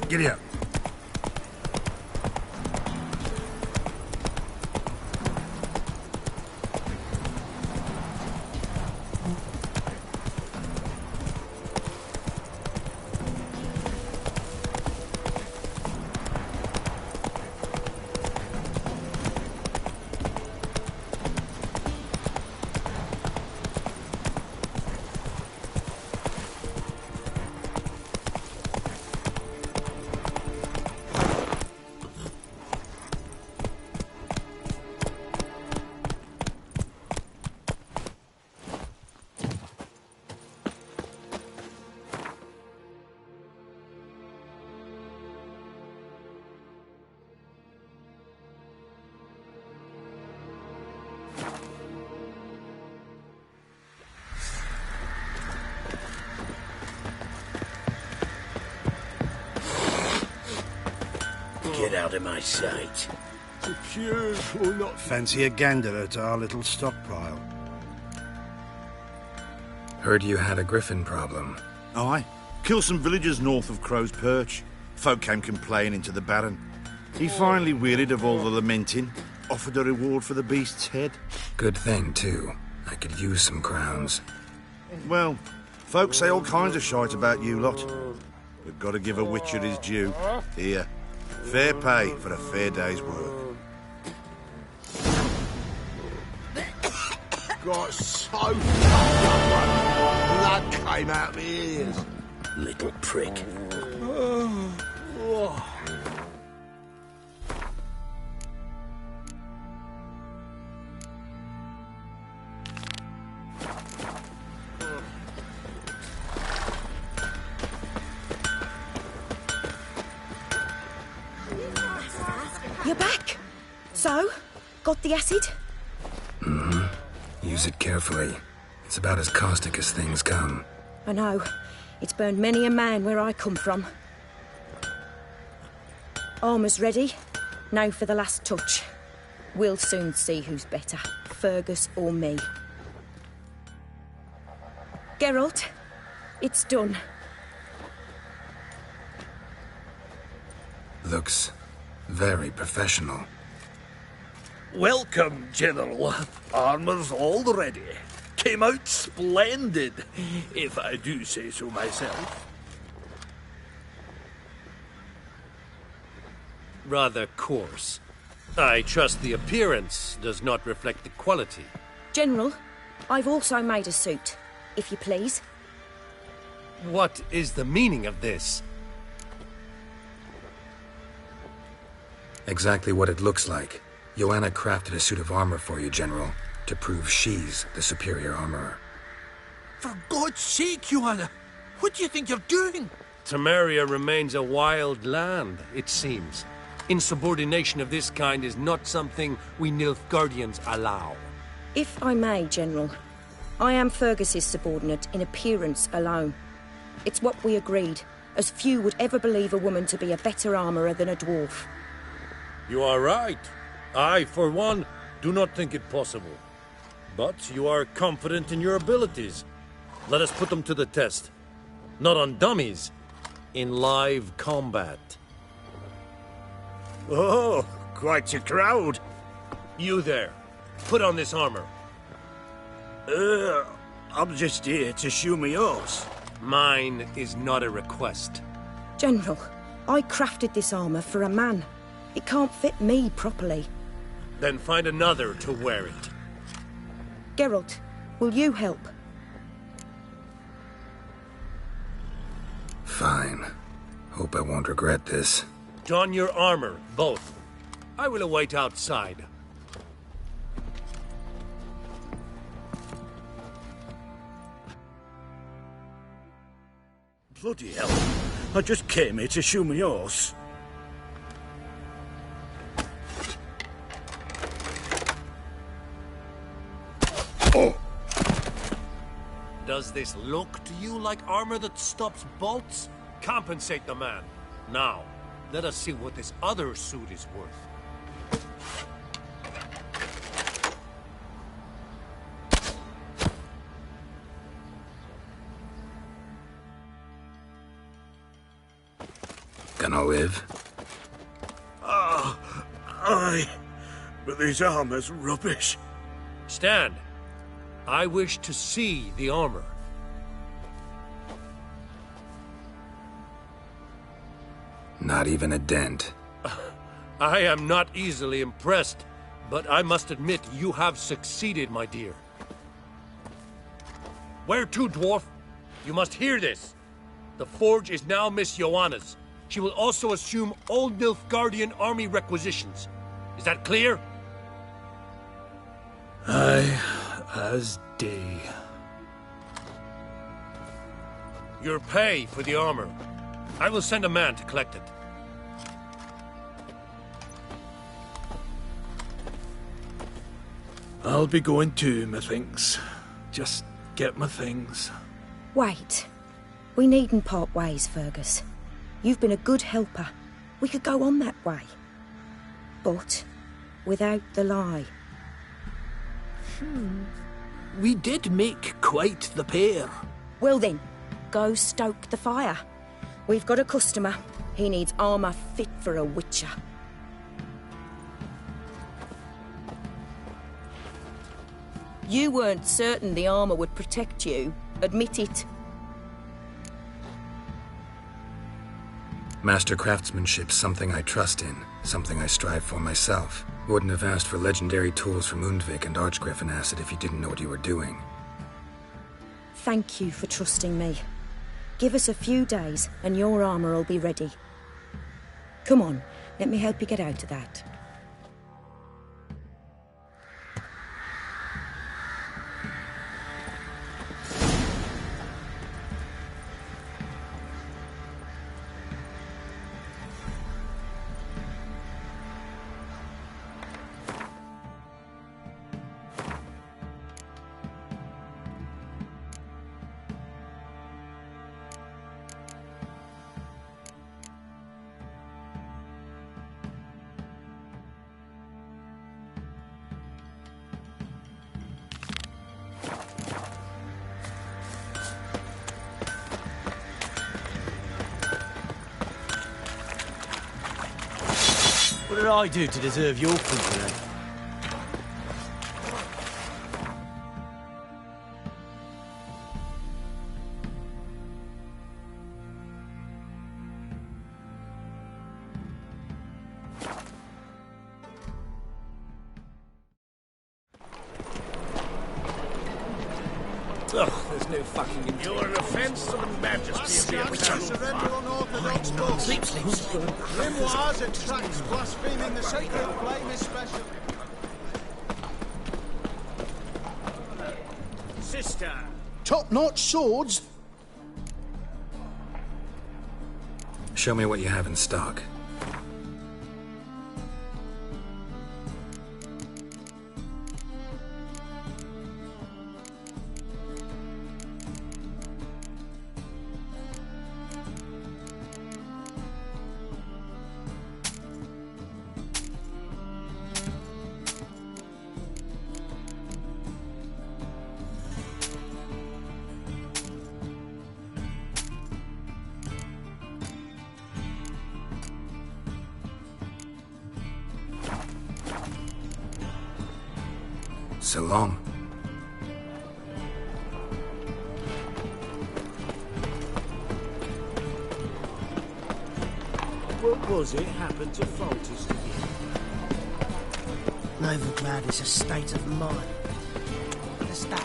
Giddy up. Get out of my sight. Will not fancy a gander at our little stockpile. Heard you had a griffin problem. Aye. Killed some villagers north of Crow's Perch. Folk came complaining to the Baron. He finally wearied of all the lamenting, offered a reward for the beast's head. Good thing, too. I could use some crowns. Well, folks say all kinds of shite about you lot. But gotta give a witcher his due. Here, fair pay for a fair day's work. Got so blood came out my ears. Little prick. You're back. So, got the acid? Mm-hmm. Use it carefully. It's about as caustic as things come. I know. It's burned many a man where I come from. Armour's ready. Now for the last touch. We'll soon see who's better, Fergus or me. Geralt, it's done. Looks very professional. Welcome, General. Armour's all ready. Came out splendid, if I do say so myself. Rather coarse. I trust the appearance does not reflect the quality. General, I've also made a suit, if you please. What is the meaning of this? Exactly what it looks like. Joanna crafted a suit of armor for you, General, to prove she's the superior armorer. For God's sake, Joanna, what do you think you're doing? Temeria remains a wild land, it seems. Insubordination of this kind is not something we Nilfgaardians allow. If I may, General, I am Fergus's subordinate in appearance alone. It's what we agreed, as few would ever believe a woman to be a better armourer than a dwarf. You are right. I, for one, do not think it possible. But you are confident in your abilities. Let us put them to the test. Not on dummies, in live combat. Oh, quite a crowd. You there, put on this armor. I'm just here to show me yours. Mine is not a request. General, I crafted this armour for a man. It can't fit me properly. Then find another to wear it. Geralt, will you help? Fine. Hope I won't regret this. Don your armor, both. I will await outside. Bloody hell. I just came here to show me yours. Does this look to you like armor that stops bolts? Compensate the man. Now, let us see what this other suit is worth. Gonna live? Aye. But this armor's rubbish. Stand. I wish to see the armor. Not even a dent. I am not easily impressed, but I must admit you have succeeded, my dear. Where to, dwarf? You must hear this. The forge is now Miss Joanna's. She will also assume all Nilfgaardian army requisitions. Is that clear? Aye, as day. Your pay for the armor. I will send a man to collect it. I'll be going too, methinks. Just get my things. Wait. We needn't part ways, Fergus. You've been a good helper. We could go on that way. But without the lie. We did make quite the pair. Well then, go stoke the fire. We've got a customer. He needs armour fit for a witcher. You weren't certain the armour would protect you. Admit it. Master craftsmanship's something I trust in, something I strive for myself. Wouldn't have asked for legendary tools from Undvik and Archgriffin Acid if you didn't know what you were doing. Thank you for trusting me. Give us a few days and your armour will be ready. Come on, let me help you get out of that. What did I do to deserve your company? Ugh, there's no fucking intent. You're an offence to the majesty of the eternal Surrender unorthodox books. Sleep. Grimoires and tracts blaspheming the sacred flame is special. Sister. Top-notch swords? Show me what you have in stock. So long. What was it happened to Folters to you? Novigrad is a state of mind. Understand?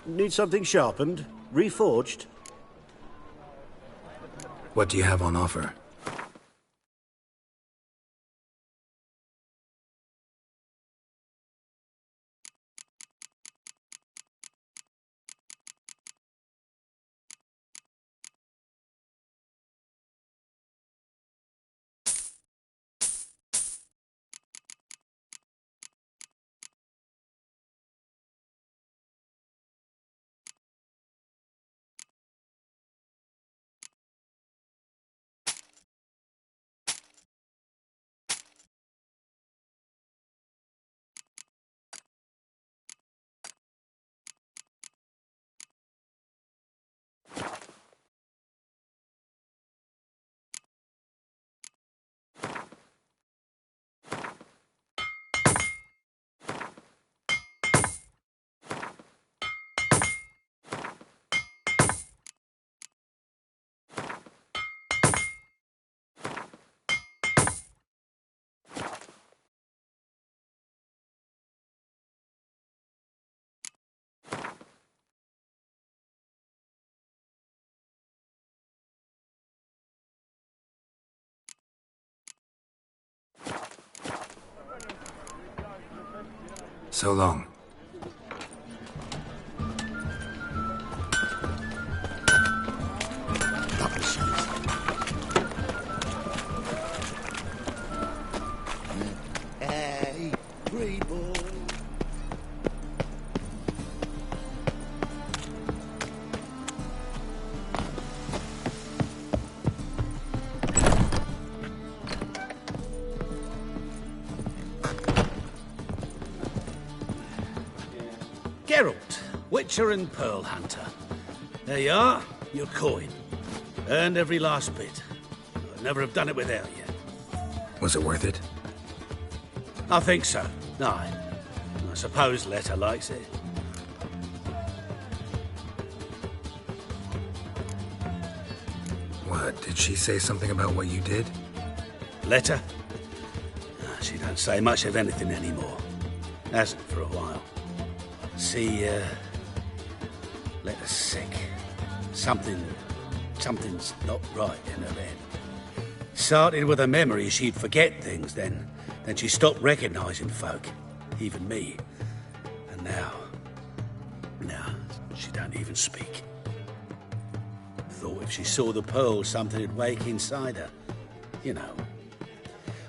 Need something sharpened? Reforged? What do you have on offer? So long. Witcher and Pearl Hunter. There you are, your coin. Earned every last bit. I'd never have done it without you. Was it worth it? I think so. Aye. I suppose Letta likes it. What, did she say something about what you did? Letta? She don't say much of anything anymore. Hasn't for a while. See, Letta's sick. Something's not right in her head. Started with her memory, she'd forget things, then she stopped recognising folk, even me. And now, she don't even speak. Thought if she saw the pearl, something'd wake inside her. You know.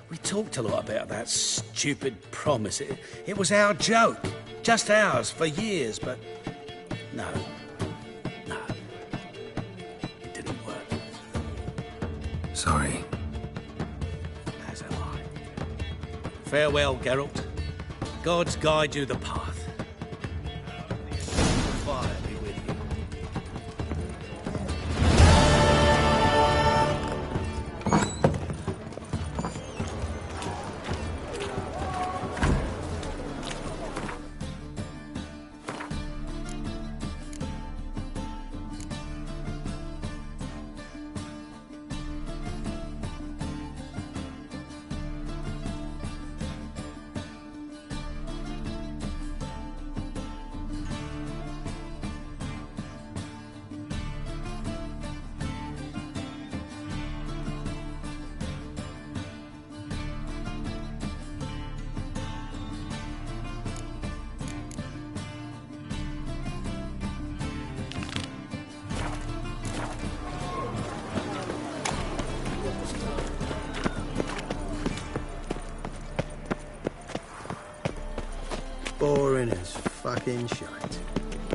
We talked a lot about that stupid promise. It was our joke. Just ours for years, but no. It didn't work. Sorry. As am I. Farewell, Geralt. Gods guide you the path. Fire be with you. Boring as fucking shite.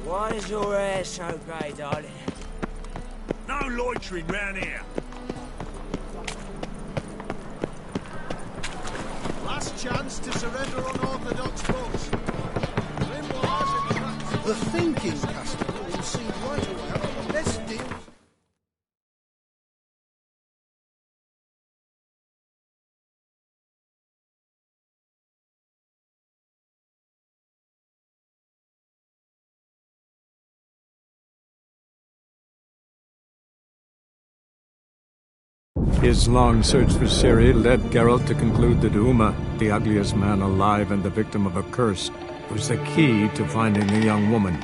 Why is your hair so grey, darling? No loitering round here. Last chance to surrender unorthodox books. The thinking castle will see right away. Let's deal. His long search for Ciri led Geralt to conclude that Uma, the ugliest man alive and the victim of a curse, was the key to finding the young woman.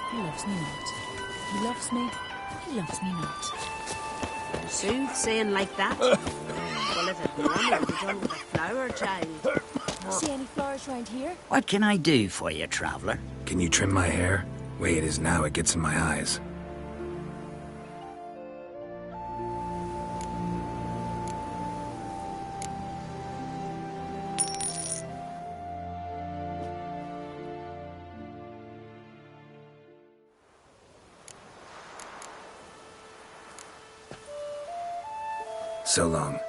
He loves me not. He loves me. He loves me not. Soothsaying like that? Well, if it were be done with a flower, child. See any flowers round here? What can I do for you, traveller? Can you trim my hair? Way it is now, it gets in my eyes. So long.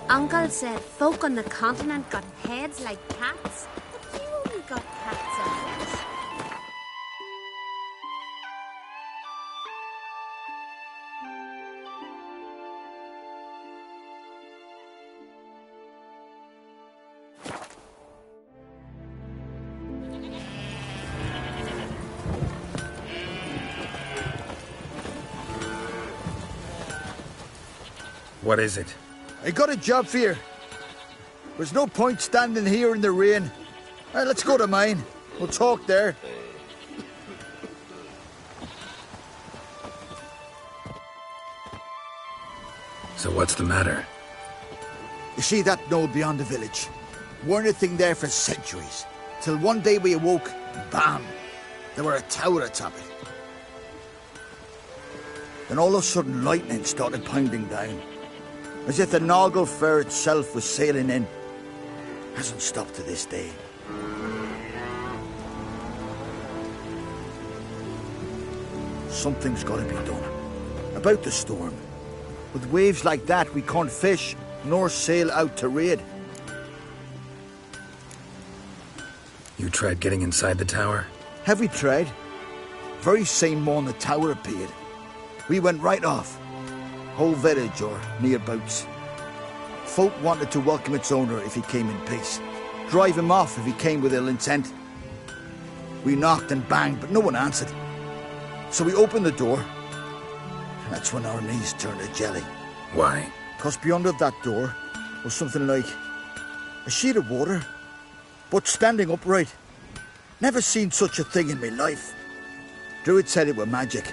Uncle said folk on the continent got heads like cats, but you only got cats' eyes. What is it? I got a job for you. There's no point standing here in the rain. Let's go to mine. We'll talk there. So what's the matter? You see that node beyond the village? Weren't a thing there for centuries. Till one day we awoke, and bam! There were a tower atop it. Then all of a sudden lightning started pounding down. As if the Noggle Fair itself was sailing in. Hasn't stopped to this day. Something's got to be done. About the storm. With waves like that, we can't fish, nor sail out to raid. You tried getting inside the tower? Have we tried? Very same morning the tower appeared. We went right off. Whole village or nearabouts. Folk wanted to welcome its owner if he came in peace. Drive him off if he came with ill intent. We knocked and banged, but no one answered. So we opened the door. And that's when our knees turned to jelly. Why? Because beyond of that door was something like a sheet of water, but standing upright. Never seen such a thing in my life. Druid said it were magic.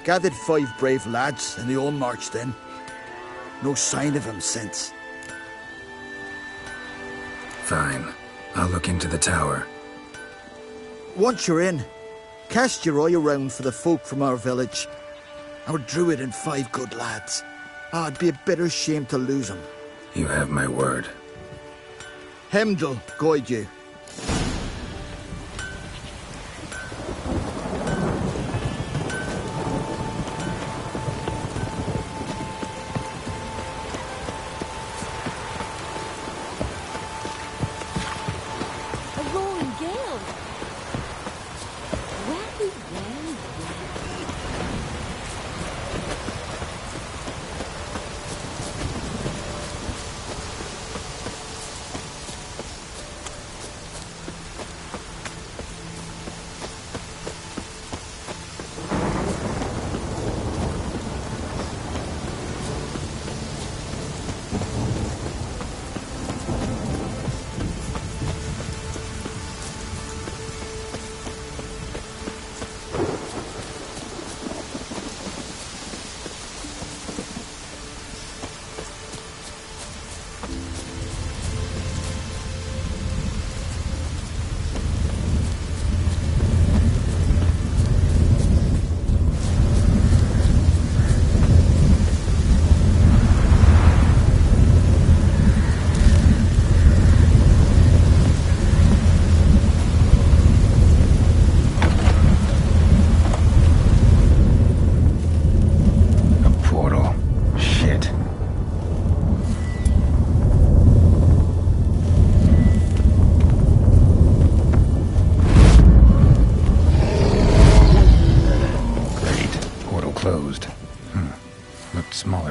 Gathered 5 brave lads and they all marched in. No sign of him since. Fine. I'll look into the tower. Once you're in, cast your eye around for the folk from our village. Our druid and 5 good lads. It'd be a bitter shame to lose them. You have my word. Hemdall guide you.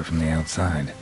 From the outside.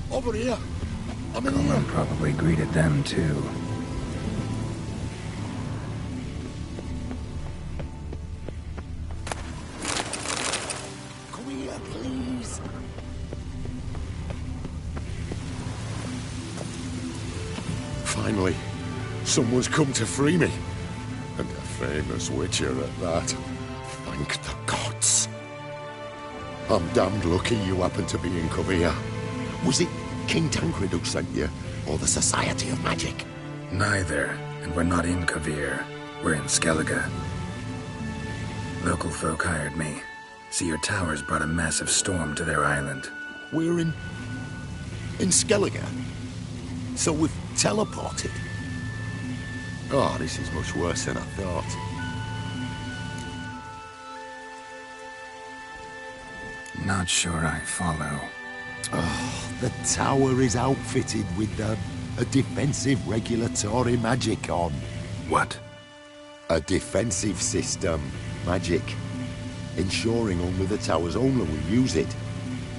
Over here. I'm in Coleman here. probably greeted them too. Come here, please. Finally, someone's come to free me. And a famous witcher at that. Thank the gods. I'm damned lucky you happened to be in Kavir. Was it King Tancred who sent you, or the Society of Magic? Neither, and we're not in Kavir. We're in Skellige. Local folk hired me. See, your towers brought a massive storm to their island. We're in Skellige? So we've teleported? Oh, this is much worse than I thought. Not sure I follow. Oh, the tower is outfitted with a defensive regulatory magic on. What? A defensive system. Magic. Ensuring only the tower's owner will use it.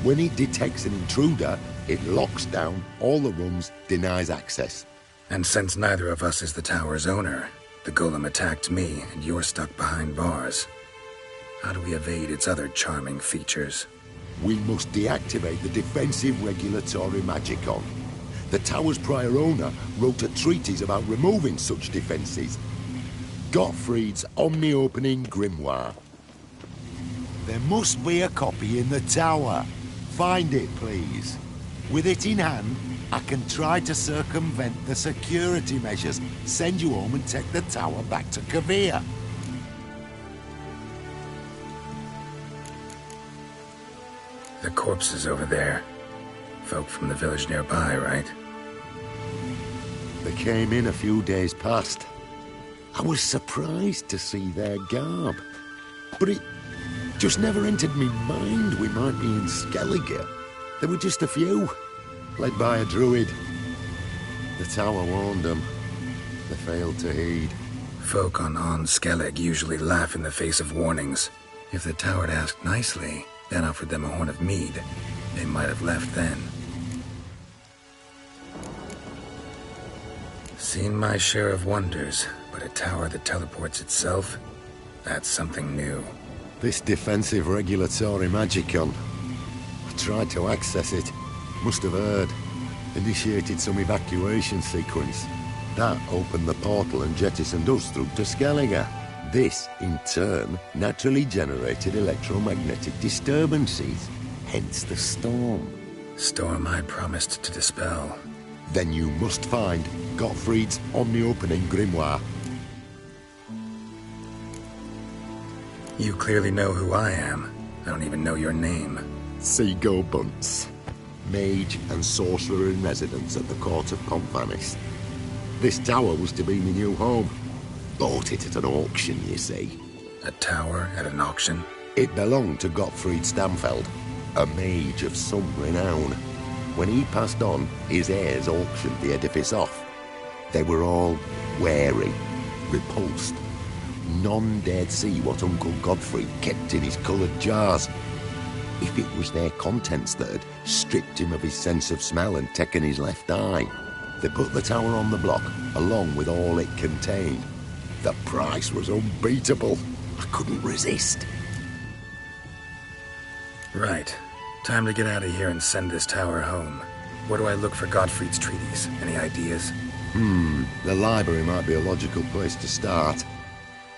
When it detects an intruder, it locks down all the rooms, denies access. And since neither of us is the tower's owner, the golem attacked me and you're stuck behind bars. How do we evade its other charming features? We must deactivate the defensive regulatory magicon. The tower's prior owner wrote a treatise about removing such defenses. Gottfried's omni-opening grimoire. There must be a copy in the tower. Find it, please. With it in hand, I can try to circumvent the security measures, send you home and take the tower back to Kavir. The corpse is over there. Folk from the village nearby, right? They came in a few days past. I was surprised to see their garb. But it just never entered me mind we might be in Skellige. There were just a few, led by a druid. The tower warned them. They failed to heed. Folk on Skellige usually laugh in the face of warnings. If the tower had asked nicely, then offered them a horn of mead, they might have left then. Seen my share of wonders, but a tower that teleports itself? That's something new. This defensive regulatory magicon. I tried to access it. Must have heard. Initiated some evacuation sequence. That opened the portal and jettisoned us through to Skellige. This, in turn, naturally generated electromagnetic disturbances. Hence the storm. Storm I promised to dispel. Then you must find Gottfried's omni-opening grimoire. You clearly know who I am. I don't even know your name. Seago Bunce. Mage and sorcerer in residence at the court of Pontvanis. This tower was to be my new home. Bought it at an auction, you see. A tower at an auction? It belonged to Gottfried Stamfeld, a mage of some renown. When he passed on, his heirs auctioned the edifice off. They were all wary, repulsed. None dared see what Uncle Gottfried kept in his coloured jars. If it was their contents that had stripped him of his sense of smell and taken his left eye, they put the tower on the block, along with all it contained. The price was unbeatable. I couldn't resist. Right. Time to get out of here and send this tower home. Where do I look for Gottfried's treaties? Any ideas? The library might be a logical place to start.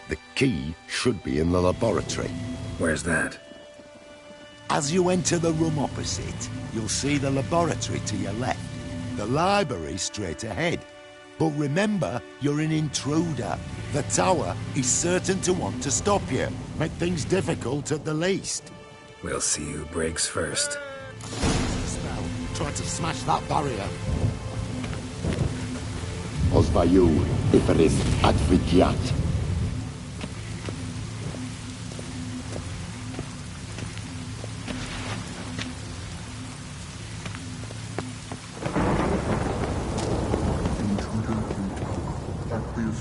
The key should be in the laboratory. Where's that? As you enter the room opposite, you'll see the laboratory to your left. The library straight ahead. But remember, you're an intruder. The tower is certain to want to stop you. Make things difficult at the least. We'll see who breaks first. Spell. Try to smash that barrier. Osvayu, Iferis, Advigiat.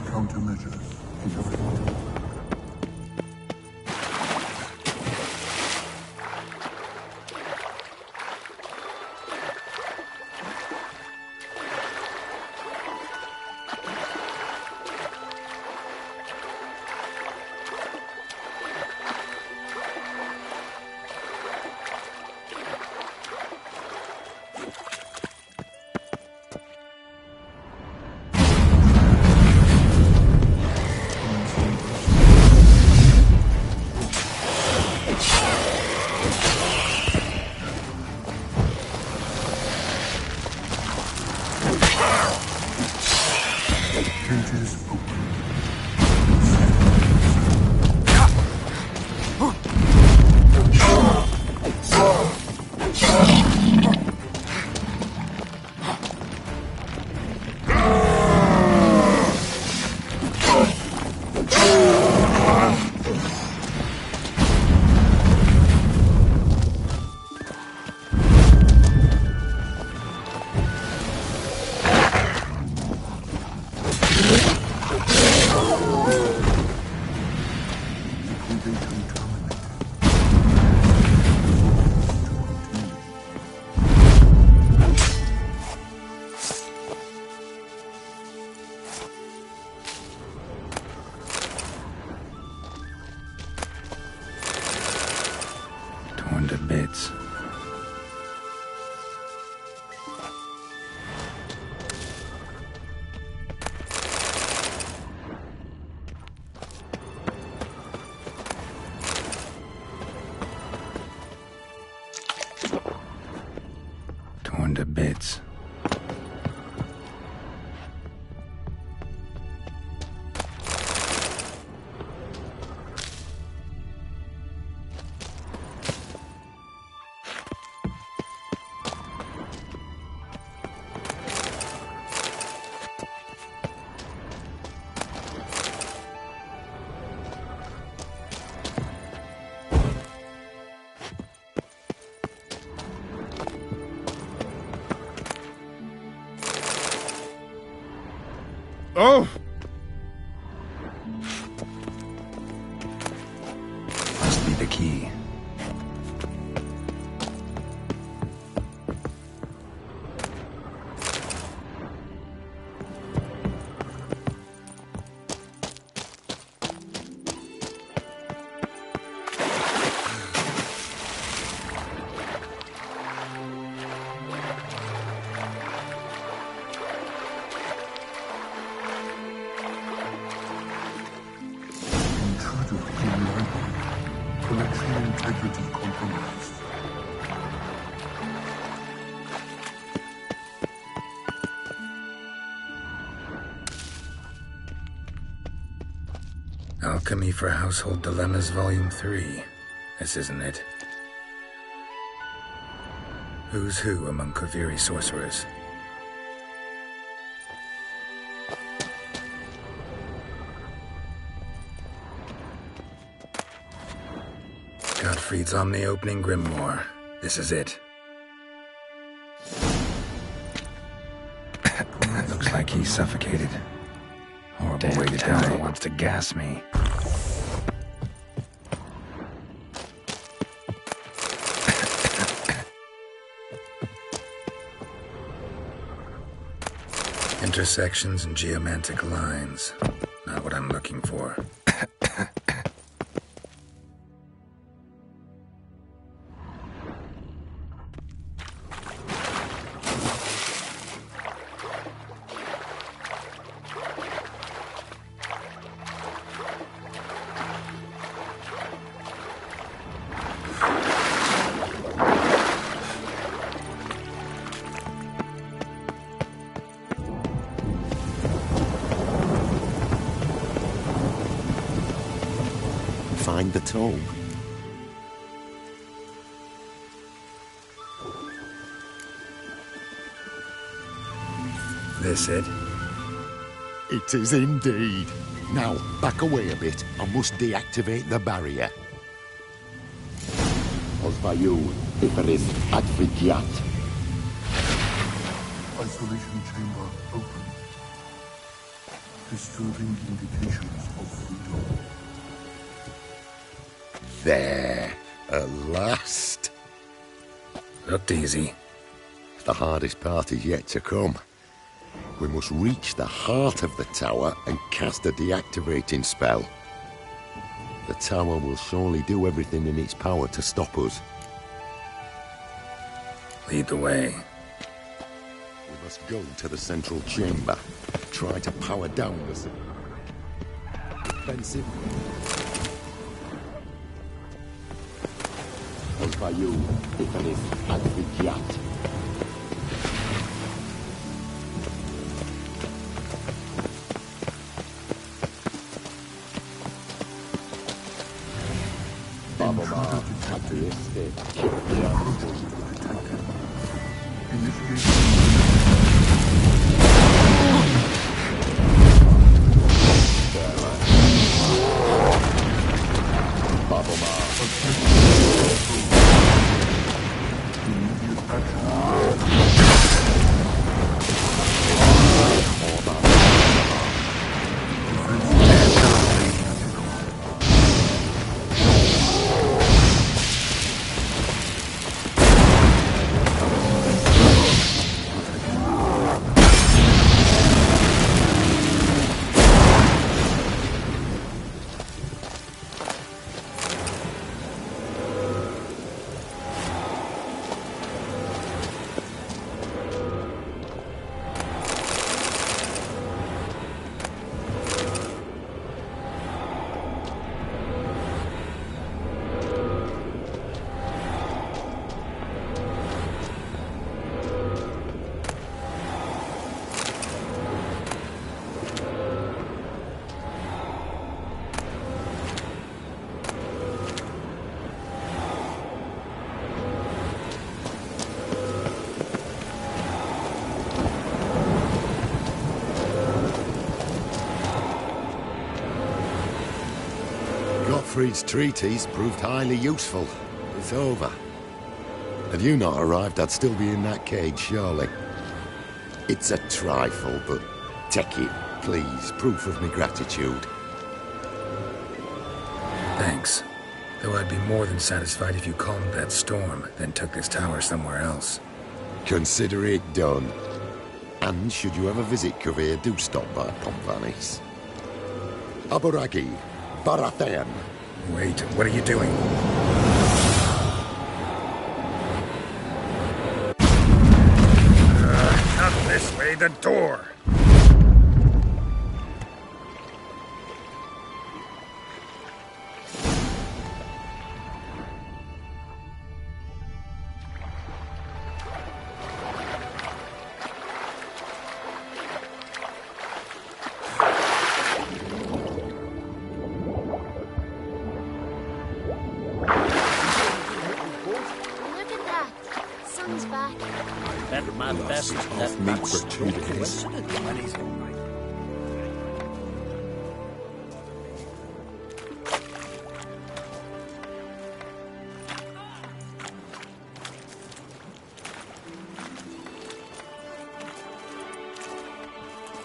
Countermeasures in effect. Cages open. Torn to bits. Torn to bits. Oh! Must be the key. Collection integrity compromised. Alchemy for Household Dilemmas, Volume 3. This isn't it. Who's who among Kaviri sorcerers? Gottfried's on the opening grimoire. This is it. Looks like he's suffocated. Horrible way to die. Wants to gas me. Intersections and geomantic lines. Not what I'm looking for. Find the tome. This it? It is indeed. Now, back away a bit. I must deactivate the barrier. Osvayu, Iferis, Advigiat. Isolation chamber open. Disturbing indications of freedom. There, at last. Looked easy. The hardest part is yet to come. We must reach the heart of the tower and cast a deactivating spell. The tower will surely do everything in its power to stop us. Lead the way. We must go to the central chamber. Try to power down the defensive. Osvayu, Iferis, Advigiat. Gottfried's treatise proved highly useful. It's over. Had you not arrived, I'd still be in that cage, surely. It's a trifle, but take it, please. Proof of my gratitude. Thanks. Though I'd be more than satisfied if you calmed that storm, then took this tower somewhere else. Consider it done. And should you ever visit Kavir, do stop by Pompvanis. Aboragi, Barathan. Wait, what are you doing? Not this way, the door!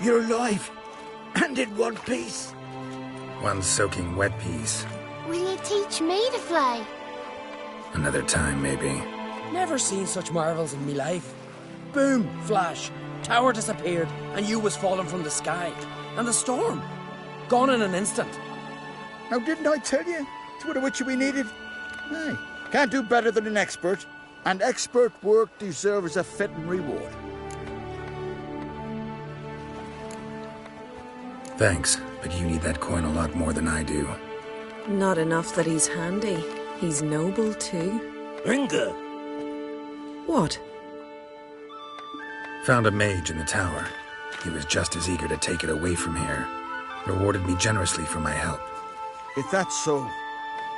You're alive, and in one piece. One soaking wet piece. Will you teach me to fly? Another time, maybe. Never seen such marvels in me life. Boom, flash, tower disappeared, and you was falling from the sky. And the storm, gone in an instant. Now, didn't I tell you? It's what a witcher we needed. Hey, can't do better than an expert. And expert work deserves a fitting reward. Thanks, but you need that coin a lot more than I do. Not enough that he's handy. He's noble, too. Inga! What? Found a mage in the tower. He was just as eager to take it away from here. Rewarded me generously for my help. If that's so,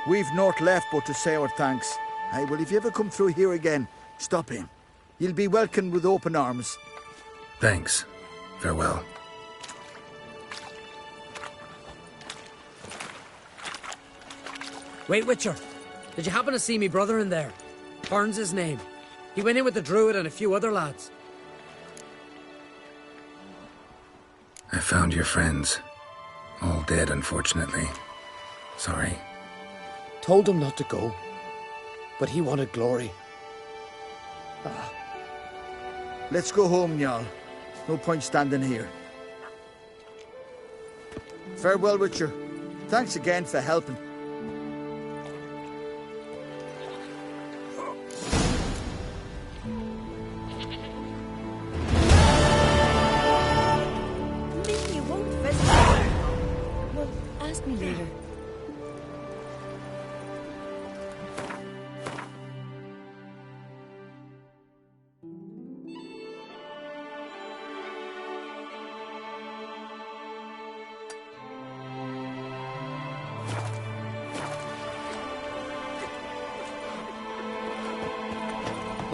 we've naught left but to say our thanks. Hey, well, if you ever come through here again, stop in. You'll be welcomed with open arms. Thanks. Farewell. Wait, Witcher. Did you happen to see me brother in there? Burns his name. He went in with the druid and a few other lads. I found your friends. All dead, unfortunately. Sorry. Told him not to go. But he wanted glory. Let's go home, Jarl. No point standing here. Farewell, Witcher. Thanks again for helping. Me later.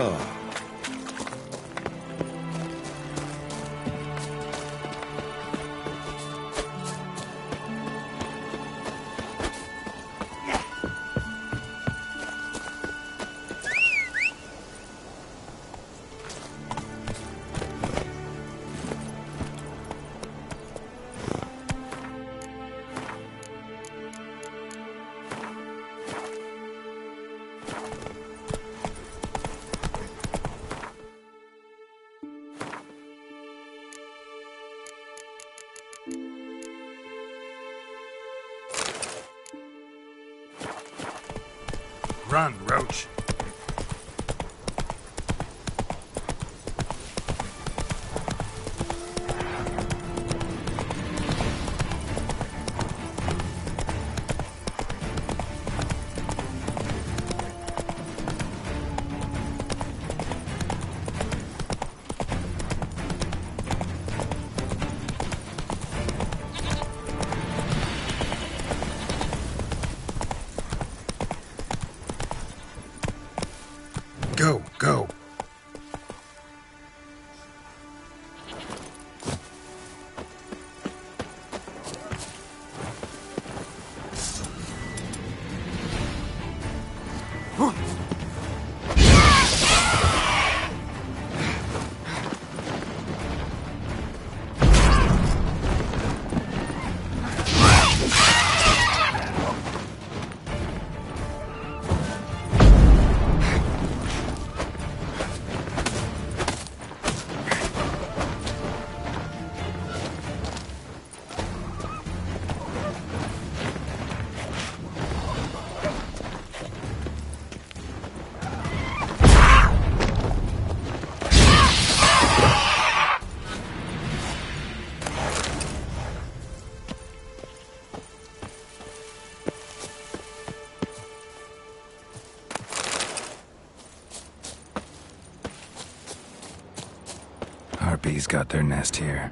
Oh. Run, Roach. Go, go. Harpies got their nest here.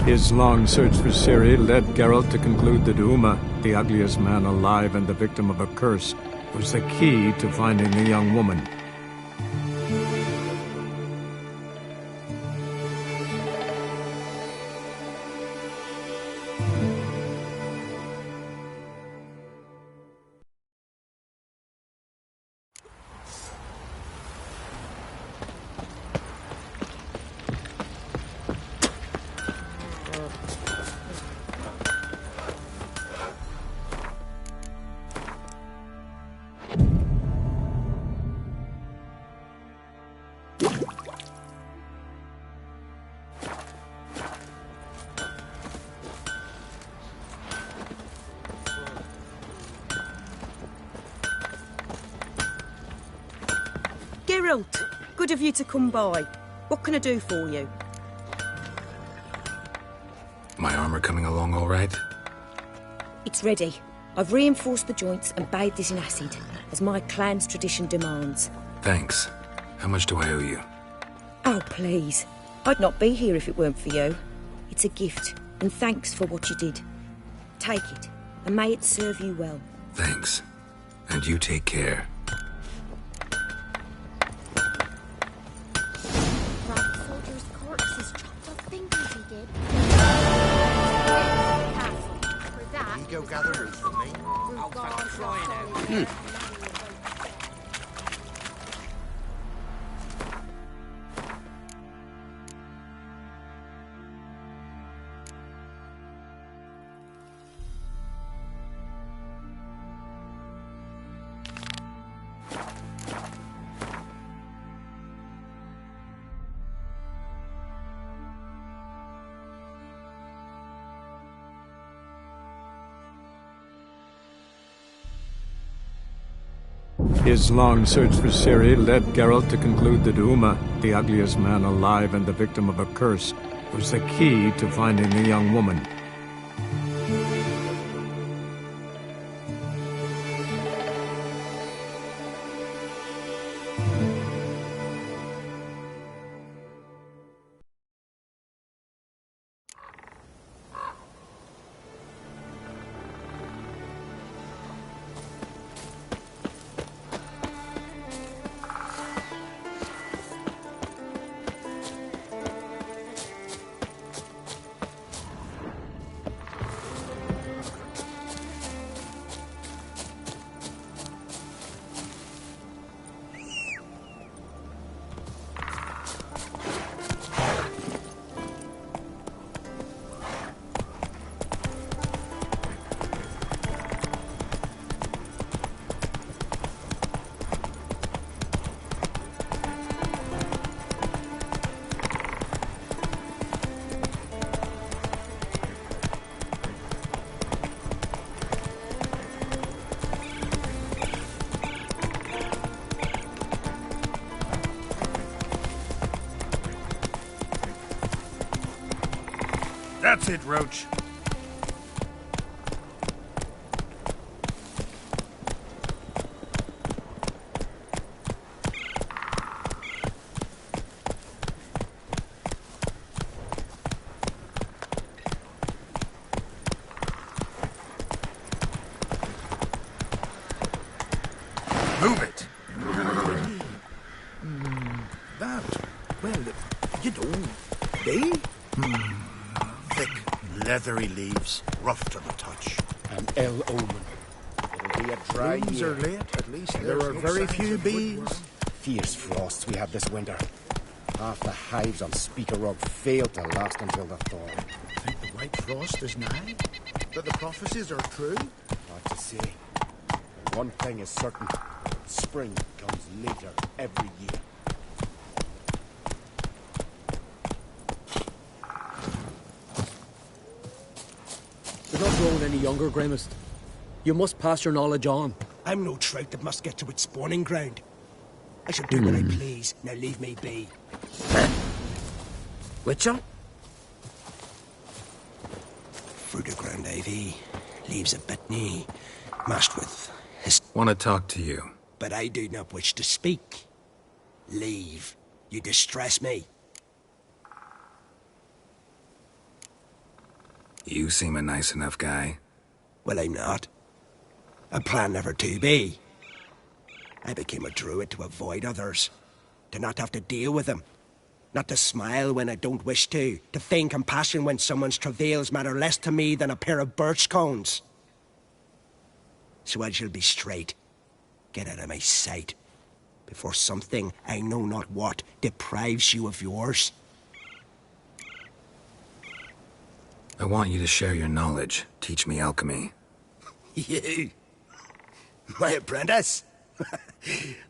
His long search for Ciri led Geralt to conclude that Uma, the ugliest man alive and the victim of a curse, was the key to finding the young woman. Geralt, good of you to come by. What can I do for you? My armor coming along all right? It's ready. I've reinforced the joints and bathed it in acid, as my clan's tradition demands. Thanks. How much do I owe you? Oh, please. I'd not be here if it weren't for you. It's a gift, and thanks for what you did. Take it, and may it serve you well. Thanks. And you take care. His long search for Ciri led Geralt to conclude that Uma, the ugliest man alive and the victim of a curse, was the key to finding the young woman. That's it, Roach. Move it. That, well, you know, they... Thick, leathery leaves, rough to the touch. An ill omen. It'll be a dry Blooms year. are late, at least there are no very signs few of bees. woodworm. Fierce frosts we had this winter. Half the hives on Speaker Rock failed to last until the thaw. Think the white frost is nigh? That the prophecies are true? Hard to say. But one thing is certain. Spring comes later every year. You're not growing any younger, Grimmist. You must pass your knowledge on. I'm no trout that must get to its spawning ground. I shall do what I please. Now leave me be. Witcher? Fruit of ground ivy, leaves a bit knee, mashed with his... Want to talk to you. But I do not wish to speak. Leave. You distress me. You seem a nice enough guy. Well, I'm not. I plan never to be. I became a druid to avoid others, to not have to deal with them, not to smile when I don't wish to feign compassion when someone's travails matter less to me than a pair of birch cones. So I shall be straight. Get out of my sight, before something, I know not what, deprives you of yours. I want you to share your knowledge. Teach me alchemy. You? My apprentice?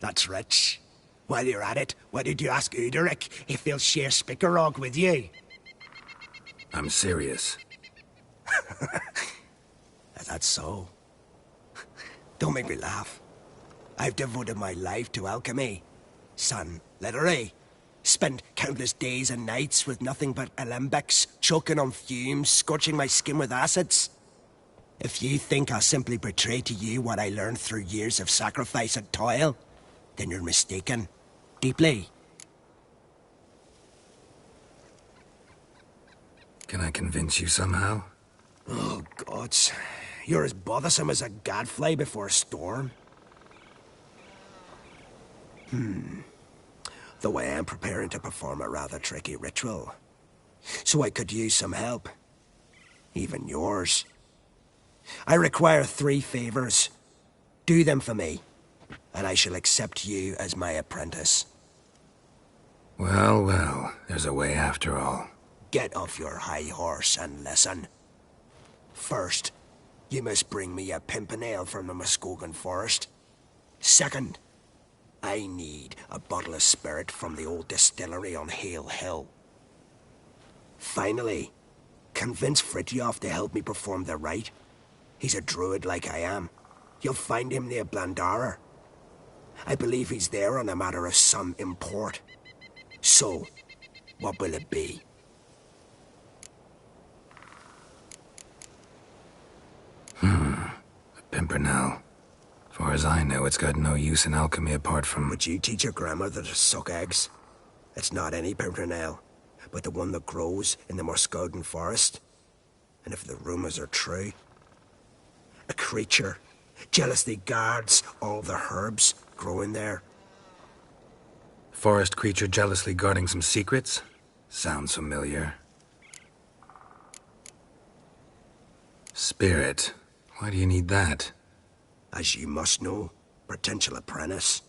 That's rich. While you're at it, why did you ask Uderic if he'll share Spickerog with you? I'm serious. That's so. Don't make me laugh. I've devoted my life to alchemy. Son, literally. Spent countless days and nights with nothing but alembics, choking on fumes, scorching my skin with acids. If you think I'll simply betray to you what I learned through years of sacrifice and toil, then you're mistaken. Deeply. Can I convince you somehow? Oh, gods. You're as bothersome as a gadfly before a storm. Though I am preparing to perform a rather tricky ritual. So I could use some help. Even yours. I require 3 favors. Do them for me, and I shall accept you as my apprentice. Well, well, there's a way after all. Get off your high horse and listen. First, you must bring me a pimpernel from the Muskogan forest. Second, I need a bottle of spirit from the old distillery on Hale Hill. Finally, convince Fritjof to help me perform the rite. He's a druid like I am. You'll find him near Blandara. I believe he's there on a matter of some import. So, what will it be? A pimpernel. Far as I know, it's got no use in alchemy apart from... Would you teach your grandmother to suck eggs? It's not any pimpernel, but the one that grows in the Muskogan forest. And if the rumors are true, a creature jealously guards all the herbs growing there. Forest creature jealously guarding some secrets? Sounds familiar. Spirit. Why do you need that? As you must know, potential apprentice,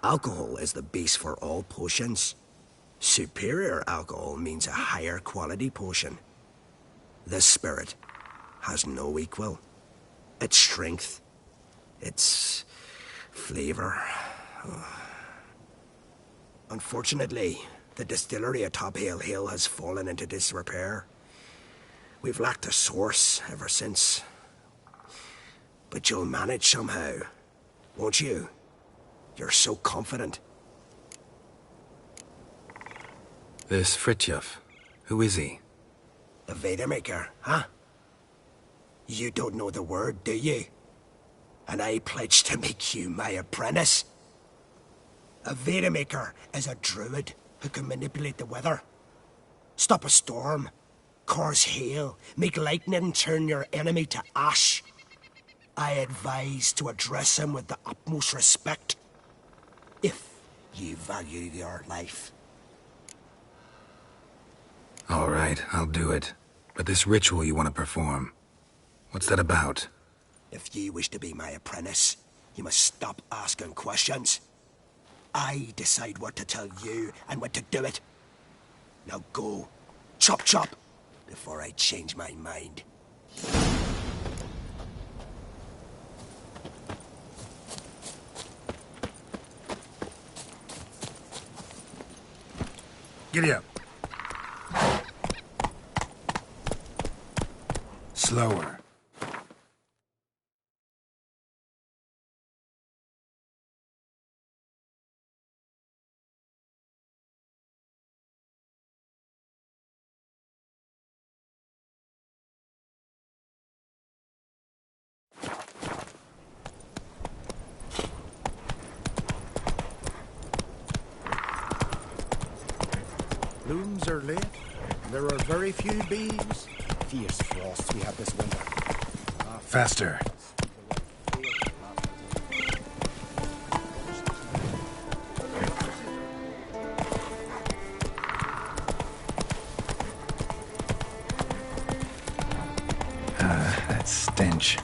alcohol is the base for all potions. Superior alcohol means a higher quality potion. This spirit has no equal. Its strength, its flavor. Unfortunately, the distillery atop Hale Hill has fallen into disrepair. We've lacked a source ever since. But you'll manage somehow, won't you? You're so confident. This Fritjof, who is he? The Vedamaker, huh? You don't know the word, do you? And I pledge to make you my apprentice. A Vedamaker is a druid who can manipulate the weather. Stop a storm, cause hail, make lightning turn your enemy to ash. I advise to address him with the utmost respect, if you value your life. All right, I'll do it. But this ritual you want to perform, what's that about? If you wish to be my apprentice, you must stop asking questions. I decide what to tell you and when to do it. Now go, chop chop, before I change my mind. Giddy up. Slower. Blooms are late. There are very few bees. Fierce frosts we had this winter. Faster. That stench.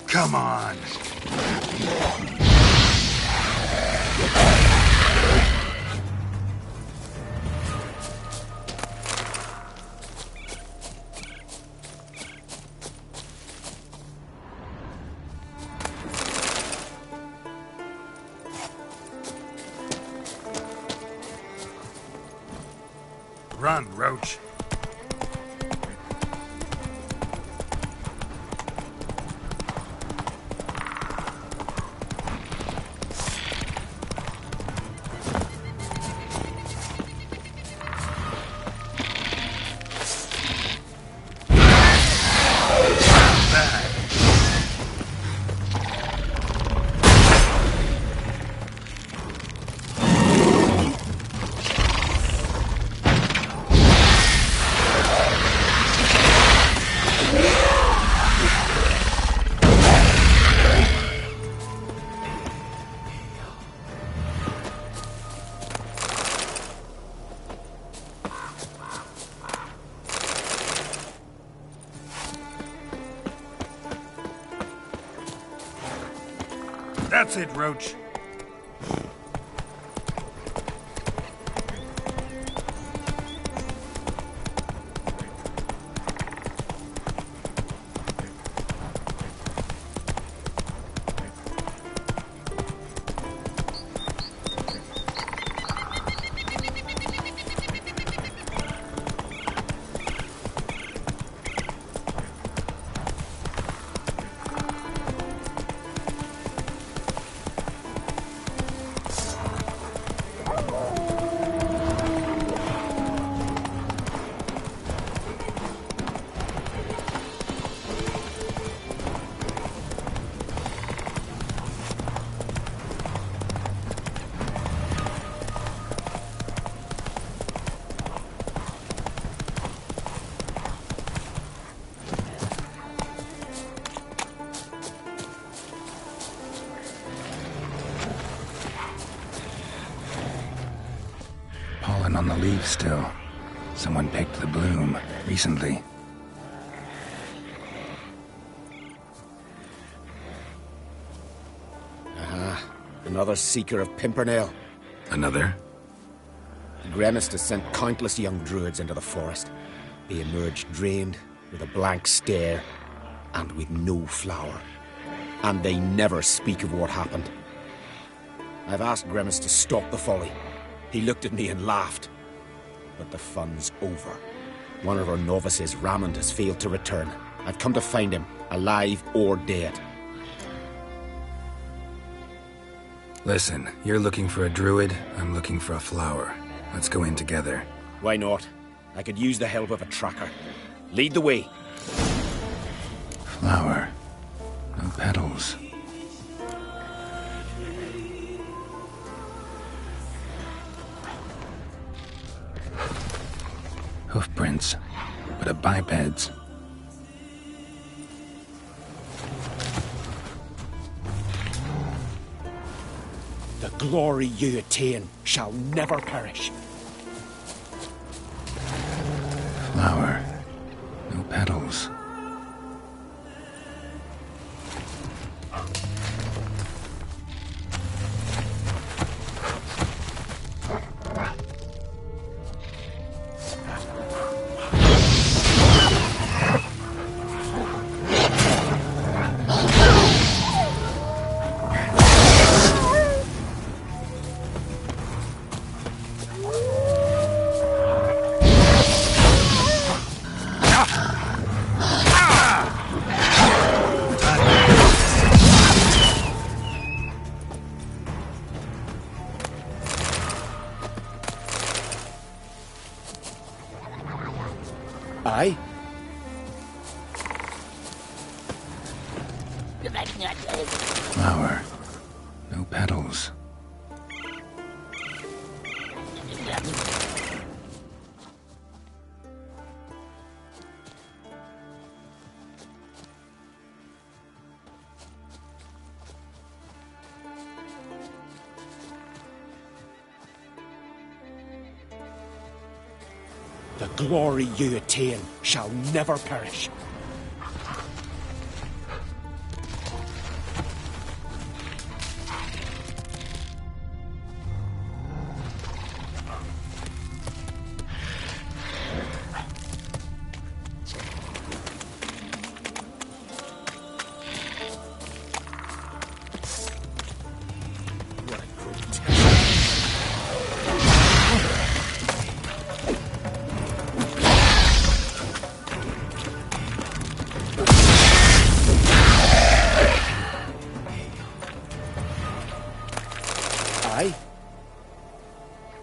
Come on. Run, Roach. That's it, Roach. On the leaves still. Someone picked the bloom recently. Another seeker of Pimpernel. Another? Gremis has sent countless young druids into the forest. They emerge drained, with a blank stare, and with no flower. And they never speak of what happened. I've asked Gremis to stop the folly. He looked at me and laughed. But the fun's over. One of our novices, Ramond, has failed to return. I've come to find him, alive or dead. Listen, you're looking for a druid, I'm looking for a flower. Let's go in together. Why not? I could use the help of a tracker. Lead the way. Flower. No petals. Hoofprints, but a biped's. The glory you attain shall never perish. Flower. No petals. Aye? Flower. No petals. The glory you attain shall never perish.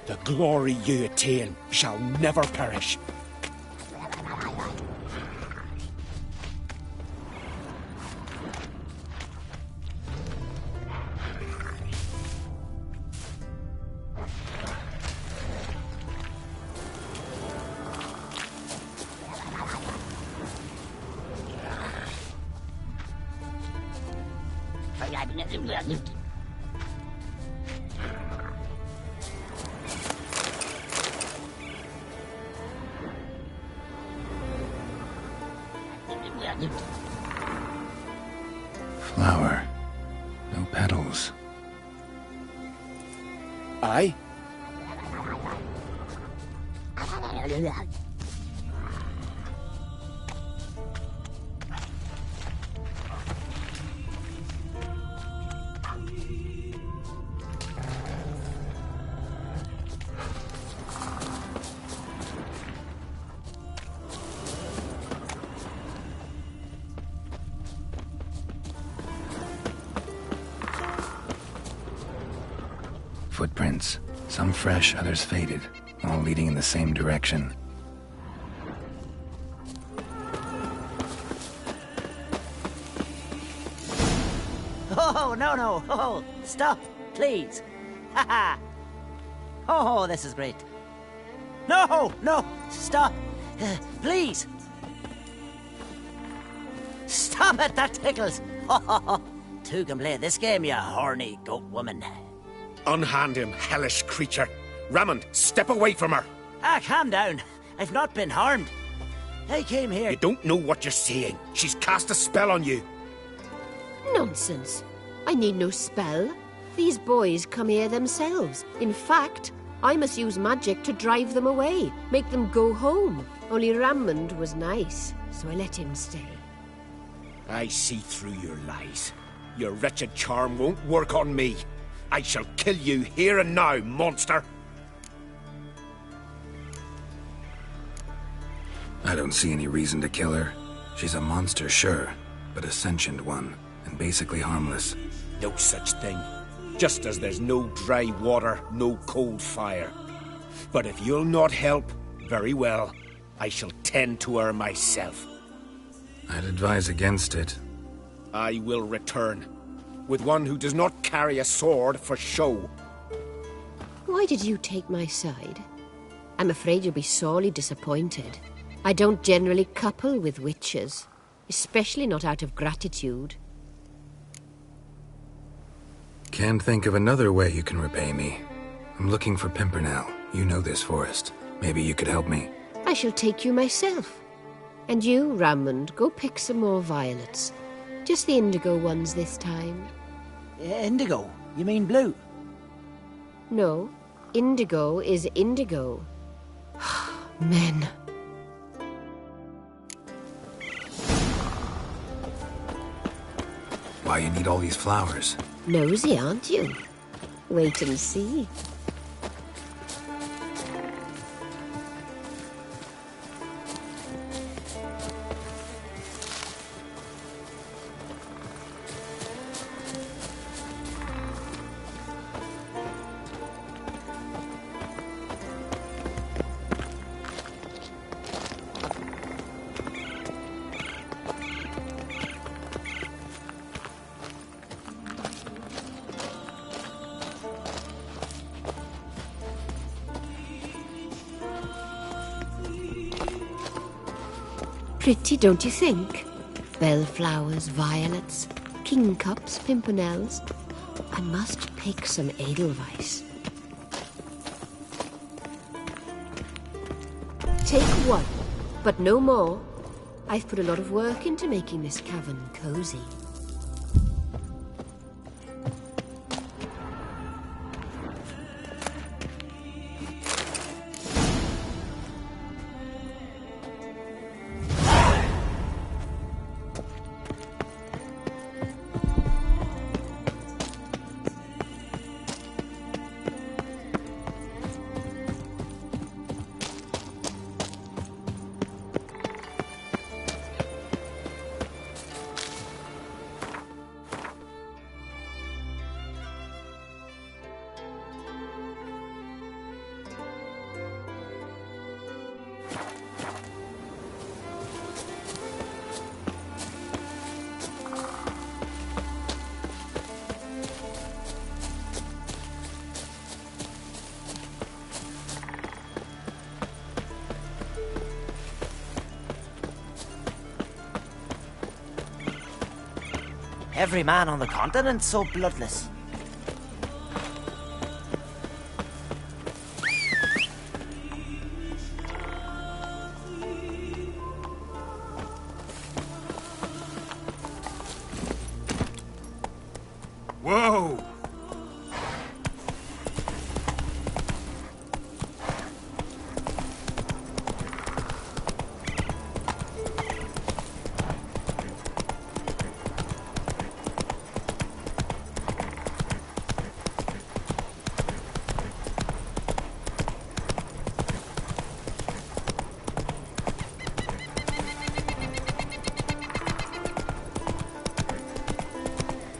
The glory you attain shall never perish. Flower. No petals. Aye? Footprints. Some fresh, others faded, all leading in the same direction. Oh, no. Oh, stop, please. Haha. Oh, this is great. No, stop. Please. Stop it, that tickles. Two can play this game, you horny goat woman. Unhand him, hellish creature. Raymond, step away from her. Calm down. I've not been harmed. I came here... You don't know what you're saying. She's cast a spell on you. Nonsense. I need no spell. These boys come here themselves. In fact, I must use magic to drive them away, make them go home. Only Raymond was nice, so I let him stay. I see through your lies. Your wretched charm won't work on me. I shall kill you here and now, monster! I don't see any reason to kill her. She's a monster, sure, but a sentient one, and basically harmless. No such thing. Just as there's no dry water, no cold fire. But if you'll not help, very well. I shall tend to her myself. I'd advise against it. I will return. With one who does not carry a sword for show. Why did you take my side? I'm afraid you'll be sorely disappointed. I don't generally couple with witches, especially not out of gratitude. Can't think of another way you can repay me. I'm looking for Pimpernel. You know this forest. Maybe you could help me. I I shall take you myself. And you, Rammond, go pick some more violets. Just the indigo ones this time. Indigo? You mean blue? No, indigo is indigo. Men. Why you need all these flowers? Nosy, aren't you? Wait and see. Pretty, don't you think? Bellflowers, violets, kingcups, pimpernels. I must pick some edelweiss. Take one, but no more. I've put a lot of work into making this cavern cozy. Every man on the continent's so bloodless. Whoa!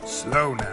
Slow now.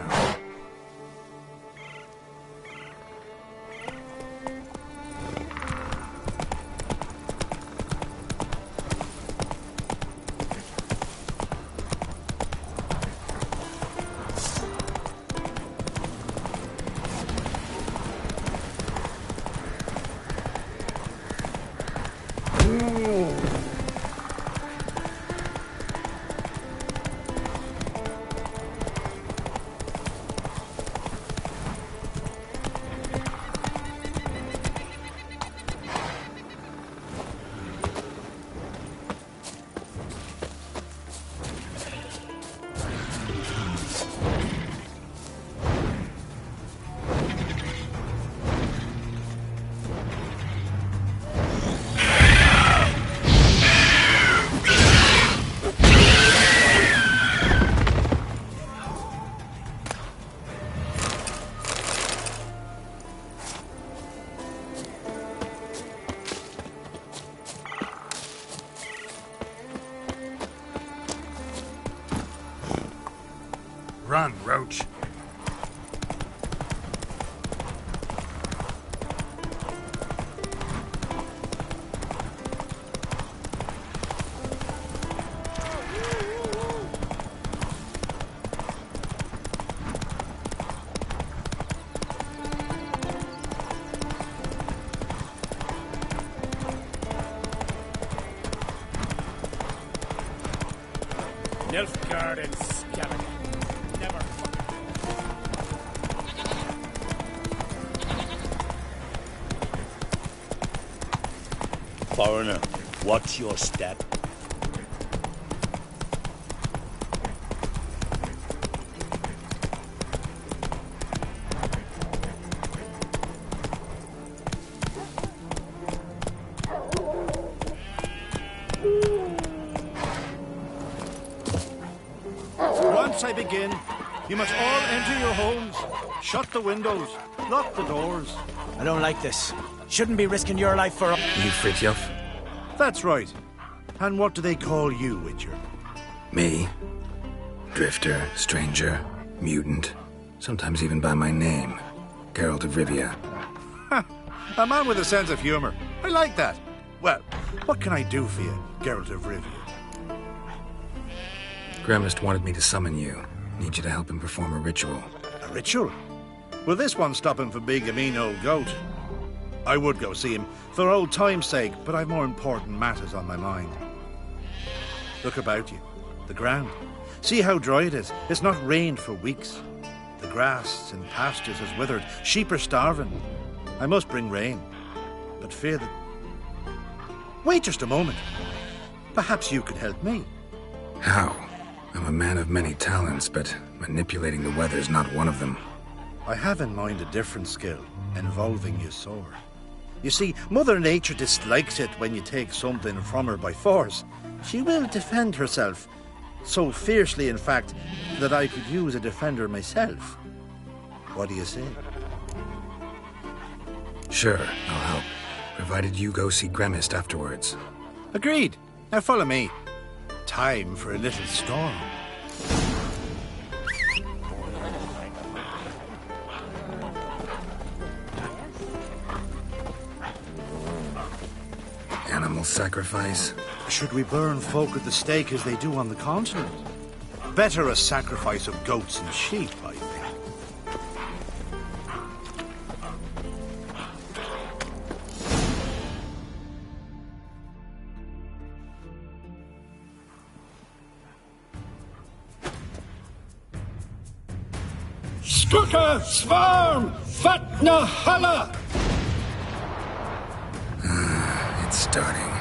Run, Roach. Nilfgaard and Skellige. Never foreigner. Watch your step. Once I begin, you must all enter your homes, shut the windows, lock the doors. I don't like this. Shouldn't be risking your life for... You Fritjof? That's right. And what do they call you, Witcher? Me? Drifter, stranger, mutant. Sometimes even by my name. Geralt of Rivia. A man with a sense of humor. I like that. Well, what can I do for you, Geralt of Rivia? Gremist wanted me to summon you. Need you to help him perform a ritual. A ritual? Will this one stop him from being a mean old goat? I would go see him for old time's sake, but I've more important matters on my mind. Look about you. The ground. See how dry it is. It's not rained for weeks. The grass in pastures has withered. Sheep are starving. I must bring rain, but fear that... Wait just a moment. Perhaps you could help me. How? I'm a man of many talents, but manipulating the weather's not one of them. I have in mind a different skill, involving your sword. You see, Mother Nature dislikes it when you take something from her by force. She will defend herself. So fiercely, in fact, that I could use a defender myself. What do you say? Sure, I'll help. Provided you go see Gremist afterwards. Agreed. Now follow me. Time for a little storm. Animal sacrifice? Should we burn folk at the stake as they do on the continent? Better a sacrifice of goats and sheep, I think. Skuka Svarm Fatna Hala! It's starting.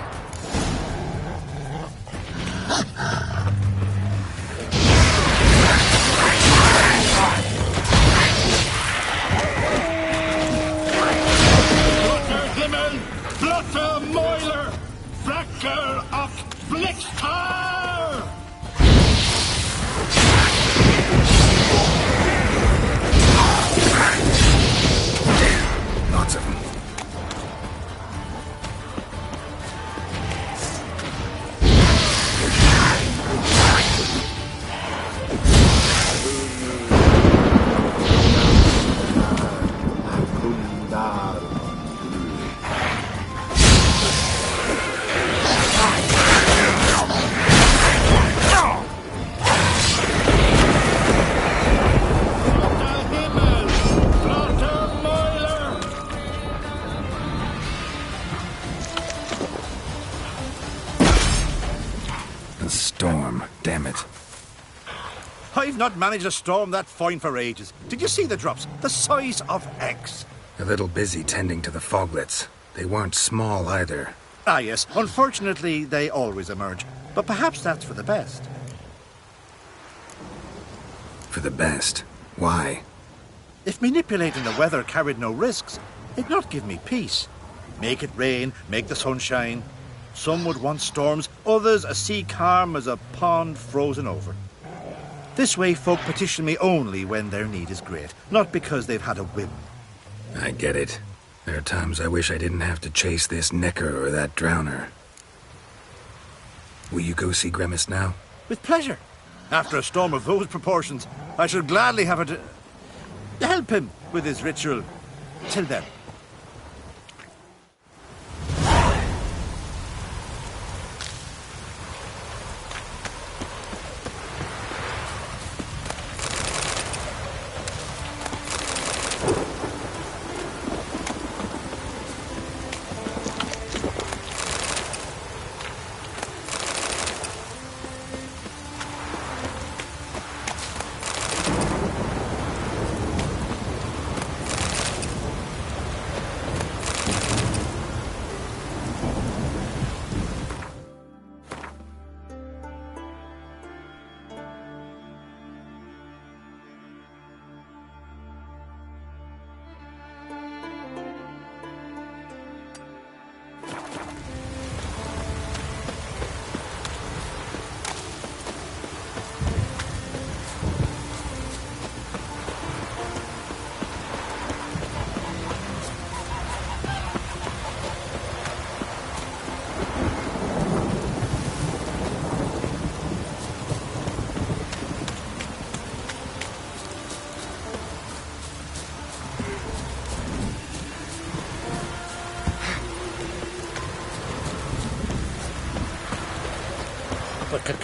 Blotter Himmel, Blotter Moiler, Fracker of Blixtar! Lots of them. Storm, damn it. I've not managed a storm that fine for ages. Did you see the drops? The size of eggs. A little busy tending to the foglets. They weren't small either. Ah, yes. Unfortunately, they always emerge. But perhaps that's for the best. For the best? Why? If manipulating the weather carried no risks, it'd not give me peace. Make it rain, make the sun shine. Some would want storms, others a sea calm as a pond frozen over. This way folk petition me only when their need is great, not because they've had a whim. I get it. There are times I wish I didn't have to chase this necker or that drowner. Will you go see Gremist now? With pleasure. After a storm of those proportions, I should gladly have it to help him with his ritual. Till then.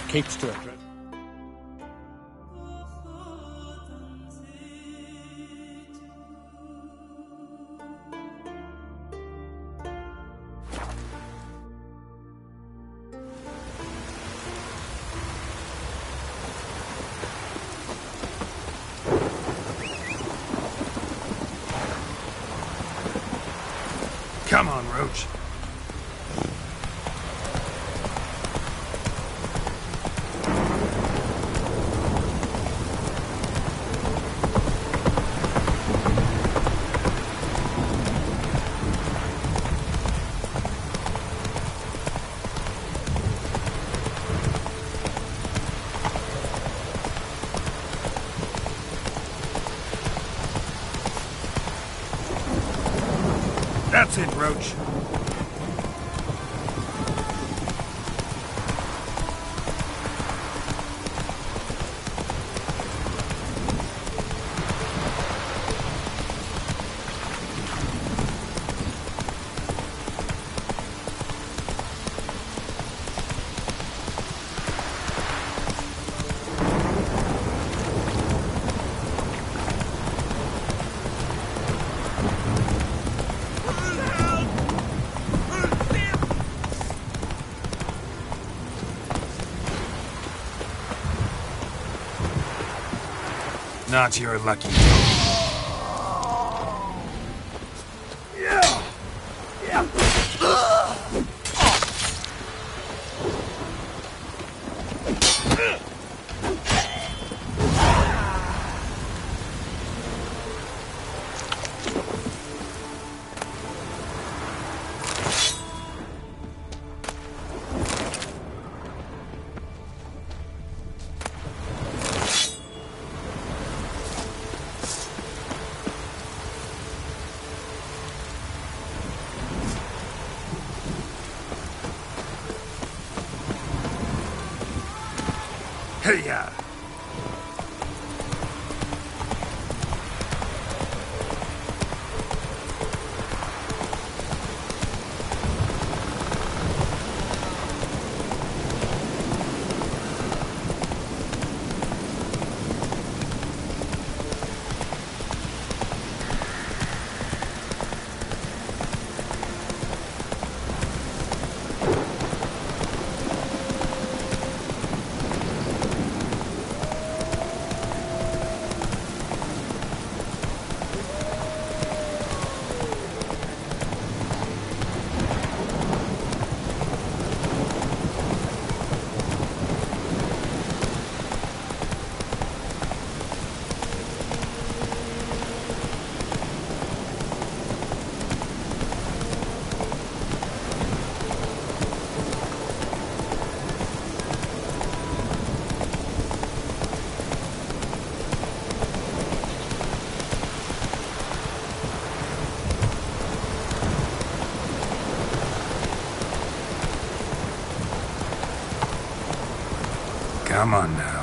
keeps to it. Come on, Roach. That's it, Roach. Not your lucky day. Hey-ya! Come on now.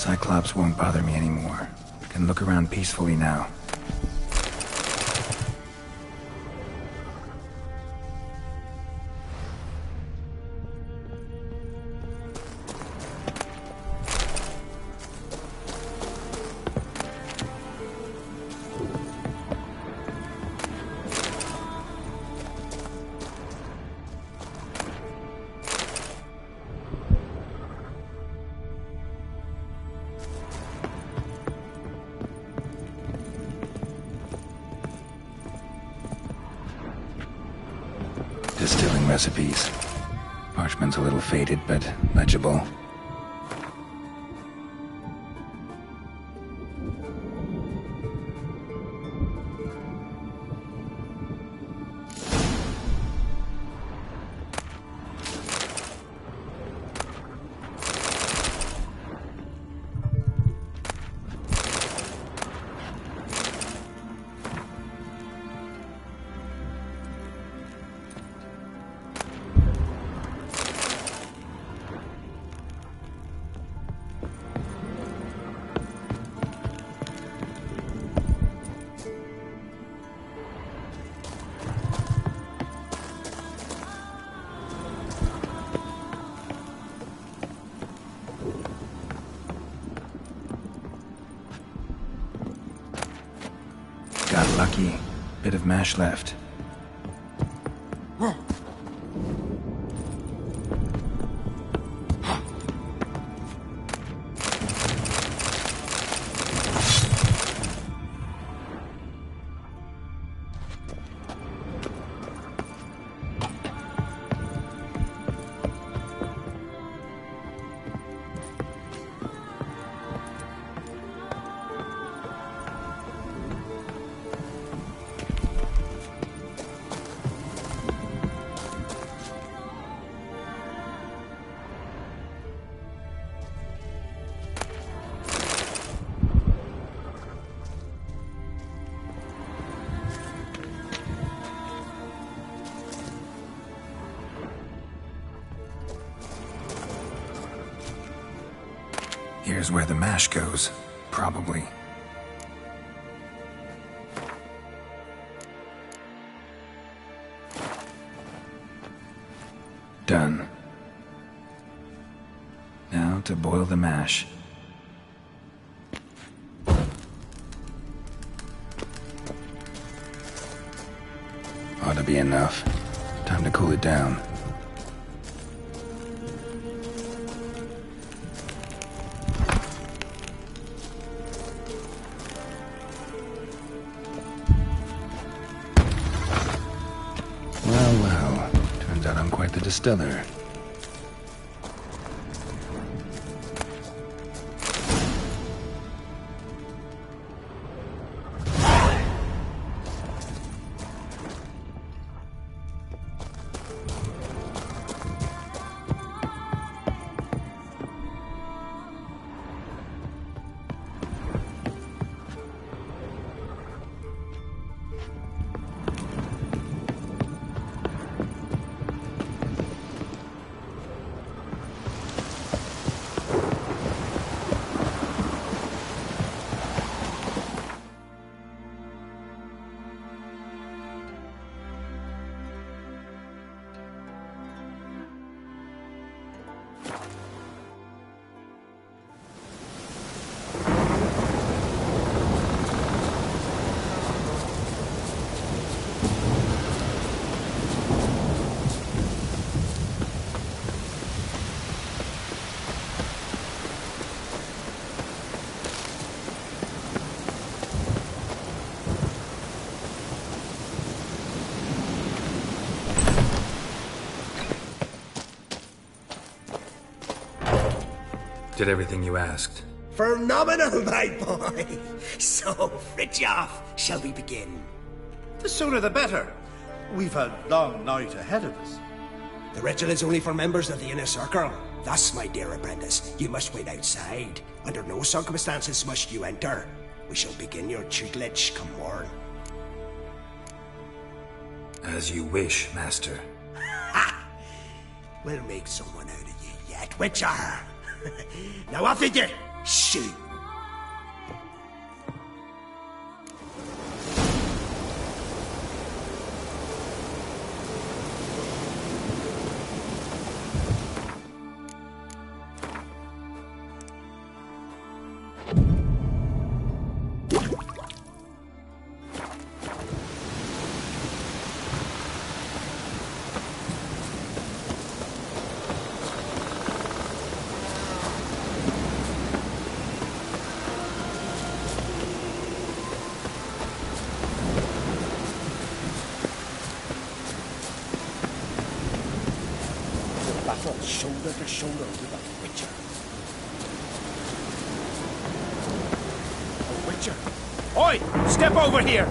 Cyclops won't bother me anymore. I can look around peacefully now. Distilling recipes. Parchment's a little faded, but legible. Got lucky. Bit of mash left. Here's where the mash goes, probably. Done. Now to boil the mash. Ought to be enough. Time to cool it down. Well, turns out I'm quite the distiller. Did everything you asked. Phenomenal, my boy! So, Fritjof, shall we begin? The sooner the better. We've a long night ahead of us. The ritual is only for members of the inner circle. Thus, my dear apprentice, you must wait outside. Under no circumstances must you enter. We shall begin your tutelage come morn. As you wish, Master. Ha! We'll make someone out of you yet, Witcher. Now off with you! Shoot! Shoulder to shoulder with a Witcher. A Witcher? Oi! Step over here!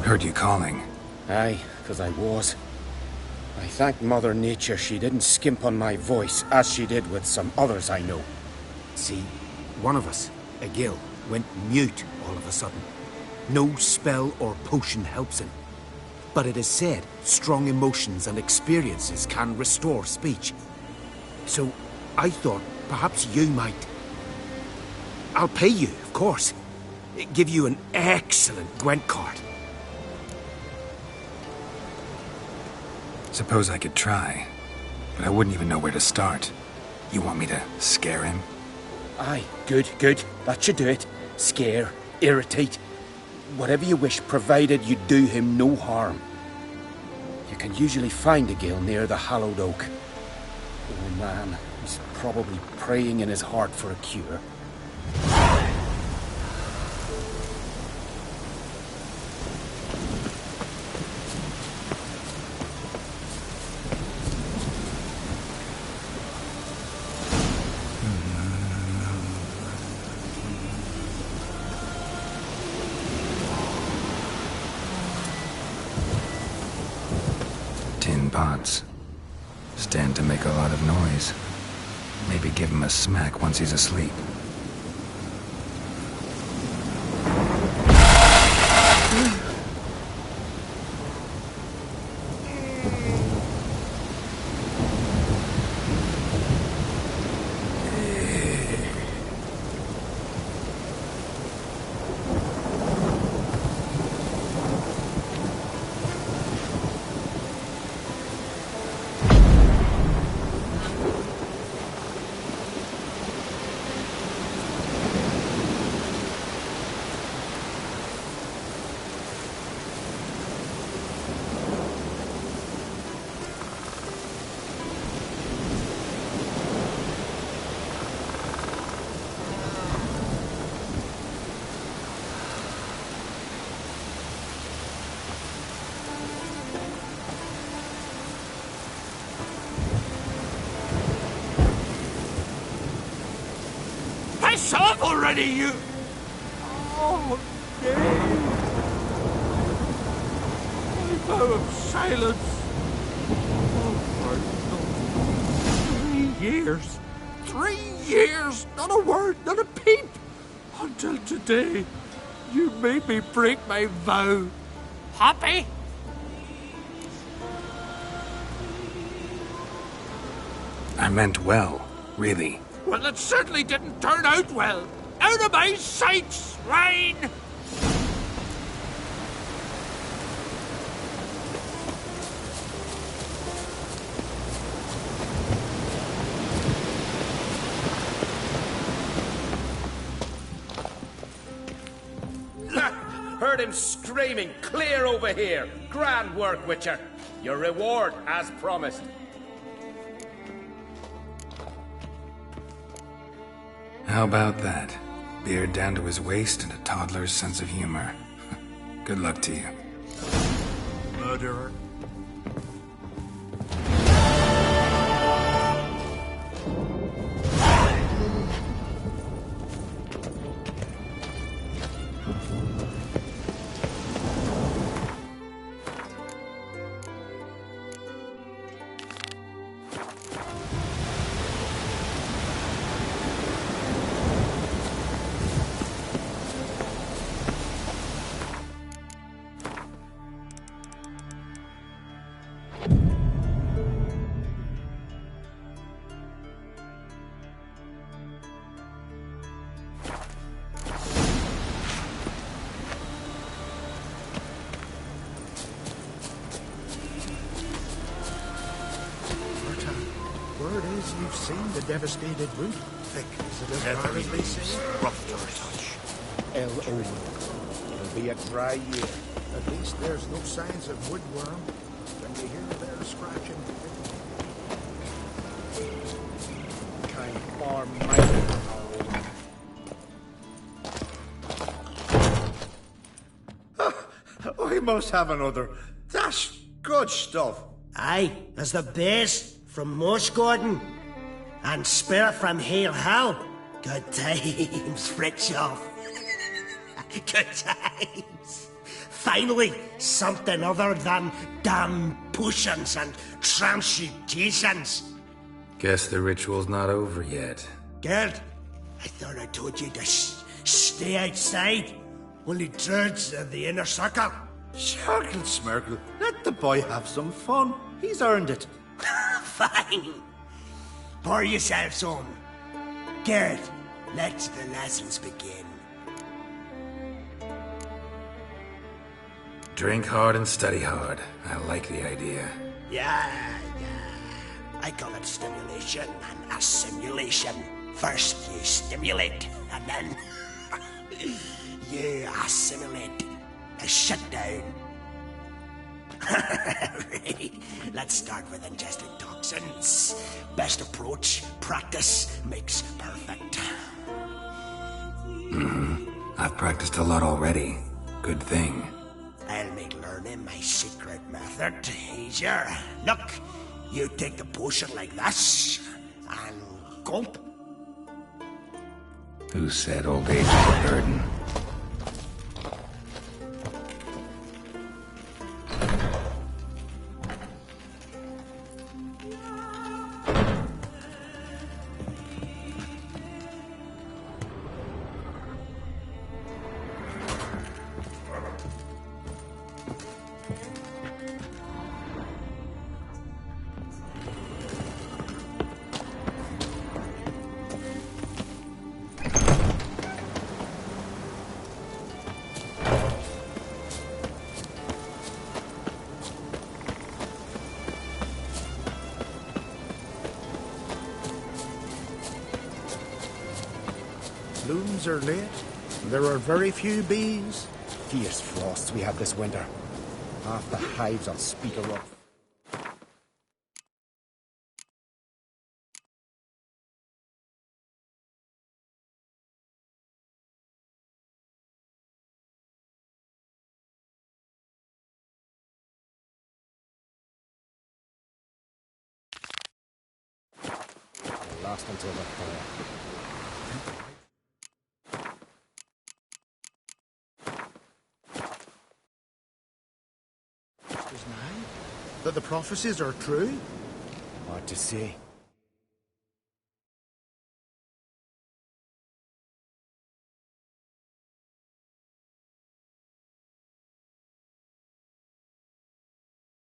Heard you calling. Aye, 'cause I was. I thank Mother Nature she didn't skimp on my voice, as she did with some others I know. See, one of us, a gill, went mute all of a sudden. No spell or potion helps him. But it is said strong emotions and experiences can restore speech. So, I thought perhaps you might... I'll pay you, of course. Give you an excellent Gwent card. Suppose I could try, but I wouldn't even know where to start. You want me to scare him? Aye, good. That should do it. Scare, irritate, whatever you wish, provided you do him no harm. You can usually find a gill near the hallowed oak. Oh man, he's probably praying in his heart for a cure. Tin pots. Stand to make a lot of noise. Maybe give him a smack once he's asleep. Piss off already, you... Oh, Dave. My vow of silence. Oh, 3 years. 3 years. Not a word, not a peep. Until today, you made me break my vow. Happy? I meant well, really. Well, it certainly didn't turn out well. Out of my sight, swine! Heard him screaming, clear over here. Grand work, Witcher. Your reward, as promised. How about that? Beard down to his waist and a toddler's sense of humor. Good luck to you. Murderer. seen the devastated root? Thick, is it as bad as they say? Rough to the touch. L.O. It'll be a dry year. At least there's no signs of woodworm. When you hear their scratching, kind far mighty. We must have another. That's good stuff. Aye, as the best from Moss Gordon. And spirit from Hale Hell. Good times, Fritjof. Good times. Finally, something other than damn potions and transmutations. Guess the ritual's not over yet. Gerd, I thought I told you to stay outside. Only druids in the inner circle. Circle, Smirkle. Let the boy have some fun. He's earned it. Fine. Pour yourselves on. Gerd, let the lessons begin. Drink hard and study hard. I like the idea. Yeah. I call it stimulation and assimilation. First you stimulate, and then you assimilate. Shut down. Right. Let's start with ingesting toxins. Best approach, practice makes perfect. I've practiced a lot already. Good thing. I'll make learning my secret method easier. Look, you take the potion like this, and gulp. Who said old age was a burden? blooms are late. There are very few bees. Fierce frosts we had this winter. Half the hives on Speaker Rock. Last until the fire. That the prophecies are true? Hard to say.